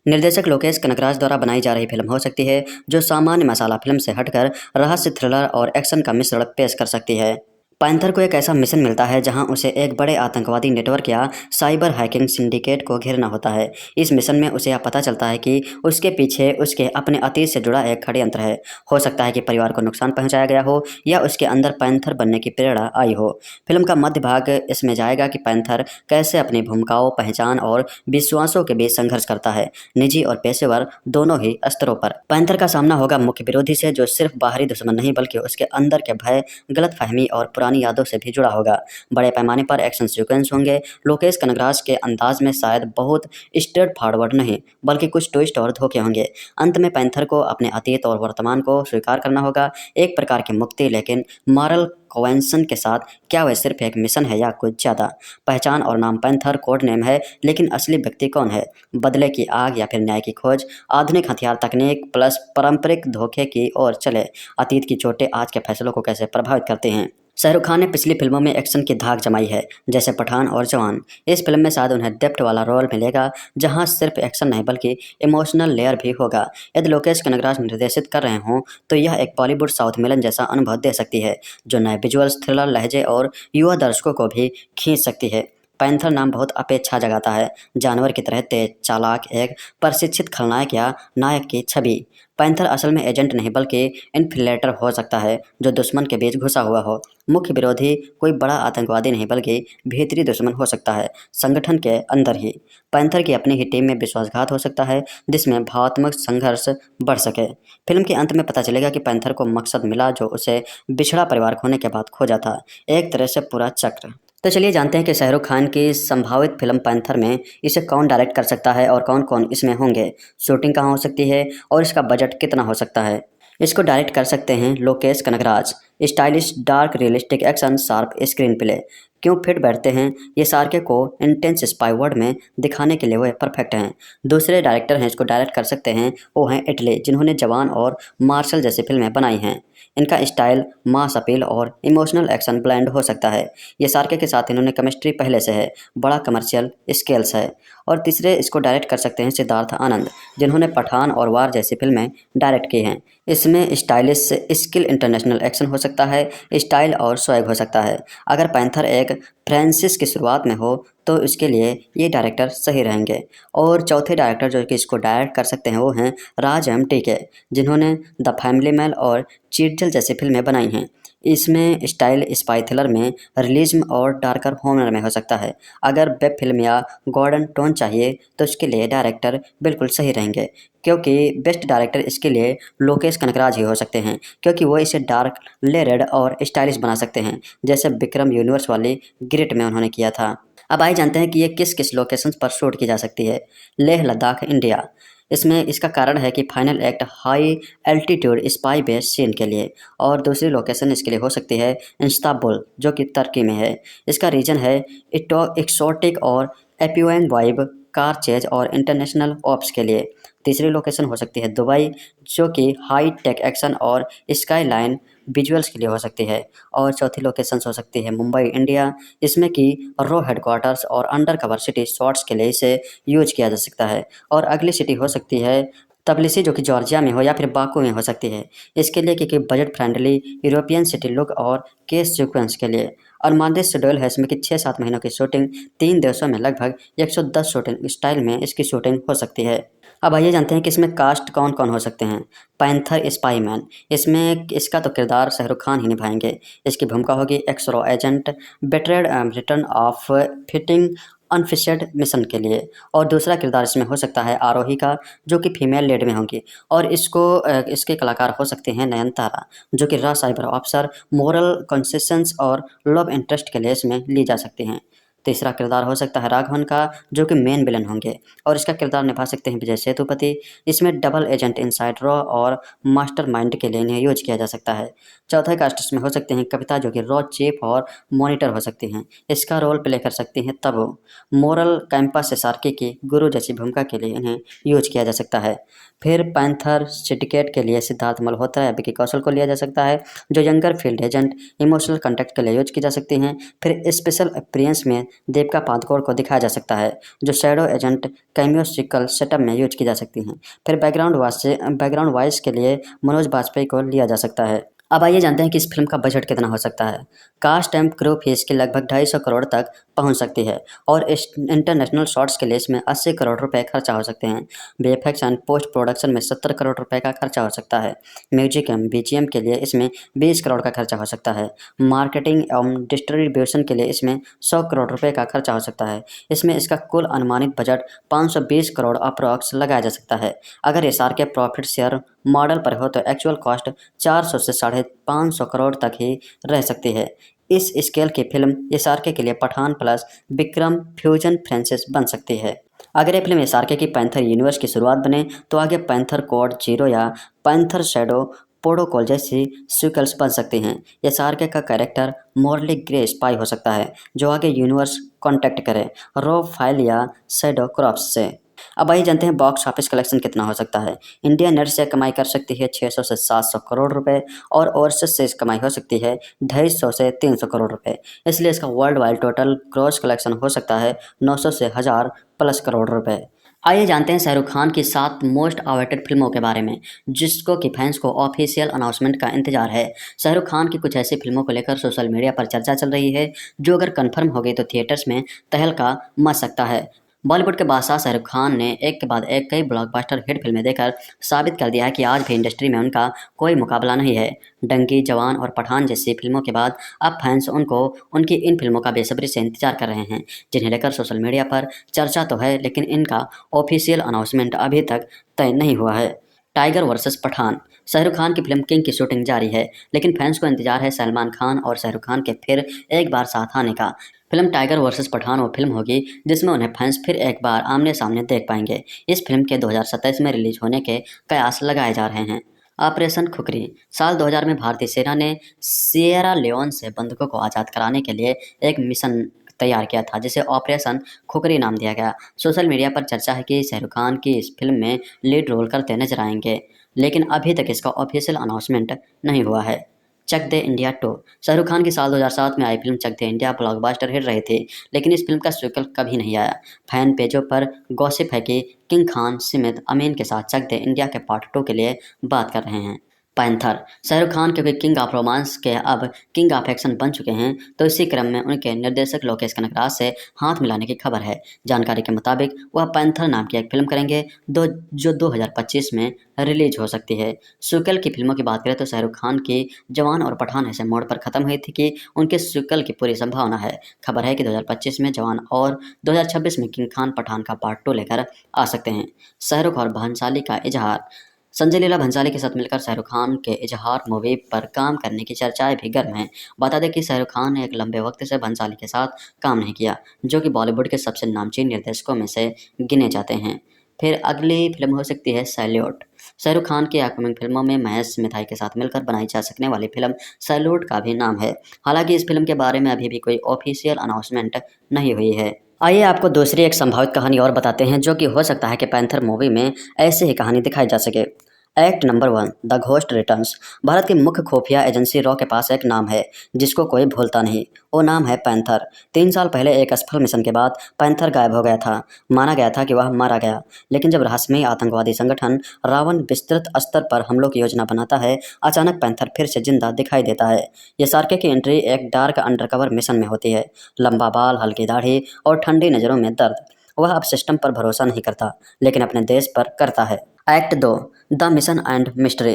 निर्देशक लोकेश कनगराज द्वारा बनाई जा रही फिल्म हो सकती है, जो सामान्य मसाला फिल्म से हटकर रहस्य, थ्रिलर और एक्शन का मिश्रण पेश कर सकती है। पैंथर को एक ऐसा मिशन मिलता है जहां उसे एक बड़े आतंकवादी नेटवर्क या साइबर हैकिंग सिंडिकेट को घेरना होता है। इस मिशन में उसे यह पता चलता है कि उसके पीछे उसके अपने अतीत से जुड़ा एक षड्यंत्र है। हो सकता है कि परिवार को नुकसान पहुंचाया गया हो या उसके अंदर पैंथर बनने की प्रेरणा आई हो। फिल्म का मध्य भाग इसमें जाएगा कि पैंथर कैसे अपनी भूमिकाओं, पहचान और विश्वासों के बीच संघर्ष करता है, निजी और पेशेवर दोनों ही स्तरों पर। पैंथर का सामना होगा मुख्य विरोधी से, जो सिर्फ बाहरी दुश्मन नहीं बल्कि उसके अंदर के भय, गलतफहमी और पुरानी यादों से भी जुड़ा होगा। बड़े पैमाने पर एक्शन सीक्वेंस होंगे। लोकेश कनगराज के अंदाज में शायद बहुत स्ट्रेट फॉरवर्ड नहीं, बल्कि कुछ ट्विस्ट और धोखे होंगे। अंत में पैंथर को अपने अतीत और वर्तमान को स्वीकार करना होगा, एक प्रकार की मुक्ति, लेकिन मॉरल कॉन्वेंशन के साथ। क्या वह सिर्फ एक मिशन है या कुछ ज़्यादा? पहचान और नाम पैंथर कोड नेम है, लेकिन असली व्यक्ति कौन है? बदले की आग या फिर न्याय की खोज? आधुनिक हथियार तकनीक प्लस पारंपरिक धोखे की ओर चले। अतीत की चोटें आज के फैसलों को कैसे प्रभावित करते हैं? शाहरुख खान ने पिछली फिल्मों में एक्शन की धाक जमाई है, जैसे पठान और जवान। इस फिल्म में शायद उन्हें डेप्थ वाला रोल मिलेगा, जहां सिर्फ एक्शन नहीं बल्कि इमोशनल लेयर भी होगा। यदि लोकेश कनगराज निर्देशित कर रहे हों तो यह एक बॉलीवुड साउथ मिलन जैसा अनुभव दे सकती है, जो नए विजुअल्स, थ्रिलर, लहजे और युवा दर्शकों को भी खींच सकती है। पैंथर नाम बहुत अपेक्षा जगाता है, जानवर की तरह तेज, चालाक, एक प्रशिक्षित खलनायक या नायक की छवि। पैंथर असल में एजेंट नहीं बल्कि इन्फिल्ट्रेटर हो सकता है, जो दुश्मन के बीच घुसा हुआ हो। मुख्य विरोधी कोई बड़ा आतंकवादी नहीं बल्कि भीतरी दुश्मन हो सकता है, संगठन के अंदर ही। पैंथर की अपनी ही टीम में विश्वासघात हो सकता है, जिसमें भावनात्मक संघर्ष बढ़ सके। फिल्म के अंत में पता चलेगा कि पैंथर को मकसद मिला जो उसे बिछड़ा परिवार खोने के बाद खोजा था, एक तरह से पूरा चक्र। तो चलिए जानते हैं कि शाहरुख खान की संभावित फिल्म पैंथर में इसे कौन डायरेक्ट कर सकता है और कौन कौन इसमें होंगे, शूटिंग कहाँ हो सकती है और इसका बजट कितना हो सकता है। इसको डायरेक्ट कर सकते हैं Lokesh Kanagaraj. Stylish, dark, realistic action, sharp screen play क्यों फिट बैठते हैं? ये सार्के को इंटेंस स्पाई वर्ड में दिखाने के लिए वो परफेक्ट हैं। दूसरे डायरेक्टर हैं इसको डायरेक्ट कर सकते हैं, वो हैं इटली, जिन्होंने जवान और मार्शल जैसी फिल्में बनाई हैं। इनका स्टाइल मास अपील और इमोशनल एक्शन ब्लेंड हो सकता है। ये सार्के के साथ इन्होंने केमिस्ट्री पहले से है, बड़ा कमर्शियल स्केल्स है। और तीसरे इसको डायरेक्ट कर सकते हैं सिद्धार्थ आनंद, जिन्होंने पठान और वार जैसी फिल्में डायरेक्ट की हैं। इसमें स्टाइलिश, स्किल, इंटरनेशनल एक्शन हो सकता है, स्टाइल और स्वैग हो सकता है। अगर पैंथर एक फ्रांसिस की शुरुआत में हो तो इसके लिए ये डायरेक्टर सही रहेंगे। और चौथे डायरेक्टर जो कि इसको डायरेक्ट कर सकते हैं वो हैं राज MTK, जिन्होंने द फैमिली मैन और चीटजल जैसी फिल्में बनाई हैं। इसमें स्टाइल स्पाई थ्रिलर में, रियलिज्म और डार्कर हॉनर में हो सकता है। अगर वेब फिल्म या गॉर्डन टोन चाहिए तो इसके लिए डायरेक्टर बिल्कुल सही रहेंगे, क्योंकि बेस्ट डायरेक्टर इसके लिए लोकेश कनगराज ही हो सकते हैं, क्योंकि वो इसे डार्क, लेयर्ड और स्टाइलिश बना सकते हैं, जैसे विक्रम यूनिवर्स वाली ग्रिड में उन्होंने किया था। अब आइए जानते हैं कि ये किस किस लोकेशंस पर शूट की जा सकती है। लेह लद्दाख, इंडिया। इसमें इसका कारण है कि final act high altitude spy based scene के लिए, और दूसरी लोकेशन इसके लिए हो सकती है इस्तांबुल जो कि तुर्की में है। इसका रीजन है एक्सोटिक और एपियोंग वाइब कार चेज और इंटरनेशनल ऑप्स के लिए। तीसरी लोकेशन हो सकती है दुबई जो कि हाई टेक एक्शन और स्काईलाइन विजुअल्स के लिए हो सकती है। और चौथी लोकेशन हो सकती है मुंबई इंडिया, इसमें कि रॉ हेडक्वार्टर्स और अंडर कवर सिटी शॉट्स के लिए इसे यूज किया जा सकता है। और अगली सिटी हो सकती है तबलिसी जो कि जॉर्जिया में हो या फिर बाकू में हो सकती है, इसके लिए क्योंकि budget friendly European city look और केस सीक्वेंस के लिए। और मानदेश शेड्यूल है इसमें कि 6-7 महीनों की शूटिंग 3 देशों में लगभग 110 शूटिंग स्टाइल में इसकी शूटिंग हो सकती है। अब आइए जानते हैं कि इसमें कास्ट कौन कौन हो सकते हैं। पैंथर स्पाई मैन, इसमें इसका तो किरदार शाहरुख खान ही निभाएंगे। इसकी भूमिका होगी एक्सरो agent battered return of fitting unfinished mission के लिए। और दूसरा किरदार इसमें हो सकता है आरोही का जो कि फीमेल लीड में होंगी, और इसके कलाकार हो सकते हैं नयनतारा जो कि raw cyber officer moral consistence और लव इंटरेस्ट के लिए इसमें ली जा सकती हैं। तीसरा किरदार हो सकता है राघवन का जो कि मेन विलन होंगे, और इसका किरदार निभा सकते हैं विजय सेतुपति। इसमें डबल एजेंट इनसाइड रॉ और मास्टरमाइंड के लिए इन्हें यूज किया जा सकता है। चौथा कास्ट इसमें हो सकते हैं कविता जो कि रॉ चीफ और मॉनिटर हो सकती हैं। इसका रोल प्ले कर सकती हैं तबू। मोरल कैंपस सार्की की गुरु जैसी भूमिका के लिए इन्हें यूज किया जा सकता है। फिर पैंथर सिंडिकेट के लिए सिद्धार्थ मल्होत्रा या विकी कौशल को लिया जा सकता है जो younger field agent emotional contact के लिए यूज की जा सकती हैं। फिर स्पेशल अपीयरेंस में देविका पादुकोण को दिखाया जा सकता है जो शैडो एजेंट कैमियोसिकल सेटअप में यूज की जा सकती हैं। फिर बैकग्राउंड वॉइस के लिए मनोज बाजपेयी को लिया जा सकता है। अब आइए जानते हैं कि इस फिल्म का बजट कितना हो सकता है। कास्ट एंड क्रू फीस की लगभग 250 करोड़ तक पहुंच सकती है, और इंटरनेशनल शॉट्स के लिए इसमें 80 करोड़ रुपए खर्चा हो सकते हैं। वीएफएक्स एंड पोस्ट प्रोडक्शन में 70 करोड़ रुपए का खर्चा हो सकता है। म्यूजिक एंड बीजीएम के लिए इसमें 20 करोड़ का खर्चा हो सकता है। मार्केटिंग एवं डिस्ट्रीब्यूशन के लिए इसमें 100 करोड़ रुपए का खर्चा हो सकता है। इसमें इसका कुल अनुमानित बजट 520 करोड़ अप्रॉक्स लगाया जा सकता है। अगर एसआर के प्रॉफिट शेयर मॉडल पर हो तो एक्चुअल कॉस्ट 400 से 550 करोड़ तक ही रह सकती है। इस स्केल की फिल्म एसआरके के लिए Pathaan plus Vikram fusion franchise बन सकती है। अगर ये फिल्म एसआरके की पैंथर यूनिवर्स की शुरुआत बने तो आगे पैंथर कोड 0 या पैंथर शैडो प्रोटोकॉल जैसी सीक्वल्स बन सकती हैं। एसआरके का कैरेक्टर मॉर्ली ग्रे स्पाई हो सकता है जो आगे यूनिवर्स कॉन्टैक्ट करे रॉ फाइल या शैडो क्रॉप्स से। अब आइए जानते हैं बॉक्स ऑफिस कलेक्शन कितना हो सकता है। इंडिया नेट से कमाई कर सकती है 600 से 700 करोड़ रुपए, और ओवरसीज से कमाई हो सकती है 250 से 300 करोड़ रुपए। इसलिए इसका world wide total gross collection हो सकता है 900 से 1000 प्लस करोड़ रुपए। आइए जानते हैं शाहरुख खान की 7 मोस्ट अवेटेड फिल्मों के बारे में जिसको कि फैंस को ऑफिशियल अनाउंसमेंट का इंतजार है। शाहरुख खान की कुछ ऐसी फिल्मों को लेकर सोशल मीडिया पर चर्चा चल रही है जो अगर कंफर्म हो गई तो थिएटर्स में तहलका मच सकता है। बॉलीवुड के बादशाह शाहरुख खान ने एक के बाद एक कई ब्लॉकबस्टर हिट फिल्में देकर साबित कर दिया है कि आज भी इंडस्ट्री में उनका कोई मुकाबला नहीं है। डंकी, जवान और पठान जैसी फिल्मों के बाद अब फैंस उनकी इन फिल्मों का बेसब्री से इंतजार कर रहे हैं, जिन्हें लेकर सोशल मीडिया पर चर्चा तो है लेकिन इनका ऑफिशियल अनाउंसमेंट अभी तक तय नहीं हुआ है। टाइगर वर्सेस पठान, शाहरुख खान की फिल्म किंग की शूटिंग जारी है लेकिन फैंस को इंतजार है सलमान खान और शाहरुख खान के फिर एक बार साथ आने का। फिल्म टाइगर वर्सेस पठान वो फिल्म होगी जिसमें उन्हें फैंस फिर एक बार आमने सामने देख पाएंगे। इस फिल्म के 2027 में रिलीज होने के कयास लगाए जा रहे हैं। ऑपरेशन खुखरी, साल 2000 में भारतीय सेना ने सिएरा लियोन से बंधकों को आज़ाद कराने के लिए एक मिशन तैयार किया था जिसे ऑपरेशन खुखरी नाम दिया गया। सोशल मीडिया पर चर्चा है कि शाहरुख खान की इस फिल्म में लीड रोल करते नजर आएंगे लेकिन अभी तक इसका ऑफिशियल अनाउंसमेंट नहीं हुआ है। चक दे इंडिया 2, शाहरुख खान की साल 2007 में आई फिल्म चक दे इंडिया ब्लॉकबस्टर हिट रही थी लेकिन इस फिल्म का सीक्वल कभी नहीं आया। फैन पेजों पर गॉसिप है कि किंग खान सिमित अमीन के साथ चक दे इंडिया के पार्ट 2 के लिए बात कर रहे हैं। पैंथर, शाहरुख खान क्योंकि किंग ऑफ रोमांस के अब किंग ऑफ एक्शन बन चुके हैं तो इसी क्रम में उनके निर्देशक लोकेश कनगराज से हाथ मिलाने की खबर है। जानकारी के मुताबिक वह पैंथर नाम की एक फिल्म करेंगे जो 2025 में रिलीज हो सकती है। सीक्वल की फिल्मों की बात करें तो शाहरुख खान की जवान और पठान ऐसे मोड़ पर खत्म हुई थी कि उनके सीक्वल की पूरी संभावना है। खबर है कि 2025 में जवान और 2026 में किंग खान पठान का पार्ट 2 लेकर आ सकते हैं। शाहरुख और भंसाली का इजहार, संजय लीला भंसाली के साथ मिलकर शाहरुख खान के इजहार मूवी पर काम करने की चर्चाएं भी गर्म हैं। बता दें कि शाहरुख खान ने एक लंबे वक्त से भंसाली के साथ काम नहीं किया जो कि बॉलीवुड के सबसे नामचीन निर्देशकों में से गिने जाते हैं। फिर अगली फिल्म हो सकती है सैल्यूट। शाहरुख खान की अपकमिंग फिल्मों में महेश मिथाई के साथ मिलकर बनाई जा सकने वाली फिल्म सैल्यूट का भी नाम है। हालांकि इस फिल्म के बारे में अभी भी कोई ऑफिशियल अनाउंसमेंट नहीं हुई है। आइए आपको दूसरी एक संभावित कहानी और बताते हैं जो कि हो सकता है कि पैंथर मूवी में ऐसे ही कहानी दिखाई जा सके। Act number 1 the ghost returns. Bharat की मुख्य खुफिया एजेंसी रॉ के पास एक नाम है जिसको कोई भूलता नहीं। वो नाम है पैंथर। 3 साल पहले एक असफल मिशन के बाद पैंथर गायब हो गया था। माना गया था कि वह मारा गया, लेकिन जब रहस्यमयी आतंकवादी संगठन रावण विस्तृत स्तर पर हमलों की योजना बनाता है, अचानक पैंथर फिर से जिंदा दिखाई देता है। ये सार्के की एंट्री एक डार्क अंडरकवर मिशन में होती है। लंबा बाल, हल्की दाढ़ी और ठंडी नजरों में दर्द। वह अब सिस्टम पर भरोसा नहीं करता, लेकिन अपने देश पर करता है। Act 2 the mission and mystery.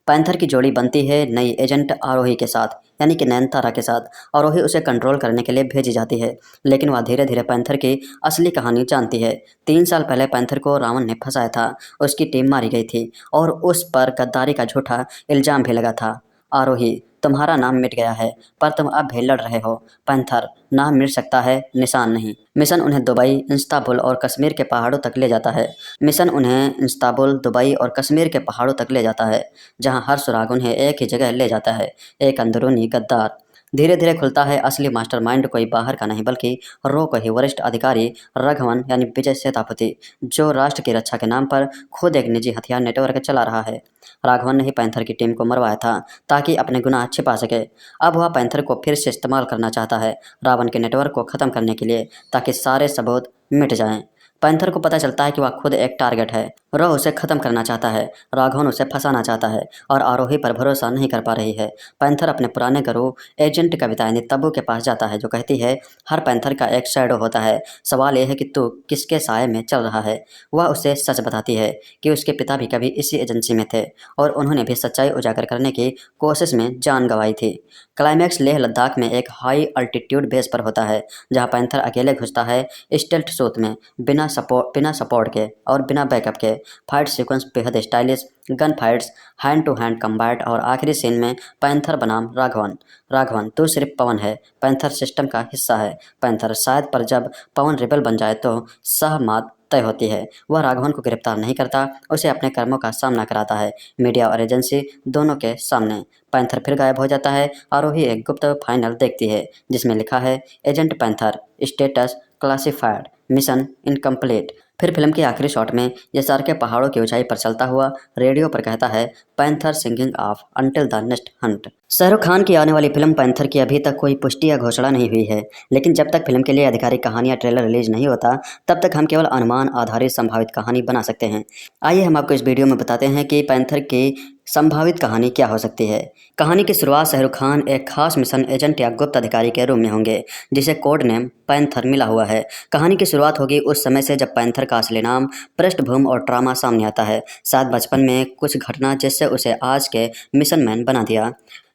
Panther की जोड़ी बनती है नई एजेंट आरोही के साथ, यानी कि नयनतारा के साथ। आरोही उसे कंट्रोल करने के लिए भेजी जाती है, लेकिन वह धीरे धीरे पैंथर की असली कहानी जानती है। 3 साल पहले पैंथर को रावण ने फंसाया था, उसकी टीम मारी गई थी और उस पर गद्दारी का झूठा इल्जाम भी लगा था। आरोही, तुम्हारा नाम मिट गया है, पर तुम अब भी लड़ रहे हो। पैंथर, नाम मिट सकता है, निशान नहीं। मिशन उन्हें दुबई, इस्तांबुल और कश्मीर के पहाड़ों तक ले जाता है। जहां हर सुराग उन्हें एक ही जगह ले जाता है, एक अंदरूनी गद्दार। धीरे धीरे खुलता है असली मास्टरमाइंड कोई बाहर का नहीं बल्कि रो को ही वरिष्ठ अधिकारी राघवन यानी विजय सेतापति, जो राष्ट्र की रक्षा के नाम पर खुद एक निजी हथियार नेटवर्क चला रहा है। राघवन ने ही पैंथर की टीम को मरवाया था ताकि अपने गुनाह छिपा सके। अब वह पैंथर को फिर से इस्तेमाल करना चाहता है रावण के नेटवर्क को खत्म करने के लिए, ताकि सारे सबूत मिट जाएं। पैंथर को पता चलता है कि वह खुद एक टारगेट है। रो उसे खत्म करना चाहता है, राघवन उसे फंसाना चाहता है और आरोही पर भरोसा नहीं कर पा रही है। पैंथर अपने पुराने गुरु एजेंट कविता यानी तब्बू के पास जाता है, जो कहती है हर पैंथर का एक शैडो होता है, सवाल यह है कि तू किसके साए में चल रहा है। वह उसे सच बताती है कि उसके पिता भी कभी इसी एजेंसी में थे और उन्होंने भी सच्चाई उजागर करने की कोशिश में जान गंवाई थी। क्लाइमैक्स लेह लद्दाख में एक हाई अल्टीट्यूड बेस पर होता है, जहाँ पैंथर अकेले घुसता है स्टेल्थ सूट में, बिना सपोर्ट के और बिना बैकअप के। फाइट सीक्वेंस बेहद stylish, gun fights, hand to hand combat और आखिरी सीन में पैंथर बनाम राघवन तो सिर्फ पवन है, पैंथर सिस्टम का हिस्सा है। पैंथर शायद, पर जब पवन रिबल बन जाए तो सहमत तय होती है। वह राघवन को गिरफ्तार नहीं करता, उसे अपने कर्मों का सामना कराता है, मीडिया और एजेंसी दोनों के सामने। पैंथर फिर गायब हो जाता है। आरोही एक गुप्त फाइनल देखती है जिसमें लिखा है agent panther, status classified, mission incomplete. फिर फिल्म के आखिरी शॉट में यह सार्के पहाड़ों की ऊंचाई पर चलता हुआ रेडियो पर कहता है panther singing of until the next Hunt. Shahrukh Khan की आने वाली फिल्म पैंथर की अभी तक कोई पुष्टि या घोषणा नहीं हुई है, लेकिन जब तक फिल्म के लिए आधिकारिक कहानी या ट्रेलर रिलीज नहीं होता तब तक हम केवल अनुमान आधारित संभावित कहानी बना सकते हैं। आइए हम आपको इस वीडियो में बताते हैं कि पैंथर की संभावित कहानी क्या हो सकती है। कहानी की शुरुआत शाहरुख खान एक खास मिशन एजेंट या गुप्त अधिकारी के रूप में होंगे जिसे कोड नेम पैंथर मिला हुआ है। कहानी की शुरुआत होगी उस समय से जब पैंथर का असली नाम, पृष्ठभूमि और ट्रामा सामने आता है। शायद बचपन में कुछ घटना जिससे उसे आज के मिशन मैन बना दिया।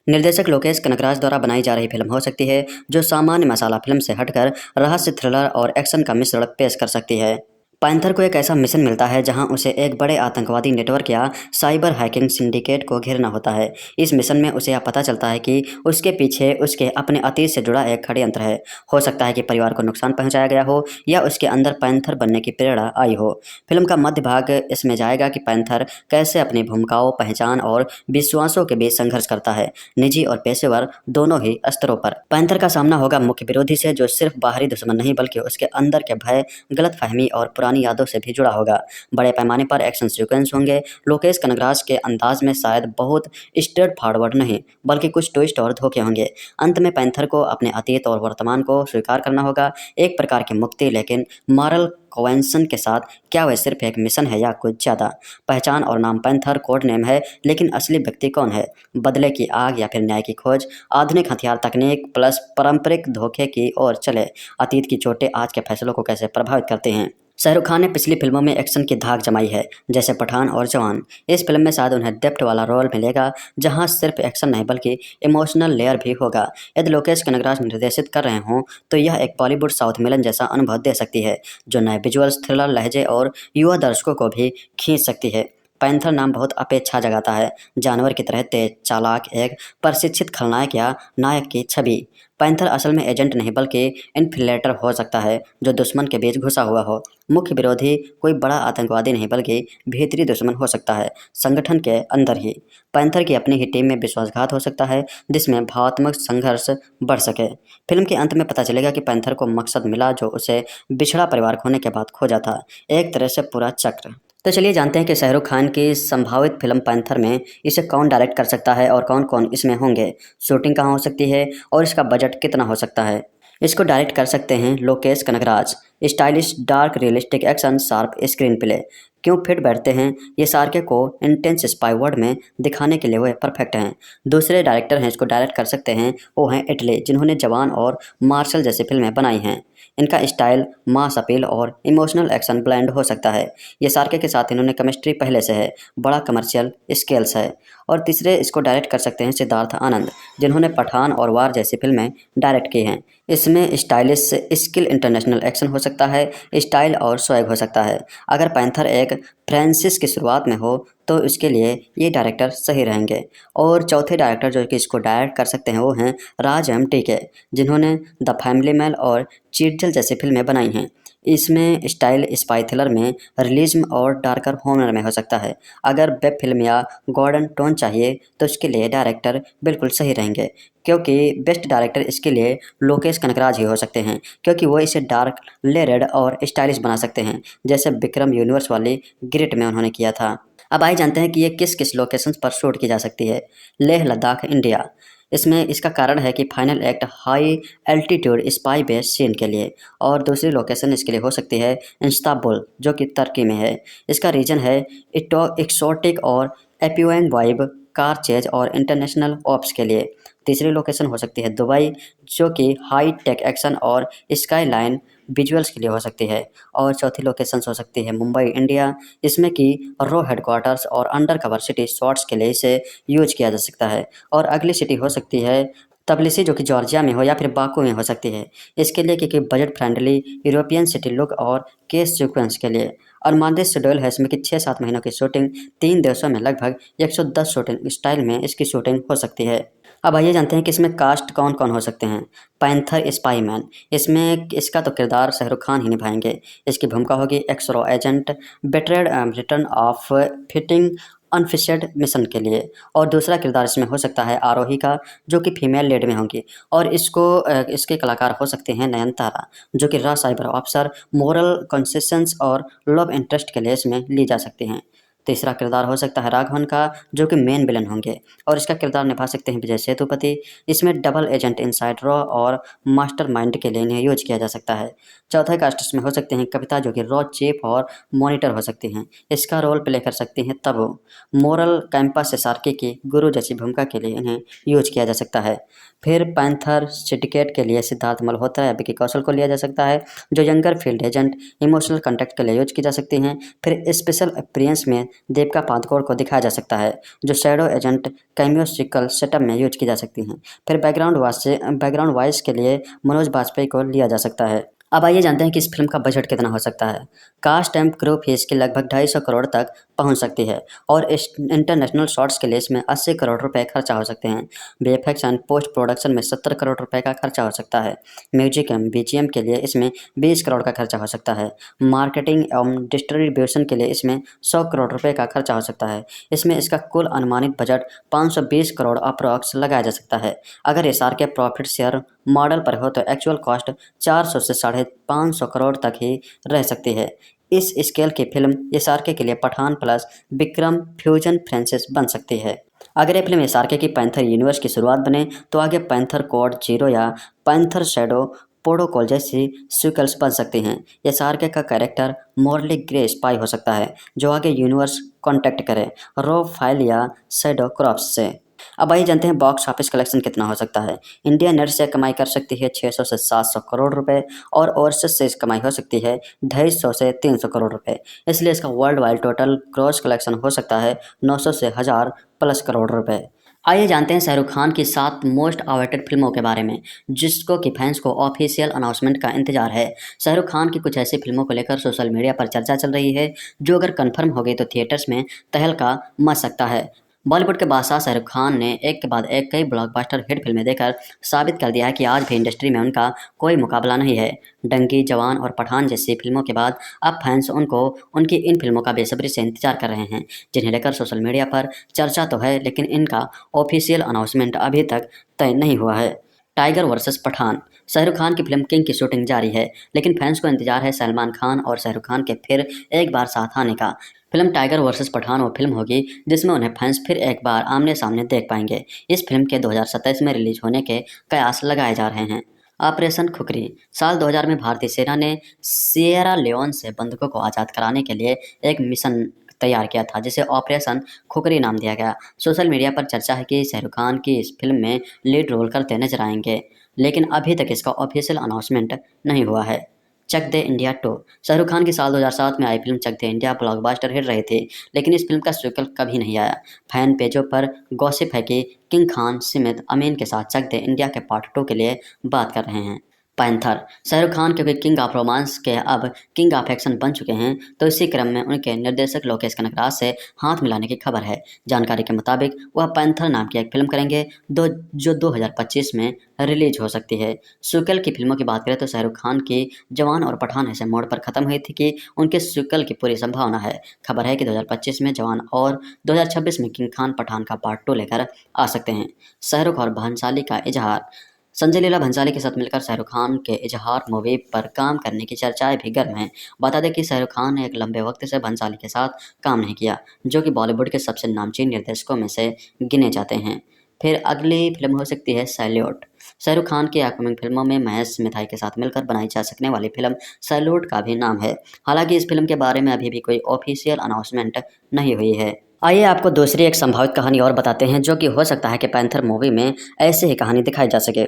निर्देशक लोकेश कनगराज द्वारा बनाई जा रही फिल्म हो सकती है जो सामान्य मसाला फिल्म से हटकर रहस्य, थ्रिलर और एक्शन का मिश्रण पेश कर सकती है। पैंथर को एक ऐसा मिशन मिलता है जहां उसे एक बड़े आतंकवादी नेटवर्क या साइबर हैकिंग सिंडिकेट को घेरना होता है। इस मिशन में उसे यह पता चलता है कि उसके पीछे उसके अपने अतीत से जुड़ा एक षड्यंत्र है। हो सकता है कि परिवार को नुकसान पहुंचाया गया हो या उसके अंदर पैंथर बनने की प्रेरणा आई हो। फिल्म का मध्य भाग इसमें जाएगा कि पैंथर कैसे अपनी भूमिकाओं, पहचान और विश्वासों के बीच संघर्ष करता है, निजी और पेशेवर दोनों ही स्तरों पर। पैंथर का सामना होगा मुख्य विरोधी से, जो सिर्फ बाहरी दुश्मन नहीं बल्कि उसके अंदर के भय, गलतफहमी और पुरानी यादों से भी जुड़ा होगा। बड़े पैमाने पर एक्शन सीक्वेंस होंगे। लोकेश कनगराज के अंदाज में शायद बहुत स्ट्रेट फॉरवर्ड नहीं बल्कि कुछ ट्विस्ट और धोखे होंगे। अंत में पैंथर को अपने अतीत और वर्तमान को स्वीकार करना होगा, एक प्रकार की मुक्ति, लेकिन मॉरल कॉन्वेंशन के साथ। क्या वह सिर्फ एक मिशन है या कुछ ज़्यादा? पहचान और नाम पैंथर कोड नेम है, लेकिन असली व्यक्ति कौन है? बदले की आग या फिर न्याय की खोज? आधुनिक हथियार तकनीक प्लस पारंपरिक धोखे की ओर चले। अतीत की चोटें आज के फैसलों को कैसे प्रभावित करते हैं? शाहरुख खान ने पिछली फिल्मों में एक्शन की धाक जमाई है, जैसे पठान और जवान। इस फिल्म में शायद उन्हें डेप्थ वाला रोल मिलेगा जहां सिर्फ एक्शन नहीं बल्कि इमोशनल लेयर भी होगा। यदि लोकेश कनगराज निर्देशित कर रहे हों तो यह एक बॉलीवुड साउथ मिलन जैसा अनुभव दे सकती है, जो नए विजुअल्स, थ्रिलर, लहजे और युवा दर्शकों को भी खींच सकती है। पैंथर नाम बहुत अपेक्षा जगाता है। जानवर की तरह तेज, चालाक, एक प्रशिक्षित खलनायक या नायक की छवि। पैंथर असल में एजेंट नहीं बल्कि इन्फिल्ट्रेटर हो सकता है जो दुश्मन के बीच घुसा हुआ हो। मुख्य विरोधी कोई बड़ा आतंकवादी नहीं बल्कि भीतरी दुश्मन हो सकता है, संगठन के अंदर ही। पैंथर की अपनी ही टीम में विश्वासघात हो सकता है जिसमें भावनात्मक संघर्ष बढ़ सके। फिल्म के अंत में पता चलेगा कि पैंथर को मकसद मिला जो उसे बिछड़ा परिवार खोने के बाद खोजा था, एक तरह से पूरा चक्र। तो चलिए जानते हैं कि शाहरुख खान की संभावित फिल्म पैंथर में इसे कौन डायरेक्ट कर सकता है और कौन कौन इसमें होंगे, शूटिंग कहाँ हो सकती है और इसका बजट कितना हो सकता है। इसको डायरेक्ट कर सकते हैं Lokesh Kanagaraj. Stylish, dark, realistic action, sharp screen play क्यों फिट बैठते हैं। ये सार्के को इंटेंस स्पाई वर्ल्ड में दिखाने के लिए वो परफेक्ट हैं। दूसरे डायरेक्टर हैं इसको डायरेक्ट कर सकते हैं, वो हैं इटली, जिन्होंने जवान और मार्शल जैसी फिल्में बनाई हैं। इनका स्टाइल मास अपील और इमोशनल एक्शन ब्लेंड हो सकता है। ये सार्के के साथ इन्होंने केमिस्ट्री पहले से है, बड़ा कमर्शियल स्केल्स है। और तीसरे इसको डायरेक्ट कर सकते हैं सिद्धार्थ आनंद, जिन्होंने पठान और वार जैसी फिल्में डायरेक्ट की हैं। इसमें स्टाइलिश, स्किल, इंटरनेशनल एक्शन हो सकता है, स्टाइल और स्वैग हो सकता है। अगर पैंथर एक फ्रांसिस की शुरुआत में हो तो इसके लिए ये डायरेक्टर सही रहेंगे। और चौथे डायरेक्टर जो कि इसको डायरेक्ट कर सकते हैं वो हैं राज एम टी के, जिन्होंने द फैमिली मैन और चीटजल जैसी फिल्में बनाई हैं। इसमें स्टाइल स्पाई थ्रिलर में, रियलिज्म और डार्कर हॉनर में हो सकता है। अगर वेब फिल्म या गॉर्डन टोन चाहिए तो इसके लिए डायरेक्टर बिल्कुल सही रहेंगे, क्योंकि बेस्ट डायरेक्टर इसके लिए लोकेश कनगराज ही हो सकते हैं, क्योंकि वो इसे डार्क, लेयर्ड और स्टाइलिश बना सकते हैं, जैसे विक्रम यूनिवर्स वाली ग्रिड में उन्होंने किया था। अब आइए जानते हैं कि ये किस किस लोकेशंस पर शूट की जा सकती है। लेह लद्दाख, इंडिया। इसमें इसका कारण है कि final act high altitude spy base scene के लिए। और दूसरी लोकेशन इसके लिए हो सकती है इस्तांबुल, जो कि तुर्की में है। इसका रीजन है एक्सोटिक और एप्यूइंग वाइब, कार चेज और इंटरनेशनल ऑप्स के लिए। तीसरी लोकेशन हो सकती है दुबई, जो कि हाई टेक एक्शन और स्काई लाइन विजुअल्स के लिए हो सकती है। और चौथी लोकेशन हो सकती है मुंबई, इंडिया, इसमें कि रॉ हेडक्वार्टर्स और अंडर कवर सिटी शॉट्स के लिए इसे यूज किया जा सकता है। और अगली सिटी हो सकती है तबलिसी, जो कि जॉर्जिया में हो या फिर बाकू में हो सकती है, इसके लिए क्योंकि budget friendly European city look और केस सीक्वेंस के लिए। अनुमानित शेड्यूल है इसमें कि 6-7 महीनों की शूटिंग 3 देशों में लगभग 110 शूटिंग स्टाइल में इसकी शूटिंग हो सकती है। अब आइए जानते हैं कि इसमें कास्ट कौन कौन हो सकते हैं। पैंथर स्पाई मैन, इसमें इसका तो किरदार शाहरुख खान ही निभाएंगे। इसकी भूमिका होगी एक्सरो agent, betrayed return of fitting unfinished mission के लिए। और दूसरा किरदार इसमें हो सकता है आरोही का, जो कि फीमेल लीड में होंगी। और इसके कलाकार हो सकते हैं नयनतारा, जो कि raw cyber officer, moral consistence और लव इंटरेस्ट के लिए इसमें ली जा सकती हैं। तीसरा किरदार हो सकता है राघवन का, जो कि मेन विलन होंगे और इसका किरदार निभा सकते हैं विजय सेतुपति। इसमें डबल एजेंट इनसाइड रॉ और मास्टरमाइंड के लिए इन्हें यूज किया जा सकता है। चौथा कास्ट इसमें हो सकते हैं कविता, जो कि रॉ चीफ और मॉनिटर हो सकती हैं। इसका रोल प्ले कर सकती हैं तबू। मोरल कैंपस से सार्की की गुरु जैसी भूमिका के लिए इन्हें यूज किया जा सकता है। फिर पैंथर सिंडिकेट के लिए सिद्धार्थ मल्होत्रा या विकी कौशल को लिया जा सकता है, जो younger field agent emotional contact के लिए यूज की जा सकती हैं। फिर स्पेशल अपीयरेंस में देविका पादुकोण को दिखाया जा सकता है, जो शैडो एजेंट कैमियोसिकल सेटअप में यूज की जा सकती हैं। फिर बैकग्राउंड वॉइस के लिए मनोज बाजपेयी को लिया जा सकता है। अब आइए जानते हैं कि इस फिल्म का बजट कितना हो सकता है। कास्ट एंड क्रू फीस की लगभग 250 करोड़ तक पहुंच सकती है और इंटरनेशनल शॉट्स के लिए इसमें 80 करोड़ रुपए खर्चा हो सकते हैं। वीएफएक्स एंड पोस्ट प्रोडक्शन में 70 करोड़ रुपए का खर्चा हो सकता है। म्यूजिक एंड बीजीएम के लिए इसमें 20 करोड़ का खर्चा हो सकता है। मार्केटिंग एवं डिस्ट्रीब्यूशन के लिए इसमें 100 करोड़ रुपए का खर्चा हो सकता है। इसमें इसका कुल अनुमानित बजट 520 करोड़ अप्रॉक्स लगाया जा सकता है। अगर एसआर के प्रॉफिट शेयर मॉडल पर हो तो एक्चुअल कॉस्ट 400 से 550 करोड़ तक ही रह सकती है। इस स्केल की फिल्म एसआरके के लिए Pathaan plus Vikram fusion franchise बन सकती है। अगर ये फिल्म एसआरके की पैंथर यूनिवर्स की शुरुआत बने तो आगे पैंथर कोड जीरो या पैंथर शैडो प्रोटोकॉल जैसी सीक्वल्स बन सकती हैं। एसआरके का कैरेक्टर मॉरली ग्रे स्पाई हो सकता है, जो आगे यूनिवर्स कॉन्टैक्ट करे रॉ फाइल या शैडो क्रॉप्स से। अब आइए जानते हैं बॉक्स ऑफिस कलेक्शन कितना हो सकता है। इंडिया नेट से कमाई कर सकती है 600 से 700 करोड़ रुपए और ओवरसीज से कमाई हो सकती है 250 से 300 करोड़ रुपए। इसलिए इसका world wide total gross collection हो सकता है 900 से 1000 प्लस करोड़ रुपए। आइए जानते हैं शाहरुख खान की 7 मोस्ट अवेटेड फिल्मों के बारे में जिसको कि फैंस को ऑफिशियल अनाउंसमेंट का इंतजार है। शाहरुख खान की कुछ ऐसी फिल्मों को लेकर सोशल मीडिया पर चर्चा चल रही है जो अगर कंफर्म हो गई तो थिएटर्स में तहलका मच सकता है। बॉलीवुड के बादशाह शाहरुख खान ने एक के बाद एक कई ब्लॉकबस्टर हिट फिल्में देकर साबित कर दिया है कि आज भी इंडस्ट्री में उनका कोई मुकाबला नहीं है। डंकी, जवान और पठान जैसी फिल्मों के बाद अब फैंस उनको उनकी इन फिल्मों का बेसब्री से इंतजार कर रहे हैं, जिन्हें लेकर सोशल मीडिया पर चर्चा तो है लेकिन इनका ऑफिशियल अनाउंसमेंट अभी तक तय नहीं हुआ है। Tiger versus Pathan. शाहरुख खान की फिल्म किंग की शूटिंग जारी है लेकिन फैंस को इंतजार है सलमान खान और शाहरुख खान के फिर एक बार साथ आने का। फिल्म टाइगर वर्सेस पठान वो फिल्म होगी जिसमें उन्हें फैंस फिर एक बार आमने सामने देख पाएंगे। इस फिल्म के 2027 में रिलीज होने के कयास लगाए जा रहे हैं। ऑपरेशन खुखरी। साल 2000 में भारतीय सेना ने सिएरा लियोन से बंधकों को आज़ाद कराने के लिए एक मिशन तैयार किया था जिसे ऑपरेशन खुखरी नाम दिया गया। सोशल मीडिया पर चर्चा है कि शाहरुख खान की इस फिल्म में लीड रोल करते नजर आएंगे लेकिन अभी तक इसका ऑफिशियल अनाउंसमेंट नहीं हुआ है। चक दे इंडिया 2। शाहरुख खान की साल 2007 में आई फिल्म चक दे इंडिया ब्लॉकबस्टर हिट रही थी लेकिन इस फिल्म का सीक्वल कभी नहीं आया। फैन पेजों पर गॉसिप है कि किंग खान सिमित अमीन के साथ चक दे इंडिया के पार्ट 2 के लिए बात कर रहे हैं। पैंथर। शाहरुख खान क्योंकि किंग ऑफ रोमांस के अब किंग ऑफ एक्शन बन चुके हैं तो इसी क्रम में उनके निर्देशक लोकेश कनगराज से हाथ मिलाने की खबर है। जानकारी के मुताबिक वह पैंथर नाम की एक फिल्म करेंगे जो 2025 में रिलीज हो सकती है। सीक्वल की फिल्मों की बात करें तो शाहरुख खान की जवान और पठान ऐसे मोड़ पर खत्म हुई थी कि उनके सीक्वल की पूरी संभावना है। खबर है कि 2025 में जवान और 2026 में किंग खान पठान का पार्ट 2 लेकर आ सकते हैं। शाहरुख और भंसाली का इजहार। संजय लीला भंसाली के साथ मिलकर शाहरुख खान के इजहार मूवी पर काम करने की चर्चाएं भी गर्म हैं। बता दें कि शाहरुख खान ने एक लंबे वक्त से भंसाली के साथ काम नहीं किया जो कि बॉलीवुड के सबसे नामचीन निर्देशकों में से गिने जाते हैं। फिर अगली फिल्म हो सकती है सैल्यूट। शाहरुख खान की अपकमिंग फिल्मों में महेश मिथाई के साथ मिलकर बनाई जा सकने वाली फिल्म सैल्यूट का भी नाम है। हालांकि इस फिल्म के बारे में अभी भी कोई ऑफिशियल अनाउंसमेंट नहीं हुई है। आइए आपको दूसरी एक संभावित कहानी और बताते हैं जो कि हो सकता है कि पैंथर मूवी में ऐसे ही कहानी दिखाई जा सके।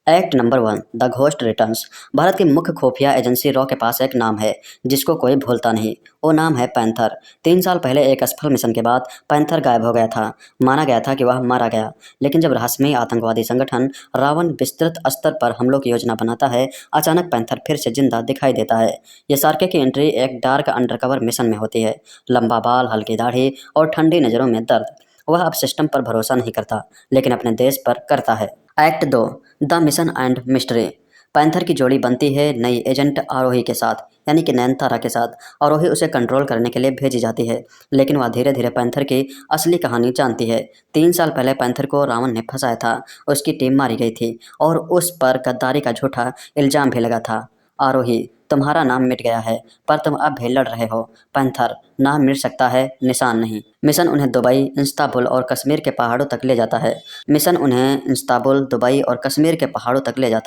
Act number 1 the ghost returns. Bharat की मुख्य खुफिया एजेंसी रॉ के पास एक नाम है जिसको कोई भूलता नहीं, वो नाम है पैंथर। 3 साल पहले एक असफल मिशन के बाद पैंथर गायब हो गया था। माना गया था कि वह मारा गया लेकिन जब रहस्यमयी आतंकवादी संगठन रावण विस्तृत स्तर पर हमलों की योजना बनाता है अचानक पैंथर फिर से जिंदा दिखाई देता है। ये सार्के की एंट्री एक डार्क अंडरकवर मिशन में होती है। लंबा बाल, हल्की दाढ़ी और ठंडी नज़रों में दर्द। वह अब सिस्टम पर भरोसा नहीं करता लेकिन अपने देश पर करता है। Act 2 the mission and mystery. Panther की जोड़ी बनती है नई एजेंट आरोही के साथ यानी कि नयनतारा के साथ। आरोही उसे कंट्रोल करने के लिए भेजी जाती है लेकिन वह धीरे धीरे पैंथर की असली कहानी जानती है। 3 साल पहले पैंथर को रावण ने फंसाया था, उसकी टीम मारी गई थी और उस पर गद्दारी का झूठा इल्जाम भी लगा था। आरोही, तुम्हारा नाम मिट गया है पर तुम अब भी लड़ रहे हो। पैंथर, नाम मिट सकता है, निशान नहीं। मिशन उन्हें दुबई, इस्तांबुल और कश्मीर के पहाड़ों तक ले जाता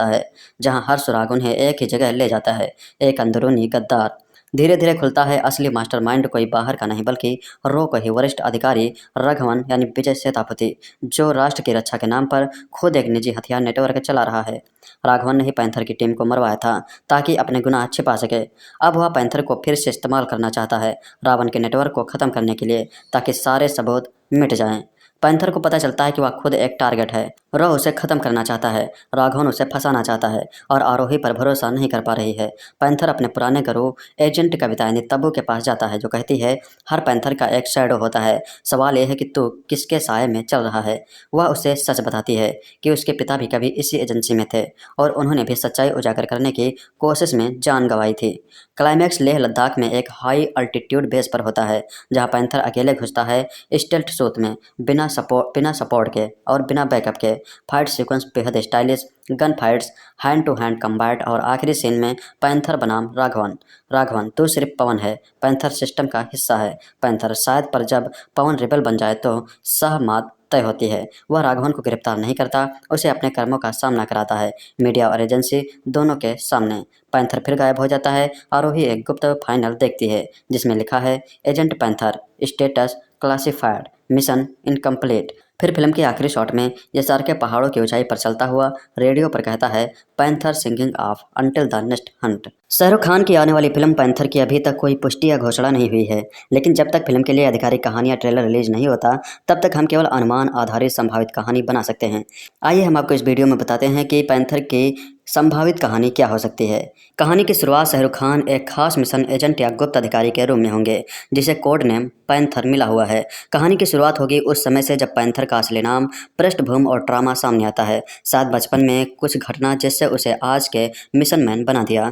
है। जहां हर सुराग उन्हें एक ही जगह ले जाता है, एक अंदरूनी गद्दार। धीरे धीरे खुलता है असली मास्टरमाइंड कोई बाहर का नहीं बल्कि रो का ही वरिष्ठ अधिकारी राघवन यानी विजय सेतापति, जो राष्ट्र की रक्षा के नाम पर खुद एक निजी हथियार नेटवर्क चला रहा है। राघवन ने ही पैंथर की टीम को मरवाया था ताकि अपने गुनाह छिपा सके। अब वह पैंथर को फिर से इस्तेमाल करना चाहता है रावण के नेटवर्क को ख़त्म करने के लिए ताकि सारे सबूत मिट जाएं। पैंथर को पता चलता है कि वह खुद एक टारगेट है। रो उसे ख़त्म करना चाहता है, राघवन उसे फंसाना चाहता है और आरोही पर भरोसा नहीं कर पा रही है। पैंथर अपने पुराने गुरु एजेंट कविता यानी तब्बू के पास जाता है जो कहती है हर पैंथर का एक शैडो होता है, सवाल यह है कि तू किसके साए में चल रहा है। वह उसे सच बताती है कि उसके पिता भी कभी इसी एजेंसी में थे और उन्होंने भी सच्चाई उजागर करने की कोशिश में जान गंवाई थी। क्लाइमैक्स लेह लद्दाख में एक हाई अल्टीट्यूड बेस पर होता है जहाँ पैंथर अकेले घुसता है स्टेल्थ सूट में, बिना सपोर्ट के और बिना बैकअप के। फाइट सीक्वेंस बेहद stylish, gun fights, hand to hand combat और आखिरी सीन में पैंथर बनाम राघवन तू सिर्फ पवन है, पैंथर सिस्टम का हिस्सा है। पैंथर शायद पर जब पवन रिबल बन जाए तो सहमत तय होती है। वह राघवन को गिरफ्तार नहीं करता, उसे अपने कर्मों का सामना कराता है मीडिया और एजेंसी दोनों के सामने। पैंथर फिर गायब हो जाता है। आरोही एक गुप्त फाइनल देखती है जिसमें लिखा है agent panther, status classified, mission incomplete. फिर फिल्म के आखिरी शॉट में यह सार्के पहाड़ों की ऊंचाई पर चलता हुआ रेडियो पर कहता है panther singing of until the next Hunt. Shahrukh Khan की आने वाली फिल्म पैंथर की अभी तक कोई पुष्टि या घोषणा नहीं हुई है, लेकिन जब तक फिल्म के लिए आधिकारिक कहानी या ट्रेलर रिलीज नहीं होता तब तक हम केवल अनुमान आधारित संभावित कहानी बना सकते हैं। आइए हम आपको इस वीडियो में बताते हैं कि पैंथर की संभावित कहानी क्या हो सकती है। कहानी की शुरुआत शाहरुख खान एक खास मिशन एजेंट या गुप्त अधिकारी के रूप में होंगे जिसे कोड नेम पैंथर मिला हुआ है। कहानी की शुरुआत होगी उस समय से जब पैंथर का असली नाम, पृष्ठभूमि और ट्रामा सामने आता है। शायद बचपन में कुछ घटना जिससे उसे आज के मिशन मैन बना दिया।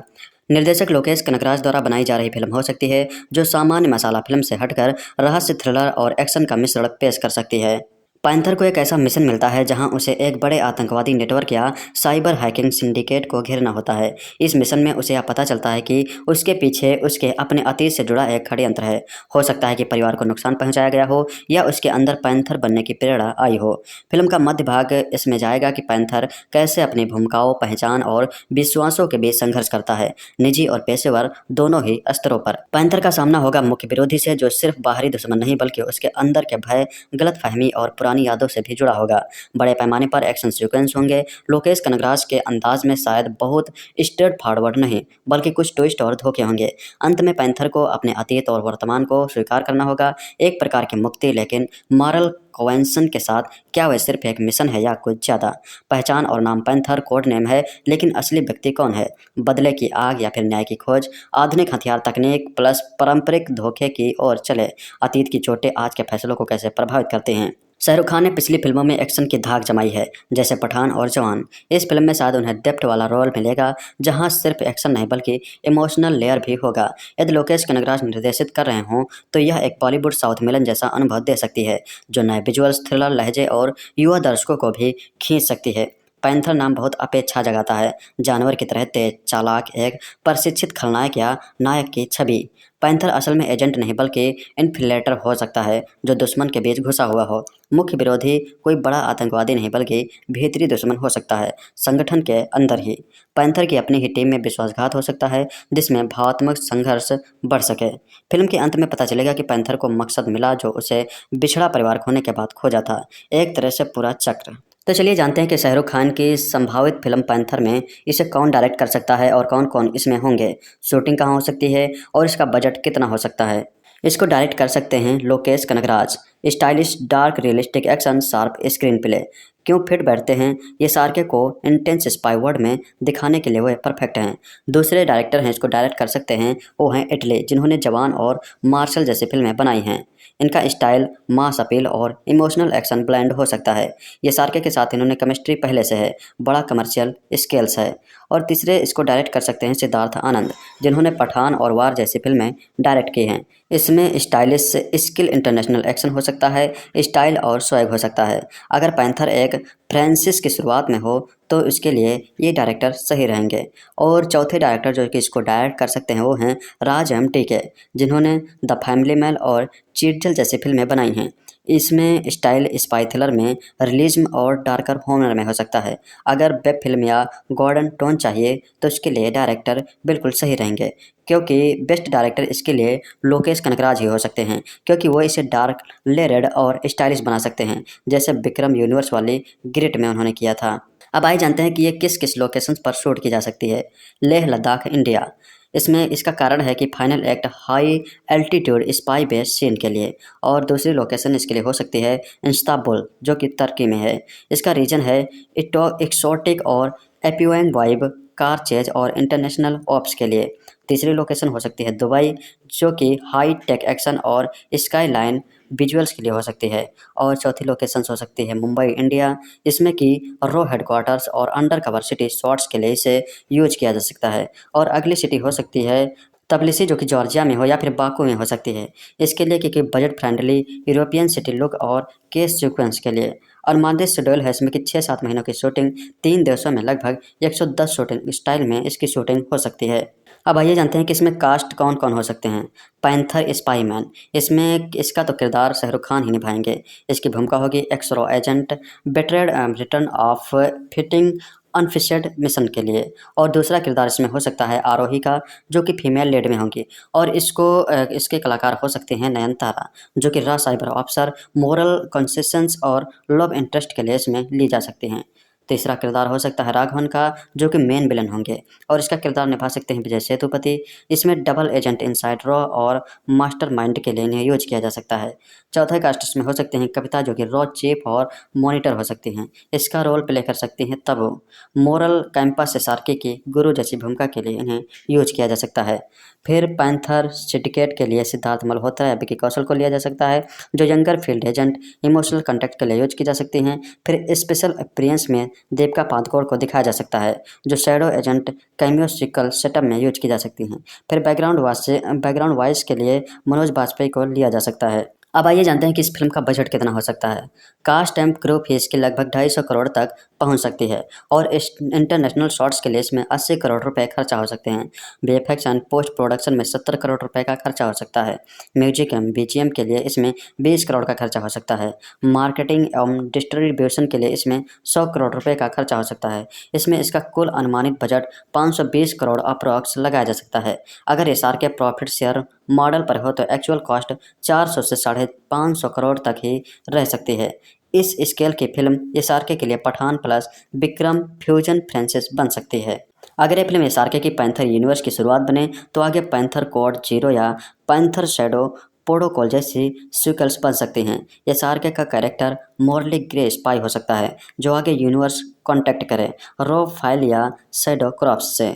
निर्देशक लोकेश कनगराज द्वारा बनाई जा रही फिल्म हो सकती है जो सामान्य मसाला फिल्म से हटकर रहस्य, थ्रिलर और एक्शन का मिश्रण पेश कर सकती है। पैंथर को एक ऐसा मिशन मिलता है जहां उसे एक बड़े आतंकवादी नेटवर्क या साइबर हैकिंग सिंडिकेट को घेरना होता है। इस मिशन में उसे यह पता चलता है कि उसके पीछे उसके अपने अतीत से जुड़ा एक षड्यंत्र है। हो सकता है कि परिवार को नुकसान पहुंचाया गया हो या उसके अंदर पैंथर बनने की प्रेरणा आई हो। फिल्म का मध्य भाग इसमें जाएगा कि पैंथर कैसे अपनी भूमिकाओं, पहचान और विश्वासों के बीच संघर्ष करता है, निजी और पेशेवर दोनों ही स्तरों पर। पैंथर का सामना होगा मुख्य विरोधी से जो सिर्फ बाहरी दुश्मन नहीं बल्कि उसके अंदर के भय, गलतफहमी और पुरानी यादों से भी जुड़ा होगा। बड़े पैमाने पर एक्शन सीक्वेंस होंगे। लोकेश कनगराज के अंदाज में शायद बहुत स्ट्रेट फॉरवर्ड नहीं बल्कि कुछ ट्विस्ट और धोखे होंगे। अंत में पैंथर को अपने अतीत और वर्तमान को स्वीकार करना होगा, एक प्रकार की मुक्ति, लेकिन मॉरल कॉन्वेंशन के साथ। क्या वह सिर्फ एक मिशन है या कुछ ज़्यादा? पहचान और नाम पैंथर कोड नेम है, लेकिन असली व्यक्ति कौन है? बदले की आग या फिर न्याय की खोज? आधुनिक हथियार तकनीक प्लस पारंपरिक धोखे की ओर चले। अतीत की चोटें आज के फैसलों को कैसे प्रभावित करती हैं? शाहरुख खान ने पिछली फिल्मों में एक्शन की धाक जमाई है, जैसे पठान और जवान। इस फिल्म में शायद उन्हें डेप्थ वाला रोल मिलेगा जहां सिर्फ एक्शन नहीं बल्कि इमोशनल लेयर भी होगा। यदि लोकेश कनगराज निर्देशित कर रहे हों तो यह एक बॉलीवुड साउथ मिलन जैसा अनुभव दे सकती है जो नए विजुअल्स, थ्रिलर, लहजे और युवा दर्शकों को भी खींच सकती है। पैंथर नाम बहुत अपेक्षा जगाता है। जानवर की तरह तेज, चालाक, एक प्रशिक्षित खलनायक या नायक की छवि। पैंथर असल में एजेंट नहीं बल्कि इन्फिलेटर हो सकता है जो दुश्मन के बीच घुसा हुआ हो। मुख्य विरोधी कोई बड़ा आतंकवादी नहीं बल्कि भीतरी दुश्मन हो सकता है, संगठन के अंदर ही। पैंथर की अपनी ही टीम में विश्वासघात हो सकता है जिसमें भावनात्मक संघर्ष बढ़ सके। फिल्म के अंत में पता चलेगा कि पैंथर को मकसद मिला जो उसे बिछड़ा परिवार खोने के बाद खोजा था, एक तरह से पूरा चक्र। तो चलिए जानते हैं कि शाहरुख खान की संभावित फिल्म पैंथर में इसे कौन डायरेक्ट कर सकता है और कौन कौन इसमें होंगे, शूटिंग कहाँ हो सकती है और इसका बजट कितना हो सकता है। इसको डायरेक्ट कर सकते हैं Lokesh Kanagaraj. Stylish, dark, realistic action, sharp screen play क्यों फिट बैठते हैं? ये सार्के को इंटेंस स्पाई वर्ल्ड में दिखाने के लिए वो परफेक्ट हैं। दूसरे डायरेक्टर हैं इसको डायरेक्ट कर सकते हैं, वो हैं इटली, जिन्होंने जवान और मार्शल जैसी फिल्में बनाई हैं। इनका स्टाइल मास अपील और इमोशनल एक्शन ब्लेंड हो सकता है। ये सार्के के साथ इन्होंने केमिस्ट्री पहले से है, बड़ा कमर्शियल स्केल्स है। और तीसरे इसको डायरेक्ट कर सकते हैं सिद्धार्थ आनंद, जिन्होंने पठान और वार जैसी फिल्में डायरेक्ट की हैं। इसमें स्टाइलिश, स्किल, इंटरनेशनल एक्शन हो सकता है, स्टाइल और स्वैग हो सकता है। अगर पैंथर एक फ्रांसिस की शुरुआत में हो तो इसके लिए ये डायरेक्टर सही रहेंगे। और चौथे डायरेक्टर जो कि इसको डायरेक्ट कर सकते हैं वो हैं राज के, जिन्होंने द फैमिली मैन और चीटजल जैसी फिल्में बनाई हैं। इसमें स्टाइल स्पाई थ्रिलर में, रियलिज्म और डार्कर हॉनर में हो सकता है। अगर वेब फिल्म या गॉर्डन टोन चाहिए तो इसके लिए डायरेक्टर बिल्कुल सही रहेंगे, क्योंकि बेस्ट डायरेक्टर इसके लिए लोकेश कनगराज ही हो सकते हैं, क्योंकि वो इसे डार्क, लेयर्ड और स्टाइलिश बना सकते हैं जैसे विक्रम यूनिवर्स वाली ग्रिड में उन्होंने किया था। अब आइए जानते हैं कि ये किस किस लोकेशंस पर शूट की जा सकती है। लेह लद्दाख, इंडिया। इसमें इसका कारण है कि final act high altitude spy based scene के लिए। और दूसरी लोकेशन इसके लिए हो सकती है इस्तांबुल, जो कि तुर्की में है। इसका रीजन है एक्सोटिक और एपियोइंग वाइब, कार चेज और इंटरनेशनल ऑप्स के लिए। तीसरी लोकेशन हो सकती है दुबई, जो कि हाई टेक एक्शन और स्काईलाइन विजुअल्स के लिए हो सकती है। और चौथी लोकेशन हो सकती है मुंबई, इंडिया, जिसमें कि रॉ हेडक्वार्टर्स और अंडर कवर सिटी शॉट्स के लिए इसे यूज किया जा सकता है। और अगली सिटी हो सकती है तबलिसी, जो कि जॉर्जिया में हो या फिर बाकू में हो सकती है। इसके लिए क्योंकि budget friendly European city look और केस सीक्वेंस के लिए। और मानदेश शेड्यूल है इसमें कि 6-7 महीनों की शूटिंग 3 देशों में लगभग 110 शूटिंग स्टाइल में इसकी शूटिंग हो सकती है। अब आइए जानते हैं कि इसमें कास्ट कौन कौन हो सकते हैं। पैंथर स्पाई मैन, इसमें इसका तो किरदार शाहरुख खान ही निभाएंगे। इसकी भूमिका होगी एक्सरो agent, betrayed return of fitting unfinished mission के लिए। और दूसरा किरदार इसमें हो सकता है आरोही का, जो कि फीमेल लीड में होंगी। और इसके कलाकार हो सकते हैं नयनतारा, जो कि raw cyber officer, moral consistence और लव इंटरेस्ट के लिए इसमें ली जा सकती हैं। तीसरा किरदार हो सकता है राघवन का, जो कि मेन विलन होंगे, और इसका किरदार निभा सकते हैं विजय सेतुपति। इसमें डबल एजेंट इनसाइड रॉ और मास्टरमाइंड के लिए इन्हें यूज किया जा सकता है। चौथे कास्ट में हो सकते हैं कविता, जो कि रॉ चीफ और मॉनिटर हो सकती हैं। इसका रोल प्ले कर सकती हैं तबू। मोरल कैंपस एसआरके की गुरु जैसी भूमिका के लिए इन्हें यूज किया जा सकता है। फिर पैंथर सिंडिकेट के लिए सिद्धार्थ मल्होत्रा या विकी कौशल को लिया जा सकता है, जो younger field agent emotional contact के लिए यूज की जा सकती हैं। फिर स्पेशल अपीयरेंस में देविका पादुकोण को दिखाया जा सकता है, जो shadow agent cameo sequel setup में यूज की जा सकती हैं। फिर बैकग्राउंड वॉइस के लिए मनोज बाजपेयी को लिया जा सकता है। अब आइए जानते हैं कि इस फिल्म का बजट कितना हो सकता है। कास्ट एंड क्रू फीस की लगभग 250 करोड़ तक पहुंच सकती है और इंटरनेशनल शॉट्स के लिए इसमें 80 करोड़ रुपए खर्चा हो सकते हैं। वीएफएक्स एंड पोस्ट प्रोडक्शन में 70 करोड़ रुपए का खर्चा हो सकता है। म्यूजिक एवं बीजीएम के लिए इसमें 20 करोड़ का खर्चा हो सकता है। मार्केटिंग एवं डिस्ट्रीब्यूशन के लिए इसमें 100 करोड़ रुपए का खर्चा हो सकता है। इसमें इसका कुल अनुमानित बजट 520 करोड़ अप्रॉक्स लगाया जा सकता है। अगर एसआरके प्रॉफिट शेयर मॉडल पर हो तो एक्चुअल कॉस्ट 400 से 550 करोड़ तक ही रह सकती है। इस स्केल की फिल्म एसआरके के लिए Pathaan plus Vikram fusion franchise बन सकती है। अगर ये फिल्म एसआरके की पैंथर यूनिवर्स की शुरुआत बने तो आगे पैंथर कोड जीरो या पैंथर शैडो प्रोटोकॉल जैसी सीक्वल्स बन सकती हैं। एसआरके का कैरेक्टर मॉर्ली ग्रे स्पाई हो सकता है, जो आगे यूनिवर्स कॉन्टैक्ट करे रॉ फाइल या शैडो क्रॉप्स से।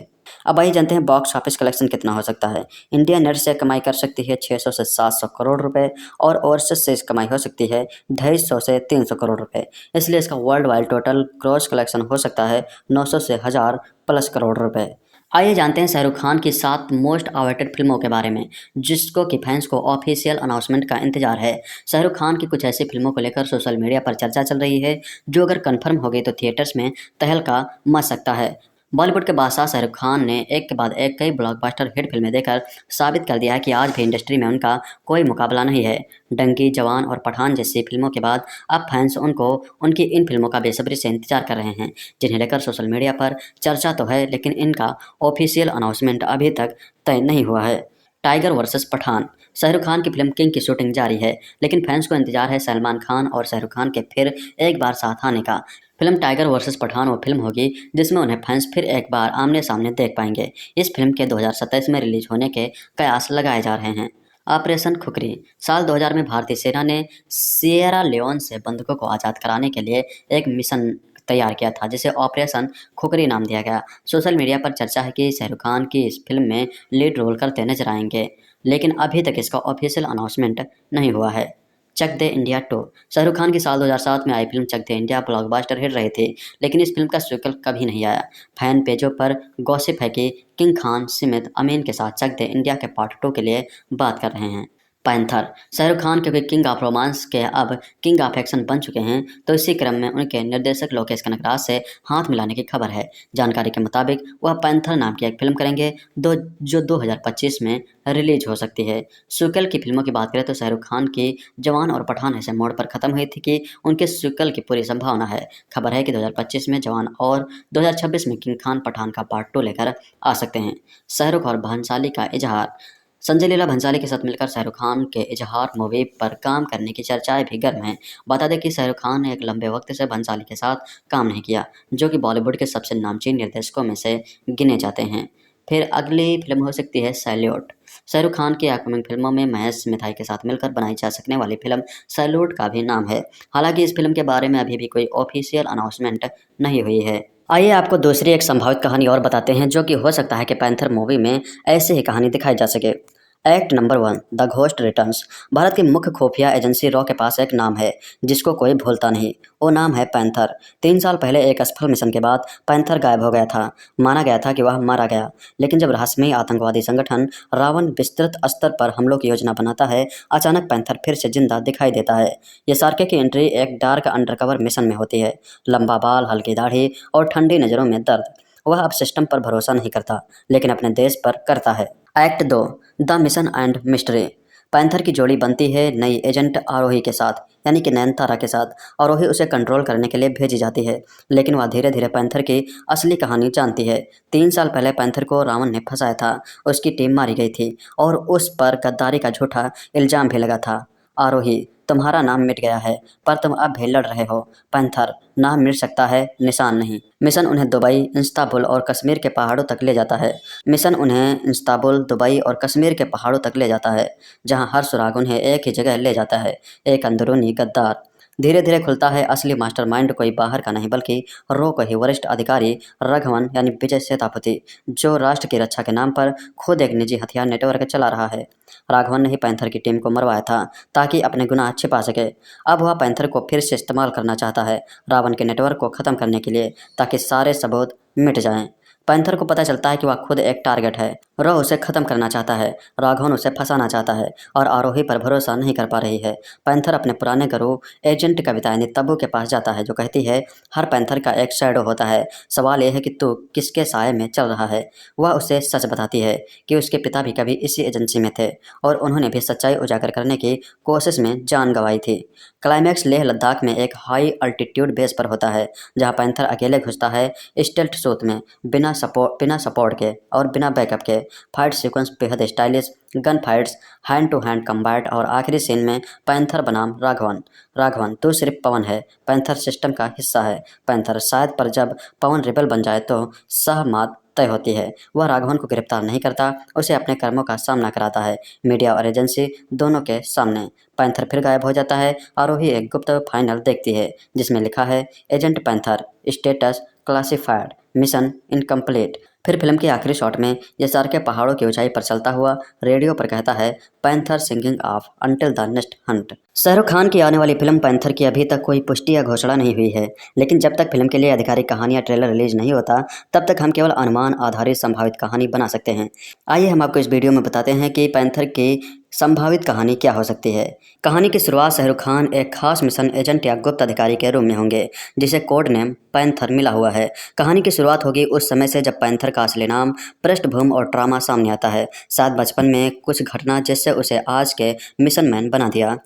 अब आइए जानते हैं बॉक्स ऑफिस कलेक्शन कितना हो सकता है। इंडिया नेट से कमाई कर सकती है 600 से 700 करोड़ रुपए और ओवरसीज से कमाई हो सकती है 250 से 300 करोड़ रुपए। इसलिए इसका world wide total gross collection हो सकता है 900 से 1000 प्लस करोड़ रुपए। आइए जानते हैं शाहरुख खान की 7 मोस्ट अवेटेड फिल्मों के बारे में, जिसको कि फैंस को ऑफिशियल अनाउंसमेंट का इंतजार है। शाहरुख खान की कुछ ऐसी फिल्मों को लेकर सोशल मीडिया पर चर्चा चल रही है, जो अगर कंफर्म हो गई तो थिएटर्स में तहलका मच सकता है। बॉलीवुड के बादशाह शाहरुख खान ने एक के बाद एक कई ब्लॉकबस्टर हिट फिल्में देकर साबित कर दिया है कि आज भी इंडस्ट्री में उनका कोई मुकाबला नहीं है। डंकी, जवान और पठान जैसी फिल्मों के बाद अब फैंस उनकी इन फिल्मों का बेसब्री से इंतजार कर रहे हैं, जिन्हें लेकर सोशल मीडिया पर चर्चा तो है, लेकिन इनका ऑफिशियल अनाउंसमेंट अभी तक तय नहीं हुआ है। Tiger versus Pathan. शाहरुख खान की फिल्म किंग की शूटिंग जारी है, लेकिन फैंस को इंतजार है सलमान खान और शाहरुख खान के फिर एक बार साथ आने का। फिल्म टाइगर वर्सेस पठान वो फिल्म होगी जिसमें उन्हें फैंस फिर एक बार आमने सामने देख पाएंगे। इस फिल्म के 2027 में रिलीज होने के कयास लगाए जा रहे हैं। ऑपरेशन खुखरी। साल 2000 में भारतीय सेना ने सिएरा लियोन से बंधकों को आज़ाद कराने के लिए एक मिशन तैयार किया था, जिसे ऑपरेशन खुखरी नाम दिया गया। सोशल मीडिया पर चर्चा है कि शाहरुख खान की इस फिल्म में लीड रोल करते नजर आएंगे, लेकिन अभी तक इसका ऑफिशियल अनाउंसमेंट नहीं हुआ है। चक दे इंडिया 2। शाहरुख खान की साल 2007 में आई फिल्म चक दे इंडिया ब्लॉकबस्टर हिट रही थी, लेकिन इस फिल्म का सीक्वल कभी नहीं आया। फैन पेजों पर गॉसिप है कि किंग खान सिमित अमीन के साथ चक दे इंडिया के पार्ट 2 के लिए बात कर रहे हैं। पैंथर। शाहरुख खान क्योंकि किंग ऑफ रोमांस के अब किंग ऑफ एक्शन बन चुके हैं, तो इसी क्रम में उनके निर्देशक लोकेश कनगराज से हाथ मिलाने की खबर है। जानकारी के मुताबिक वह पैंथर नाम की एक फिल्म करेंगे जो 2025 में रिलीज हो सकती है। सीक्वल की फिल्मों की बात करें तो शाहरुख खान की जवान और पठान ऐसे मोड़ पर खत्म हुई थी कि उनके सीक्वल की पूरी संभावना है। खबर है कि 2025 में जवान और 2026 में किंग खान पठान का पार्ट 2 लेकर आ सकते हैं। शाहरुख और भंसाली का इजहार। संजय लीला भंसाली के साथ मिलकर शाहरुख खान के इजहार मूवी पर काम करने की चर्चाएं भी गर्म हैं। बता दें कि शाहरुख खान ने एक लंबे वक्त से भंसाली के साथ काम नहीं किया, जो कि बॉलीवुड के सबसे नामचीन निर्देशकों में से गिने जाते हैं। फिर अगली फिल्म हो सकती है सैल्यूट। शाहरुख खान की अपकमिंग फिल्मों में महेश मिथाई के साथ मिलकर बनाई जा सकने वाली फिल्म सैल्यूट का भी नाम है। हालांकि इस फिल्म के बारे में अभी भी कोई ऑफिशियल अनाउंसमेंट नहीं हुई है। आइए आपको दूसरी एक संभावित कहानी और बताते हैं, जो कि हो सकता है कि पैंथर मूवी में ऐसे ही कहानी दिखाई जा सके। Act number 1 the ghost returns. Bharat की मुख्य खुफिया एजेंसी रॉ के पास एक नाम है जिसको कोई भूलता नहीं, वो नाम है पैंथर। 3 साल पहले एक असफल मिशन के बाद पैंथर गायब हो गया था। माना गया था कि वह मारा गया, लेकिन जब रहस्यमयी आतंकवादी संगठन रावण विस्तृत स्तर पर हमलों की योजना बनाता है, अचानक पैंथर फिर से जिंदा दिखाई देता है। ये सार्के की एंट्री एक डार्क अंडरकवर मिशन में होती है। लंबा बाल, हल्की दाढ़ी और ठंडी नज़रों में दर्द। वह अब सिस्टम पर भरोसा नहीं करता, लेकिन अपने देश पर करता है। Act 2 the mission and mystery. Panther की जोड़ी बनती है नई एजेंट आरोही के साथ, यानी कि नयनतारा के साथ। आरोही उसे कंट्रोल करने के लिए भेजी जाती है, लेकिन वह धीरे धीरे पैंथर की असली कहानी जानती है। 3 साल पहले पैंथर को रावण ने फंसाया था, उसकी टीम मारी गई थी और उस पर गद्दारी का झूठा इल्जाम भी लगा था। आरोही, तुम्हारा नाम मिट गया है, पर तुम अब भी लड़ रहे हो। पैंथर, नाम मिट सकता है, निशान नहीं। मिशन उन्हें दुबई, इस्तांबुल और कश्मीर के पहाड़ों तक ले जाता है। मिशन उन्हें इस्तांबुल, दुबई और कश्मीर के पहाड़ों तक ले जाता है, जहां हर सुराग उन्हें एक ही जगह ले जाता है, एक अंदरूनी गद्दार। धीरे धीरे खुलता है असली मास्टरमाइंड कोई बाहर का नहीं बल्कि रो का ही वरिष्ठ अधिकारी राघवन यानी विजय सेतापति, जो राष्ट्र की रक्षा के नाम पर खुद एक निजी हथियार नेटवर्क चला रहा है। राघवन ने ही पैंथर की टीम को मरवाया था ताकि अपने गुनाह छिपा सके। अब वह पैंथर को फिर से इस्तेमाल करना चाहता है रावण के नेटवर्क को ख़त्म करने के लिए, ताकि सारे सबूत मिट जाएं। पैंथर को पता चलता है कि वह खुद एक टारगेट है। रो उसे ख़त्म करना चाहता है, राघवन उसे फंसाना चाहता है और आरोही पर भरोसा नहीं कर पा रही है। पैंथर अपने पुराने गुरु एजेंट कविता यानी तब्बू के पास जाता है, जो कहती है हर पैंथर का एक शैडो होता है, सवाल यह है कि तू किसके साए में चल रहा है। वह उसे सच बताती है कि उसके पिता भी कभी इसी एजेंसी में थे और उन्होंने भी सच्चाई उजागर करने की कोशिश में जान गंवाई थी। क्लाइमैक्स लेह लद्दाख में एक हाई अल्टीट्यूड बेस पर होता है, जहाँ पैंथर अकेले घुसता है स्टेल्थ सूट में, बिना सपोर्ट के और बिना बैकअप के। फाइट सीक्वेंस बेहद stylish, gun fights, hand to hand combat और आखिरी सीन में पैंथर बनाम राघवन तू सिर्फ पवन है, पैंथर सिस्टम का हिस्सा है। पैंथर शायद, पर जब पवन रिबल बन जाए तो सहमत तय होती है। वह राघवन को गिरफ्तार नहीं करता, उसे अपने कर्मों का सामना कराता है, मीडिया और एजेंसी दोनों के सामने। पैंथर फिर गायब हो जाता है। आरोही एक गुप्त फाइनल देखती है जिसमें लिखा है agent panther, status classified, mission incomplete. फिर फिल्म के आखिरी शॉट में एसआर के पहाड़ों की ऊंचाई पर चलता हुआ रेडियो पर कहता है panther singing of until the next Hunt. Shahrukh Khan की आने वाली फिल्म पैंथर की अभी तक कोई पुष्टि या घोषणा नहीं हुई है, लेकिन जब तक फिल्म के लिए आधिकारिक कहानी या ट्रेलर रिलीज नहीं होता तब तक हम केवल अनुमान आधारित संभावित कहानी बना सकते हैं। आइए हम आपको इस वीडियो में बताते हैं कि पैंथर की संभावित कहानी क्या हो सकती है। कहानी की शुरुआत शाहरुख खान एक खास मिशन एजेंट या गुप्त अधिकारी के रूप में होंगे, जिसे कोड नेम पैंथर मिला हुआ है। कहानी की शुरुआत होगी उस समय से जब पैंथर का असली नाम, पृष्ठभूमि और ट्रामा सामने आता है। शायद बचपन में कुछ घटना जिससे उसे आज के मिशन मैन बना दिया।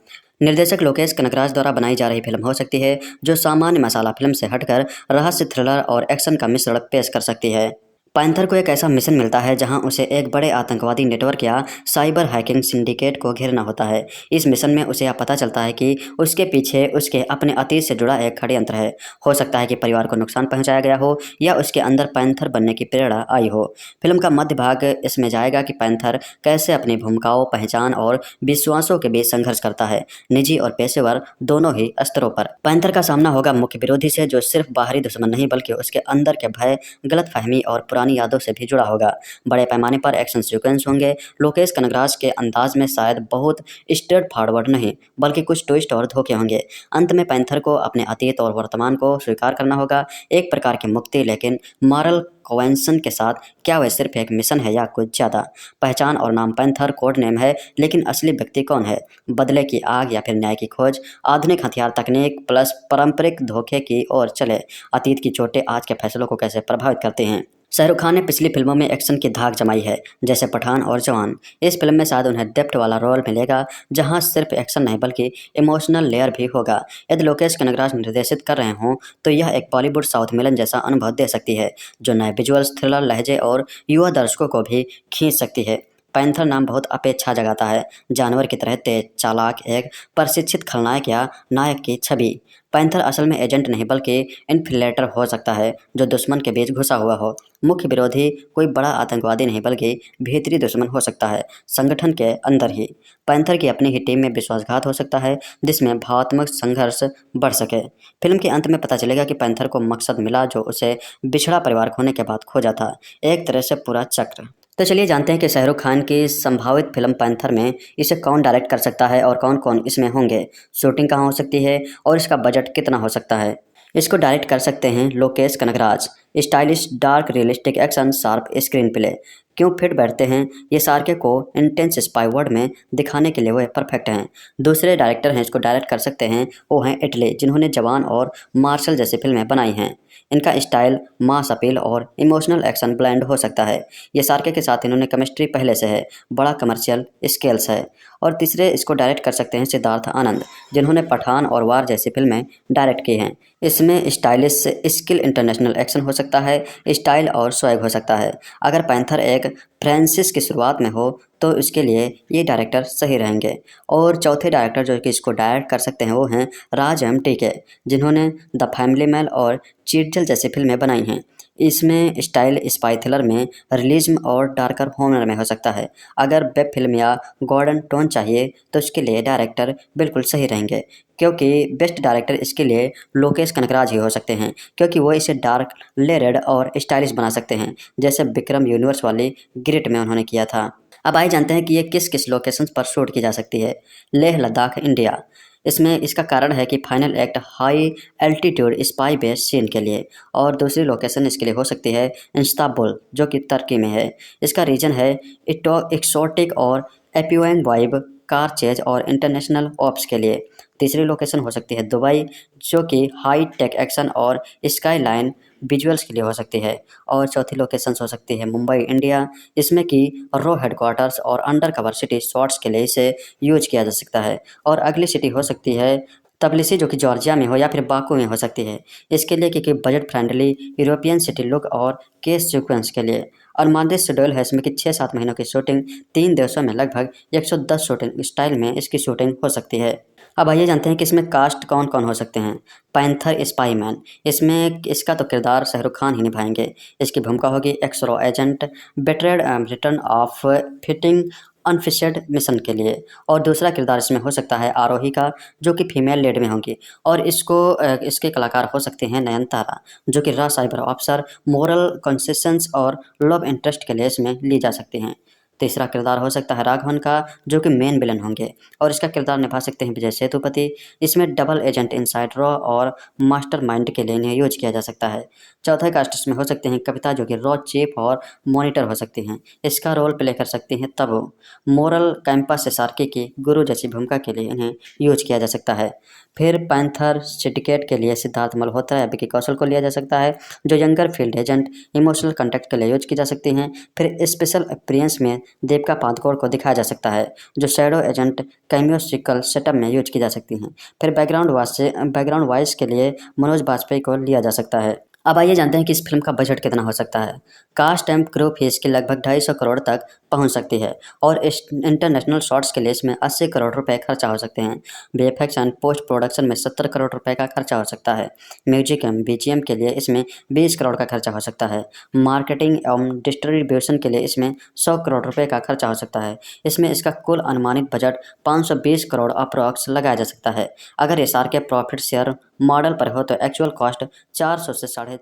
निर्देशक लोकेश कनगराज द्वारा बनाई जा रही फिल्म हो सकती है, जो सामान्य मसाला फिल्म से हटकर रहस्य, थ्रिलर और एक्शन का मिश्रण पेश कर सकती है। पैंथर को एक ऐसा मिशन मिलता है जहां उसे एक बड़े आतंकवादी नेटवर्क या साइबर हैकिंग सिंडिकेट को घेरना होता है। इस मिशन में उसे यह पता चलता है कि उसके पीछे उसके अपने अतीत से जुड़ा एक षड्यंत्र है। हो सकता है कि परिवार को नुकसान पहुंचाया गया हो या उसके अंदर पैंथर बनने की प्रेरणा आई हो। फिल्म का मध्य भाग इसमें जाएगा कि पैंथर कैसे अपनी भूमिकाओं, पहचान और विश्वासों के बीच संघर्ष करता है, निजी और पेशेवर दोनों ही स्तरों पर। पैंथर का सामना होगा मुख्य विरोधी से, जो सिर्फ बाहरी दुश्मन नहीं बल्कि उसके अंदर के भय, गलतफहमी और पुरानी यादों से भी जुड़ा होगा। बड़े पैमाने पर एक्शन सीक्वेंस होंगे। लोकेश कनगराज के अंदाज में शायद बहुत स्ट्रेट फॉरवर्ड नहीं बल्कि कुछ ट्विस्ट और धोखे होंगे। अंत में पैंथर को अपने अतीत और वर्तमान को स्वीकार करना होगा, एक प्रकार की मुक्ति, लेकिन मॉरल कॉन्वेंशन के साथ। क्या वह सिर्फ एक मिशन है या कुछ ज़्यादा? पहचान और नाम पैंथर कोड नेम है, लेकिन असली व्यक्ति कौन है? बदले की आग या फिर न्याय की खोज? आधुनिक हथियार तकनीक प्लस पारंपरिक धोखे की ओर चले। अतीत की चोटें आज के फैसलों को कैसे प्रभावित करते हैं? शाहरुख खान ने पिछली फिल्मों में एक्शन की धाक जमाई है, जैसे पठान और जवान। इस फिल्म में शायद उन्हें डेप्थ वाला रोल मिलेगा, जहां सिर्फ एक्शन नहीं बल्कि इमोशनल लेयर भी होगा। यदि लोकेश कनगराज निर्देशित कर रहे हों तो यह एक बॉलीवुड साउथ मिलन जैसा अनुभव दे सकती है, जो नए विजुअल्स, थ्रिलर, लहजे और युवा दर्शकों को भी खींच सकती है। पैंथर नाम बहुत अपेक्षा जगाता है, जानवर की तरह तेज, चालाक, एक प्रशिक्षित खलनायक या नायक की छवि। पैंथर असल में एजेंट नहीं बल्कि इन्फिलेटर हो सकता है, जो दुश्मन के बीच घुसा हुआ हो। मुख्य विरोधी कोई बड़ा आतंकवादी नहीं बल्कि भीतरी दुश्मन हो सकता है, संगठन के अंदर ही। पैंथर की अपनी ही टीम में विश्वासघात हो सकता है, जिसमें भावनात्मक संघर्ष बढ़ सके। फिल्म के अंत में पता चलेगा कि पैंथर को मकसद मिला जो उसे बिछड़ा परिवार खोने के बाद खोजा था, एक तरह से पूरा चक्र। तो चलिए जानते हैं कि शाहरुख खान की संभावित फिल्म पैंथर में इसे कौन डायरेक्ट कर सकता है और कौन कौन इसमें होंगे, शूटिंग कहाँ हो सकती है और इसका बजट कितना हो सकता है। इसको डायरेक्ट कर सकते हैं Lokesh Kanagaraj. Stylish, dark, realistic action, sharp screen play क्यों फिट बैठते हैं? ये सार्के को इंटेंस स्पाई वर्ड में दिखाने के लिए वो परफेक्ट हैं। दूसरे डायरेक्टर हैं इसको डायरेक्ट कर सकते हैं, वो हैं इटली, जिन्होंने जवान और मार्शल जैसी फिल्में बनाई हैं। इनका स्टाइल मास अपील और इमोशनल एक्शन ब्लेंड हो सकता है। ये सार्के के साथ इन्होंने केमिस्ट्री पहले से है, बड़ा कमर्शियल स्केल्स है। और तीसरे इसको डायरेक्ट कर सकते हैं सिद्धार्थ आनंद, जिन्होंने पठान और वार जैसी फिल्में डायरेक्ट की हैं। इसमें स्टाइलिश, स्किल, इंटरनेशनल एक्शन हो सकता है। सकता है, स्टाइल और स्वैग हो सकता है। अगर पैंथर एक फ्रांसिस की शुरुआत में हो तो इसके लिए ये डायरेक्टर सही रहेंगे। और चौथे डायरेक्टर जो कि इसको डायरेक्ट कर सकते हैं वो हैं राज के, जिन्होंने द फैमिली मैन और चीटजल जैसी फिल्में बनाई हैं। इसमें स्टाइल स्पाई थ्रिलर में, रियलिज्म और डार्कर हॉरर में हो सकता है। अगर वेब फिल्म या गॉर्डन टोन चाहिए तो इसके लिए डायरेक्टर बिल्कुल सही रहेंगे, क्योंकि बेस्ट डायरेक्टर इसके लिए लोकेश कनगराज ही हो सकते हैं, क्योंकि वो इसे डार्क, लेयर्ड और स्टाइलिश बना सकते हैं, जैसे विक्रम यूनिवर्स वाली ग्रिड में उन्होंने किया था। अब आइए जानते हैं कि ये किस किस लोकेशंस पर शूट की जा सकती है। लेह लद्दाख, इंडिया। इसमें इसका कारण है कि final act high altitude spy base scene के लिए। और दूसरी लोकेशन इसके लिए हो सकती है इस्तांबुल, जो कि तुर्की में है। इसका रीजन है एक्सोटिक और एपियोइंग वाइब, कार चेज और इंटरनेशनल ऑप्स के लिए। तीसरी लोकेशन हो सकती है दुबई, जो कि हाई टेक एक्शन और स्काईलाइन विजुअल्स के लिए हो सकती है। और चौथी लोकेशन हो सकती है मुंबई, इंडिया। इसमें कि रॉ हेडक्वार्टर्स और अंडर कवर सिटी शॉट्स के लिए इसे यूज किया जा सकता है। और अगली सिटी हो सकती है तबिलिसी, जो कि जॉर्जिया में हो या फिर बाकू में हो सकती है। इसके लिए क्योंकि budget friendly European city look और केस सीक्वेंस के लिए। और मानदेश शेड्यूल है इसमें कि 6-7 महीनों की शूटिंग 3 देशों में लगभग 110 शूटिंग स्टाइल में इसकी शूटिंग हो सकती है। अब आइए जानते हैं कि इसमें कास्ट कौन कौन हो सकते हैं। पैंथर स्पाई मैन, इसमें इसका तो किरदार शाहरुख खान ही निभाएंगे। इसकी भूमिका होगी ex RAW agent, betrayed return of fitting unfinished mission के लिए। और दूसरा किरदार इसमें हो सकता है आरोही का, जो कि फीमेल लीड में होंगी। और इसके कलाकार हो सकते हैं नयनतारा, जो कि raw cyber officer, moral concessions और लव इंटरेस्ट के लिए इसमें ली जा सकती हैं। तीसरा किरदार हो सकता है राघवन का, जो कि मेन विलन होंगे। और इसका किरदार निभा सकते हैं विजय सेतुपति। इसमें डबल एजेंट इनसाइड रॉ और मास्टरमाइंड के लिए इन्हें यूज किया जा सकता है। चौथे कास्ट इसमें हो सकते हैं कविता, जो कि रॉ चीफ और मॉनिटर हो सकती हैं। इसका रोल प्ले कर सकती हैं तबू। मोरल कैंपस से सार्की की गुरु जैसी भूमिका के लिए इन्हें यूज किया जा सकता है। फिर पैंथर सिंडिकेट के लिए सिद्धार्थ मल्होत्रा या विकी कौशल को लिया जा सकता है, जो younger field agent emotional contact के लिए यूज की जा सकती हैं। फिर स्पेशल अपीयरेंस में देविका पादुकोण को दिखाया जा सकता है, जो शैडो एजेंट कैमियोसिकल सेटअप में यूज की जा सकती हैं। फिर बैकग्राउंड वॉइस के लिए मनोज बाजपेयी को लिया जा सकता है। अब आइए जानते हैं कि इस फिल्म का बजट कितना हो सकता है। कास्ट एंड क्रू फीस की लगभग 250 करोड़ तक पहुंच सकती है। और इंटरनेशनल शॉट्स के लिए इसमें 80 करोड़ रुपए खर्चा हो सकते हैं। वीएफएक्स एंड पोस्ट प्रोडक्शन में 70 करोड़ रुपए का खर्चा हो सकता है। म्यूजिक एंड बीजीएम के लिए इसमें 20 करोड़ का खर्चा हो सकता है। मार्केटिंग एवं डिस्ट्रीब्यूशन के लिए इसमें 100 करोड़ रुपए का खर्चा हो सकता है। इसमें इसका कुल अनुमानित बजट 520 करोड़ अप्रॉक्स लगाया जा सकता है। अगर एसआर के प्रॉफिट शेयर मॉडल पर हो तो एक्चुअल कॉस्ट 400 से 3.5